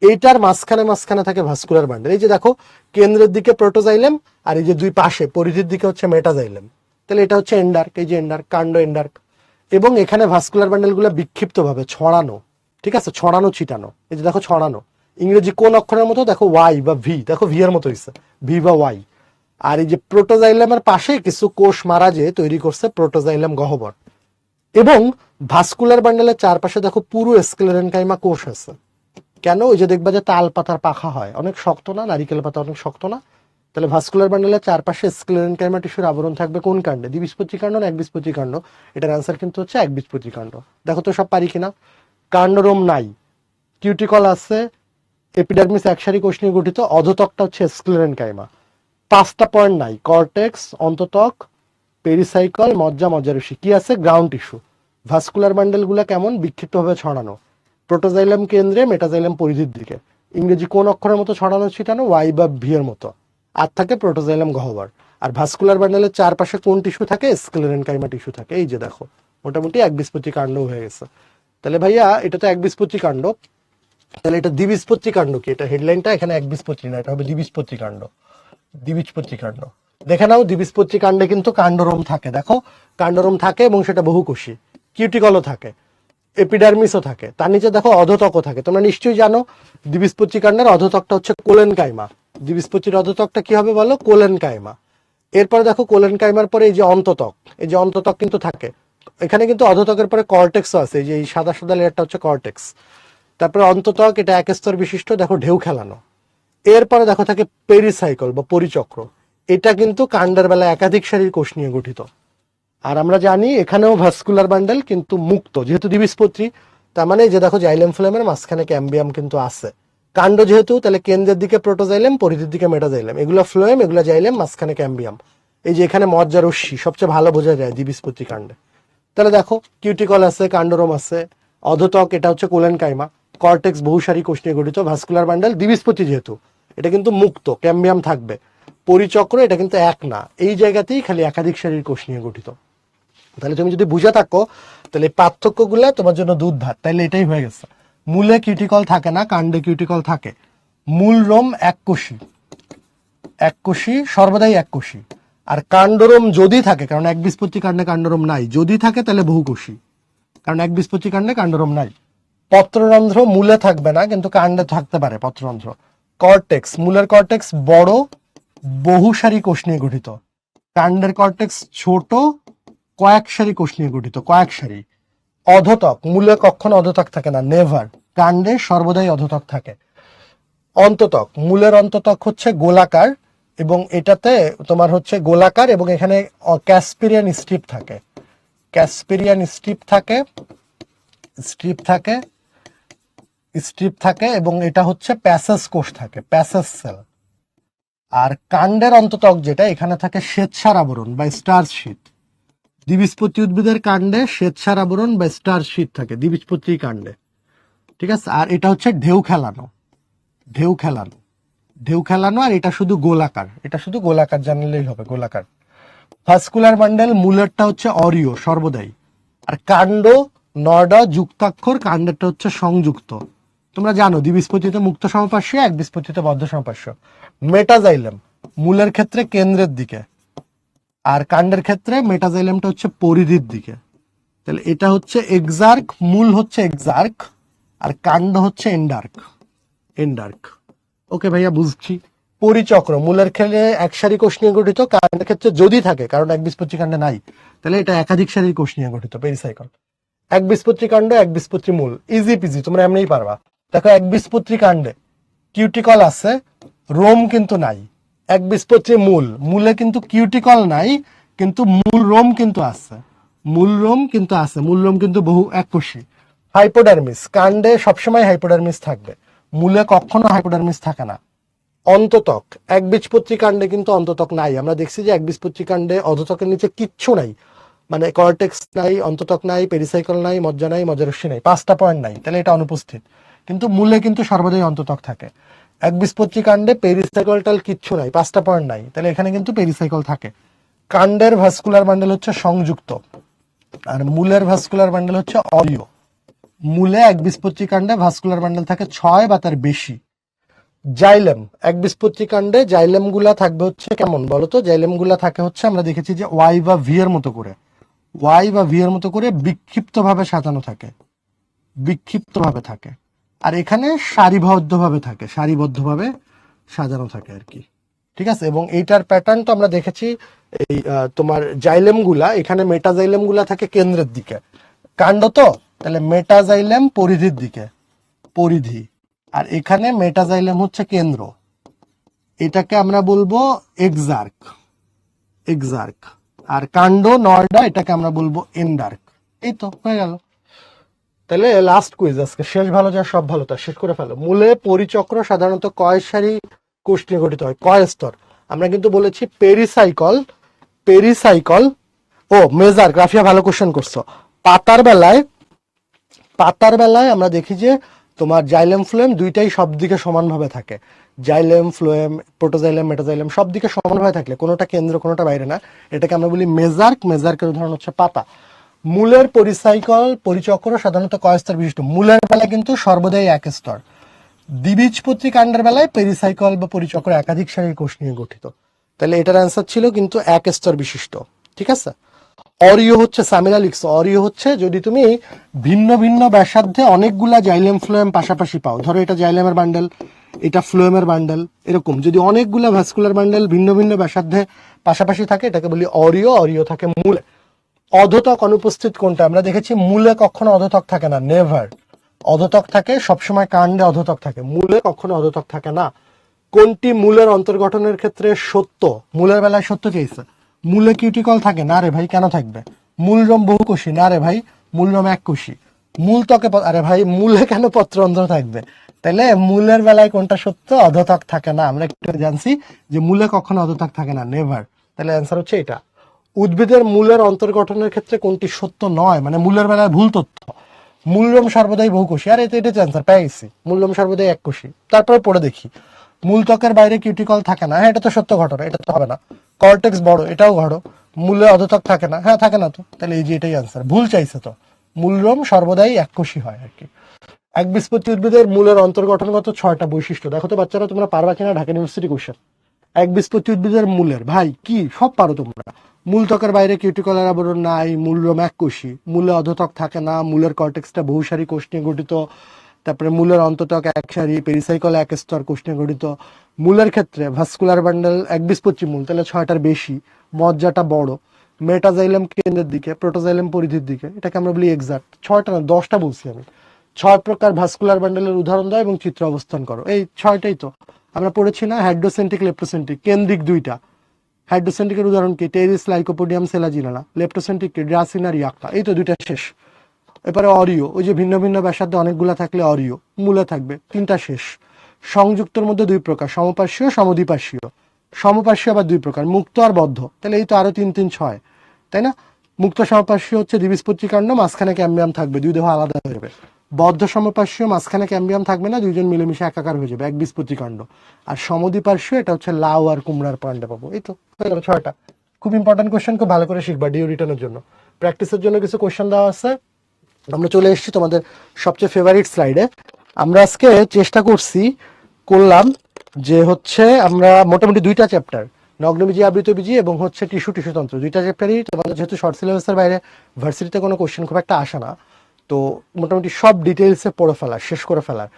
এইটার মাঝখানে মাঝখানে থাকে ভাস্কুলার বান্ডেল। এই যে দেখো কেন্দ্রের দিকে প্রোটোজাইলেম, আর এই যে দুই পাশে পরিধির দিকে হচ্ছে মেটাজাইলেম। তাহলে এটা হচ্ছে এন্ডার্ক, এই যে এন্ডার্ক, কাণ্ড এন্ডার্ক। এবং এখানে ভাস্কুলার বান্ডেলগুলো বিক্ষিপ্ত ভাবে ছড়ানো, ঠিক আছে, ছড়ানো ছিটানো। এই যে দেখো ছড়ানো, ইংরেজি কোন অক্ষরের মতো? দেখো ওয়াই বা ভি, দেখো ভি এর মতো হয়েছে, ভি বা ওয়াই। আর এই যে প্রোটোজাইলামের পাশে কিছু কোষ মারা যে তৈরি করছে প্রোটোজাইলাম গহ্বর। এবং ভাস্কুলার বান্ডেলের চারপাশে দেখো পুরো স্ক্লেরেনকাইমা কোষ আছে। কেন? ওই যে দেখবা যে তাল পাতার পাখা হয়, অনেক শক্ত না? নারিকেল পাতা অনেক শক্ত না? তাহলে ভাস্কুলার বান্ডেলের চারপাশে স্ক্লেরেনকাইমা টিস্যুর আবরণ থাকবে কোন কাণ্ডে? দ্বিবীজপত্রী কাণ্ড না একবীজপত্রী কাণ্ড? এটার অ্যান্সার কিন্তু হচ্ছে একবীজপত্রী কাণ্ড। দেখো তো সব পারি কিনা। কাণ্ডরোম নাই, কিউটিকল আছে, এপিডার্মিস একসারি কোষ নিয়ে গঠিত, অধতকটা হচ্ছে স্ক্লেরেনকাইমা। 5টা পয়েন্ট নাই, কর্টেক্স, অন্ততক, পেরিসাইকল, মজ্জা, মজ্জারসি। কি আছে? Ground tissue. ভাস্কুলার বান্ডেলগুলো কেমন? বিক্ষিপ্তভাবে ছড়ানো, প্রোটোজাইলাম কেন্দ্রে, মেটাজাইলাম পরিধির দিকে। ইংরেজি কোন অক্ষরের মতো ছড়ানো ছিটানো? ওয়াই বা ভি এর মতো। আর থাকে প্রোটোজাইলাম গহ্বর। আর ভাস্কুলার বান্ডেলের চারপাশে কোন টিস্যু থাকে? স্ক্লেরেনকাইমা টিস্যু থাকে। এই যে দেখো মোটামুটি একবীজপত্রী কাণ্ড হয়ে গেছে। তাহলে ভাইয়া এটা তো একবীজপত্রী কাণ্ড, তাহলে এটা দ্বিবীজপত্রী কাণ্ড কি? এটা হেডলাইনটা এখানে একবীজপত্রী না, এটা হবে দ্বিবীজপত্রী কাণ্ড। দ্বিবীজপত্রী কাণ্ড দেখে নাও। দ্বিবীজপত্রী কাণ্ডে কিন্তু কাণ্ডরোম থাকে, দেখো কাণ্ডরোম থাকে এবং সেটা বহুকোষী। কিউটিকলও থাকে, এপিডার্মিসও থাকে, তার নিচে দেখো অধতকও থাকে। তোমরা নিশ্চয়ই জানো দ্বিবীজপত্রী কাণ্ডের অধতকটা হচ্ছে কোলেনকাইমা। দ্বিবীজপত্রীর অধতকটা কি হবে বলো? কোলেনকাইমা। এরপরে দেখো কোলেনকাইমার পরে এই যে অন্ততক, এই যে অন্ততক কিন্তু থাকে। এখানে কিন্তু অধতকের পরে কর্টেক্সও আছে, এই যে এই সাদা সাদা লেয়ারটা হচ্ছে কর্টেক্স। তারপরে অন্ততক, এটা এক স্তর বিশিষ্ট, দেখো ঢেউ খেলানো। এরপরে দেখো থাকে পেরিসাইকল বা পরিচক্র। এটা কিন্তু কাণ্ডের বেলা একাধিক সারির কোষ নিয়ে গঠিত। আর আমরা জানি এখানেও ভাস্কুলার বান্ডেল কিন্তু মুক্ত, যেহেতু দ্বিবীজপত্রী। তার মানে যে দেখো জাইলেম ফ্লোয়েমের মাঝখানে ক্যাম্বিয়াম কিন্তু আছে। কাণ্ড যেহেতু, তাহলে কেন্দ্রের দিকে প্রোটোজাইলেম, পরিধির দিকে মেটাজাইলেম। এগুলো ফ্লোয়েম, এগুলো জাইলেম, মাঝখানে ক্যাম্বিয়াম। এই যে এখানে মজ্জা রশ্মি সবচেয়ে ভালো বোঝা যায় দ্বিবীজপত্রী কাণ্ডে। তাহলে দেখো কিউটিকল আছে, কাণ্ডরোম আছে, অধতক, এটা হচ্ছে কোলেনকাইমা, কর্টেক্স বহুসারি কোষ নিয়ে গঠিত। ভাস্কুলার বান্ডেল দ্বিবীজপত্রী যেহেতু, এটা কিন্তু মুক্ত, ক্যাম্বিয়াম থাকবে। পরিচক্র এটা কিন্তু এক না, এই জায়গাতেই খালি একাধিক সারির কোষ নিয়ে গঠিত। তাহলে তুমি যদি বুঝে থাকো তাহলে পার্থক্যগুলো তোমার জন্য দুধ ভাত, তাইলে এটাই হয়ে গেছে। মূলে কিউটিকল থাকে না, কাণ্ডে কিউটিকল থাকে। মূল রোম এককোষী, এককোষী সর্বদাই এককোষী। আর কাণ্ডরোম যদি থাকে, কারণ একবীজপত্রী কাণ্ডে কাণ্ডরোম নাই, যদি থাকে তাহলে বহুকোষী, কারণ একবীজপত্রী কাণ্ডে কাণ্ডরোম নাই। পত্ররন্ধ্র মূলে থাকবে না, কিন্তু কাণ্ডে থাকতে পারে পত্ররন্ধ্র। কর্টেক্স, মূলের কর্টেক্স বড় বহুসারী কোষ নিয়ে গঠিত, কাণ্ডের কর্টেক্স ছোট কয়েক সারি কোষ নিয়ে গঠিত, কয়েক সারি। অধতক, মূলে কখনো অধতক থাকে না, নেভার, কাণ্ডে সর্বদাই অধতক থাকে। অন্ততক, মূলের অন্ততক হচ্ছে গোলাকার, এবং এটাতে তোমার হচ্ছে গোলাকার, এবং এখানে ক্যাসপিরিয়ান স্ট্রিপ থাকে, ক্যাসপিরিয়ান স্ট্রিপ থাকে, স্ট্রিপ থাকে, স্ট্রিপ থাকে, এবং এটা হচ্ছে প্যাসেজ কোষ থাকে, প্যাসেজ সেল। আর কাণ্ডের অন্ততক যেটা, এখানে থাকে শ্বেতসার আবরণ বা স্টার্চ শীট। দ্বিবীজপত্রী উদ্ভিদের কাণ্ডে শ্বেতসার আবরণ বা স্টার্চ শীট থাকে দ্বিবীজপত্রী কাণ্ডে, ঠিক আছে। আর এটা হচ্ছে ঢেউ খেলানো, ঢেউ খেলানো, ঢেউ খেলানো। আর এটা শুধু গোলাকার, এটা শুধু গোলাকার জানলেই হবে, গোলাকার। ভাস্কুলার বান্ডেল, মূলেরটা হচ্ছে অরিও সর্বদাই, আর কাণ্ড নয়ডা যুক্তাক্ষর, কাণ্ডেরটা হচ্ছে সংযুক্ত। তোমরা জানো দ্বিবীজপত্রীতে মুক্ত সমপার্শ্ব, একবীজপত্রীতে বদ্ধ সমপার্শ্ব। মেটাজাইলেম, মূলের ক্ষেত্রে কেন্দ্রের দিকে, আর কাণ্ডের ক্ষেত্রে মেটাজাইলেমটা হচ্ছে পরিধির দিকে। তাহলে এটা হচ্ছে এক্সার্ক, মূল হচ্ছে এক্সার্ক, আর কাণ্ড হচ্ছে এন্ডার্ক, এন্ডার্ক। ওকে ভাইয়া, বুঝছি। পরিচক্র, মূলের ক্ষেত্রে এক সারি কোষ নিয়ে গঠিত, কাণ্ডের ক্ষেত্রে যদি থাকে, কারণ একবীজপত্রী কাণ্ডে নাই, তাহলে এটা একাধিক সারির কোষ নিয়ে গঠিত, পেরিসাইকেল। একবীজপত্রী কাণ্ড, একবীজপত্রী মূল, ইজি পিজি, তোমরা এমনিই পারবা। দেখো একবীজপত্রী কাণ্ডে কিউটিকল আছে, রোম কিন্তু নাই। একবীজপত্রী মূল, মূলে কিন্তু কিউটিকল নাই, কিন্তু মূল রোম কিন্তু আছে, মূল রোম কিন্তু আছে, মূল রোম কিন্তু বহু এককোষী। হাইপোডার্মিস, কাণ্ডে সবসময় হাইপোডার্মিস থাকবে, মূলে কখনো হাইপোডার্মিস থাকে না। অন্ততক, একবীজপত্রী কাণ্ডে কিন্তু অন্ততক নাই। আমরা দেখছি যে একবীজপত্রী কাণ্ডে অধতকের নিচে কিচ্ছু নাই, মানে কর্টেক্স নাই, অন্ততক নাই, পেরিসাইকেল নাই, মজ্জা নাই, মজ্জারশ্মি নাই, 5টা পয়েন্ট নাই, তাহলে এটা অনুপস্থিত। কিন্তু মূলে কিন্তু সর্বদাই অন্ততক থাকে। একবীজপত্রী কাণ্ডে পেরিসাইকেলটাল কিচ্ছু নাই, 5টা পয়েন্ট নাই, তাহলে এখানে কিন্তু পেরিসাইকেল থাকে। কাণ্ডের ভাস্কুলার বান্ডেল হচ্ছে সংযুক্ত, আর মূলের ভাস্কুলার বান্ডেল হচ্ছে অরিও। মূলে একবীজপত্রী কাণ্ডে ভাস্কুলার বান্ডেল থাকে 6 বা তার বেশি। জাইলেম, একবীজপত্রী কাণ্ডে জাইলেম গুলা থাকবে হচ্ছে কেমন বলতো? জাইলেম গুলা থাকে হচ্ছে, আমরা দেখেছি যে ওয়াই বা ভি এর মতো করে, ওয়াই বা ভি এর মতো করে বিক্ষিপ্ত ভাবে সাজানো থাকে, বিক্ষিপ্ত ভাবে থাকে। আর এখানে সারিবদ্ধভাবে থাকে, সারিবদ্ধভাবে সাজানো থাকে আর কি, ঠিক আছে। এবং এইটার প্যাটার্ন তো আমরা দেখেছি, এই তোমার জাইলেম গুলা, এখানে মেটাজাইলেম গুলা থাকে কেন্দ্রের দিকে, কাণ্ড তো, তাহলে মেটাজাইলেম পরিধির দিকে, পরিধি। আর এখানে মেটাজাইলেম হচ্ছে কেন্দ্র, এটাকে আমরা বলবো এক্সার্ক, এক্সার্ক। আর কাণ্ড নয়ডা, এটাকে আমরা বলবো এন্ডার্ক। এই তো হয়ে গেল। তাহলে লাস্ট কুইজ আজকে, শেষ ভালো যা সব ভালো তা, শেষ করে ফেলো। মূলে পরিচক্র সাধারণত কয় সারি কোষ নিয়ে গঠিত হয়, কয় স্তর? আমরা কিন্তু বলেছি পেরিসাইকল, পেরিসাইকল। ও মেজার, গ্রাফিয়া ভালো কোশ্চেন করছো। পাতার বেলায়, পাতার বেলায় আমরা দেখি যে তোমার জাইলেম ফ্লোয়েম দুইটাই সব দিকে সমানভাবে থাকে। জাইলেম ফ্লোয়েম, প্রোটোজাইলেম, মেটাজাইলেম সব দিকে সমানভাবে থাকলে, কোনোটা কেন্দ্র কোনোটা বাইরে না, এটাকে আমরা বলি মেজার্ক। মেজার্কের উদাহরণ হচ্ছে পাতা। মূলের পরিসাইকল, পরিচক্র সাধারণত কয় স্তর বিশিষ্ট? মূলের বেলায় কিন্তু সর্বদাই এক স্তর। দ্বিবীজপত্রী কাণ্ডের বেলায় পেরিসাইকল বা পরিচক্র একাধিক সারির কোষ নিয়ে গঠিত। তাহলে এটার অ্যান্সার ছিল কিন্তু এক স্তর বিশিষ্ট, ঠিক আছে। অরিও হচ্ছে, সামিরা লিখছো, অরিও হচ্ছে যদি তুমি ভিন্ন ভিন্ন ব্যাসার্ধে অনেকগুলা জাইলেম ফ্লোয়েম পাশাপাশি পাও, ধরো এটা জাইলেমের বান্ডেল, এটা ফ্লোয়েমের বান্ডেল, এরকম যদি অনেকগুলা ভাস্কুলার বান্ডেল ভিন্ন ভিন্ন ব্যাসার্ধে পাশাপাশি থাকে, এটাকে বলি অরিও। অরিও থাকে মূলে। অধতক অনুপস্থিত কোনটা? আমরা দেখেছি মূলে কখনো অধতক থাকে না, নেভার। অধতক থাকে সবসময় কাণ্ডে, অধতক থাকে, মূলে কখনো অধতক থাকে না। কোনটি মূলের অন্তর্গঠনের ক্ষেত্রে সত্য? মূলের বেলায় সত্য চেয়েছে। মূলে কিউটিকল থাকে না রে ভাই, কেন থাকবে? মূলরম বহুকোষী না রে ভাই, মূলরম এককোষী। মূল ত্বকে, আরে ভাই মূলে কেন পত্ররন্ধ্র থাকবে? তাহলে মূলের বেলায় কোনটা সত্য? অধতক থাকে না। আমরা একটু জানছি যে মূলে কখনো অধতক থাকে না, নেভার। তাহলে অ্যান্সার হচ্ছে এটা। উদ্ভিদের মূলের অন্তর্গঠনের ক্ষেত্রে কোনটি সত্য নয়, মানে মূলের বেলায় ভুল তথ্য। মূলরম সর্বদাই বহুকোষী, আর এটা অ্যান্সার পেয়ে গেছি, মূলরম সর্বদাই এককোষী। তারপরে পড়ে দেখি, মূল ত্বকের বাইরে কিউটিকল থাকে না, হ্যাঁ এটা তো সত্য ঘটনা, এটা তো হবে না। কর্টেক্স বড়, এটাও ঘটো। মূলে অধত্বক থাকে না, হ্যাঁ থাকে না তো, তাহলে এই যে এটাই আনসার। ভুল চাইছে তো, মূলরোম সর্বদাই এককোষী হয় আর কি। একবীজপত্রী উদ্ভিদের মূলের অন্তর্গঠনগত 6টা বৈশিষ্ট্য। দেখো তো বাচ্চারা তোমরা পারবা কিনা, ঢাকা ইউনিভার্সিটি কোশ্চেন। একবীজপত্রী উদ্ভিদের মূলের, ভাই কি সব পারো তোমরা। মূল ত্বকের বাইরে কিউটিকলের আবরণ নাই, মূলরোম এককোষী, মূলে অধতক থাকে না, মূলের কর্টেক্সটা বহুসারী কোষ নিয়ে গঠিত, তারপরে মূলের অন্ততক এক সারি, পেরিসাইকল এক স্তর কোষ নিয়ে গঠিত। মূলের ক্ষেত্রে ভাস্কুলার বান্ডেল একবীজপত্রী মূল, তাহলে 6টার বেশি, মজ্জাটা বড়, মেটাজাইলাম কেন্দ্রের দিকে, প্রোটোজাইলাম পরিধির দিকে, এটাকে আমরা বলি এক্সাক্ট। 6টা না 10টা বলছি আমি। 6 প্রকার ভাস্কুলার বান্ডেলের উদাহরণ দাও এবং চিত্র অবস্থান করো, এই 6টাই তো আমরা পড়েছি না। হাইড্রোসেন্ট্রিক, লেপ্টোসেন্ট্রিক, কেন্দ্রিক 2টা। হাইড্রোসেন্ট্রিকের উদাহরণ কি? Teres, lycopodium, সেলাজিনালা। লেপ্টোসেন্ট্রিক কি? ড্রাসিনা, রিয়াক্টা। এই তো 2টা শেষ। এবারে অরিও, ওই যে ভিন্ন ভিন্ন ব্যাসার্ধে অনেকগুলা থাকলে অরিও, মূলে থাকবে, 3টা শেষ। সংযুক্তর মধ্যে 2 প্রকার, সমপার্শ্বীয়, সমদ্বিপার্শ্বীয়। সমপার্শ্বীয় আবার 2 প্রকার, মুক্ত আর বদ্ধ, তাহলে এই তো আরো 3 3 6, তাই না? মুক্ত সমপার্শ্বীয় হচ্ছে দ্বিবীজপত্রী কাণ্ড, মাঝখানে ক্যাম্বিয়াম থাকবে, 2 দেহ আলাদা হয়ে যাবে। বদ্ধ সমপার্শ্বীয়, মাঝখানে ক্যাম্বিয়াম থাকবে না, 2জন মিলেমিশে একাকার হয়ে যাবে, একবীজপত্রী কাণ্ড। আর সমদ্বিপার্শ্বীয়, এটা হচ্ছে লাউ আর কুমড়ার কাণ্ডে পাবো। এই তো হয়ে গেল 6টা। খুব ইম্পর্টেন্ট কোশ্চেন, খুব ভালো করে শিখবা ডিও রিটার্নের জন্য। প্র্যাকটিসের জন্য কিছু কোশ্চেন দেওয়া আছে। আমরা চলে এসেছি তোমাদের সবচেয়ে ফেভারিট স্লাইডে। আমরা আজকে চেষ্টা করলাম যে হচ্ছে আমরা মোটামুটি 2টা চ্যাপ্টার, নগ্নবীজি, আবৃতবীজি এবং হচ্ছে টিস্যুতন্ত্র, 2টা চ্যাপ্টারই তোমাদের যেহেতু শর্ট সিলেবাসের বাইরে ভার্সিটিতে কোনো কোশ্চেন খুব একটা আসে না, তো মোটামুটি সব ডিটেলসে পড়ে ফেলার, শেষ করে ফেলার।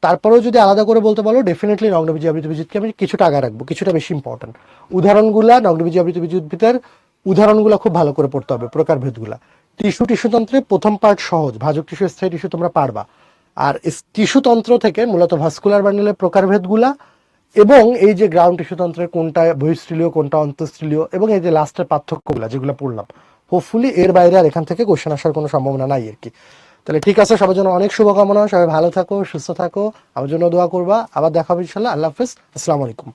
তারপরেও যদি আলাদা করে বলতে বলো, ডেফিনেটলি নগ্নবীজি, আবৃতবীজিকে আমি কিছুটা আগে রাখবো, কিছুটা বেশি ইম্পর্টেন্ট। উদাহরণগুলা, নগ্নবীজি, আবৃতবীজি উদ্ভিদের উদাহরণগুলো খুব ভালো করে পড়তে হবে, প্রকারভেদগুলা। টিস্যুতন্ত্রে প্রথম পার্ট সহজ, ভাজক টিস্যু, স্থায়ী টিস্যু তোমরা পারবা। আর টিস্যুতন্ত্র থেকে মূলত ভাস্কুলার বান্ডেলের প্রকারভেদগুলা এবং এই যে গ্রাউন্ড টিস্যুতন্ত্রের কোনটা বহিঃস্থলীয়, কোনটা অন্তঃস্থলীয়, এবং এই যে লাস্টের পার্থক্যগুলো যেগুলো পড়লাম, হোপফুলি এর বাইরে আর এখান থেকে কোশ্চেন আসার কোনো সম্ভাবনা নাই আর কি। তাহলে ঠিক আছে, সবার জন্য অনেক শুভকামনা, সবাই ভালো থাকো, সুস্থ থাকো, আমার জন্য দোয়া করবা। আবার দেখা হবে ইনশাল্লাহ। আল্লাহ হাফেজ, আসসালামু আলাইকুম।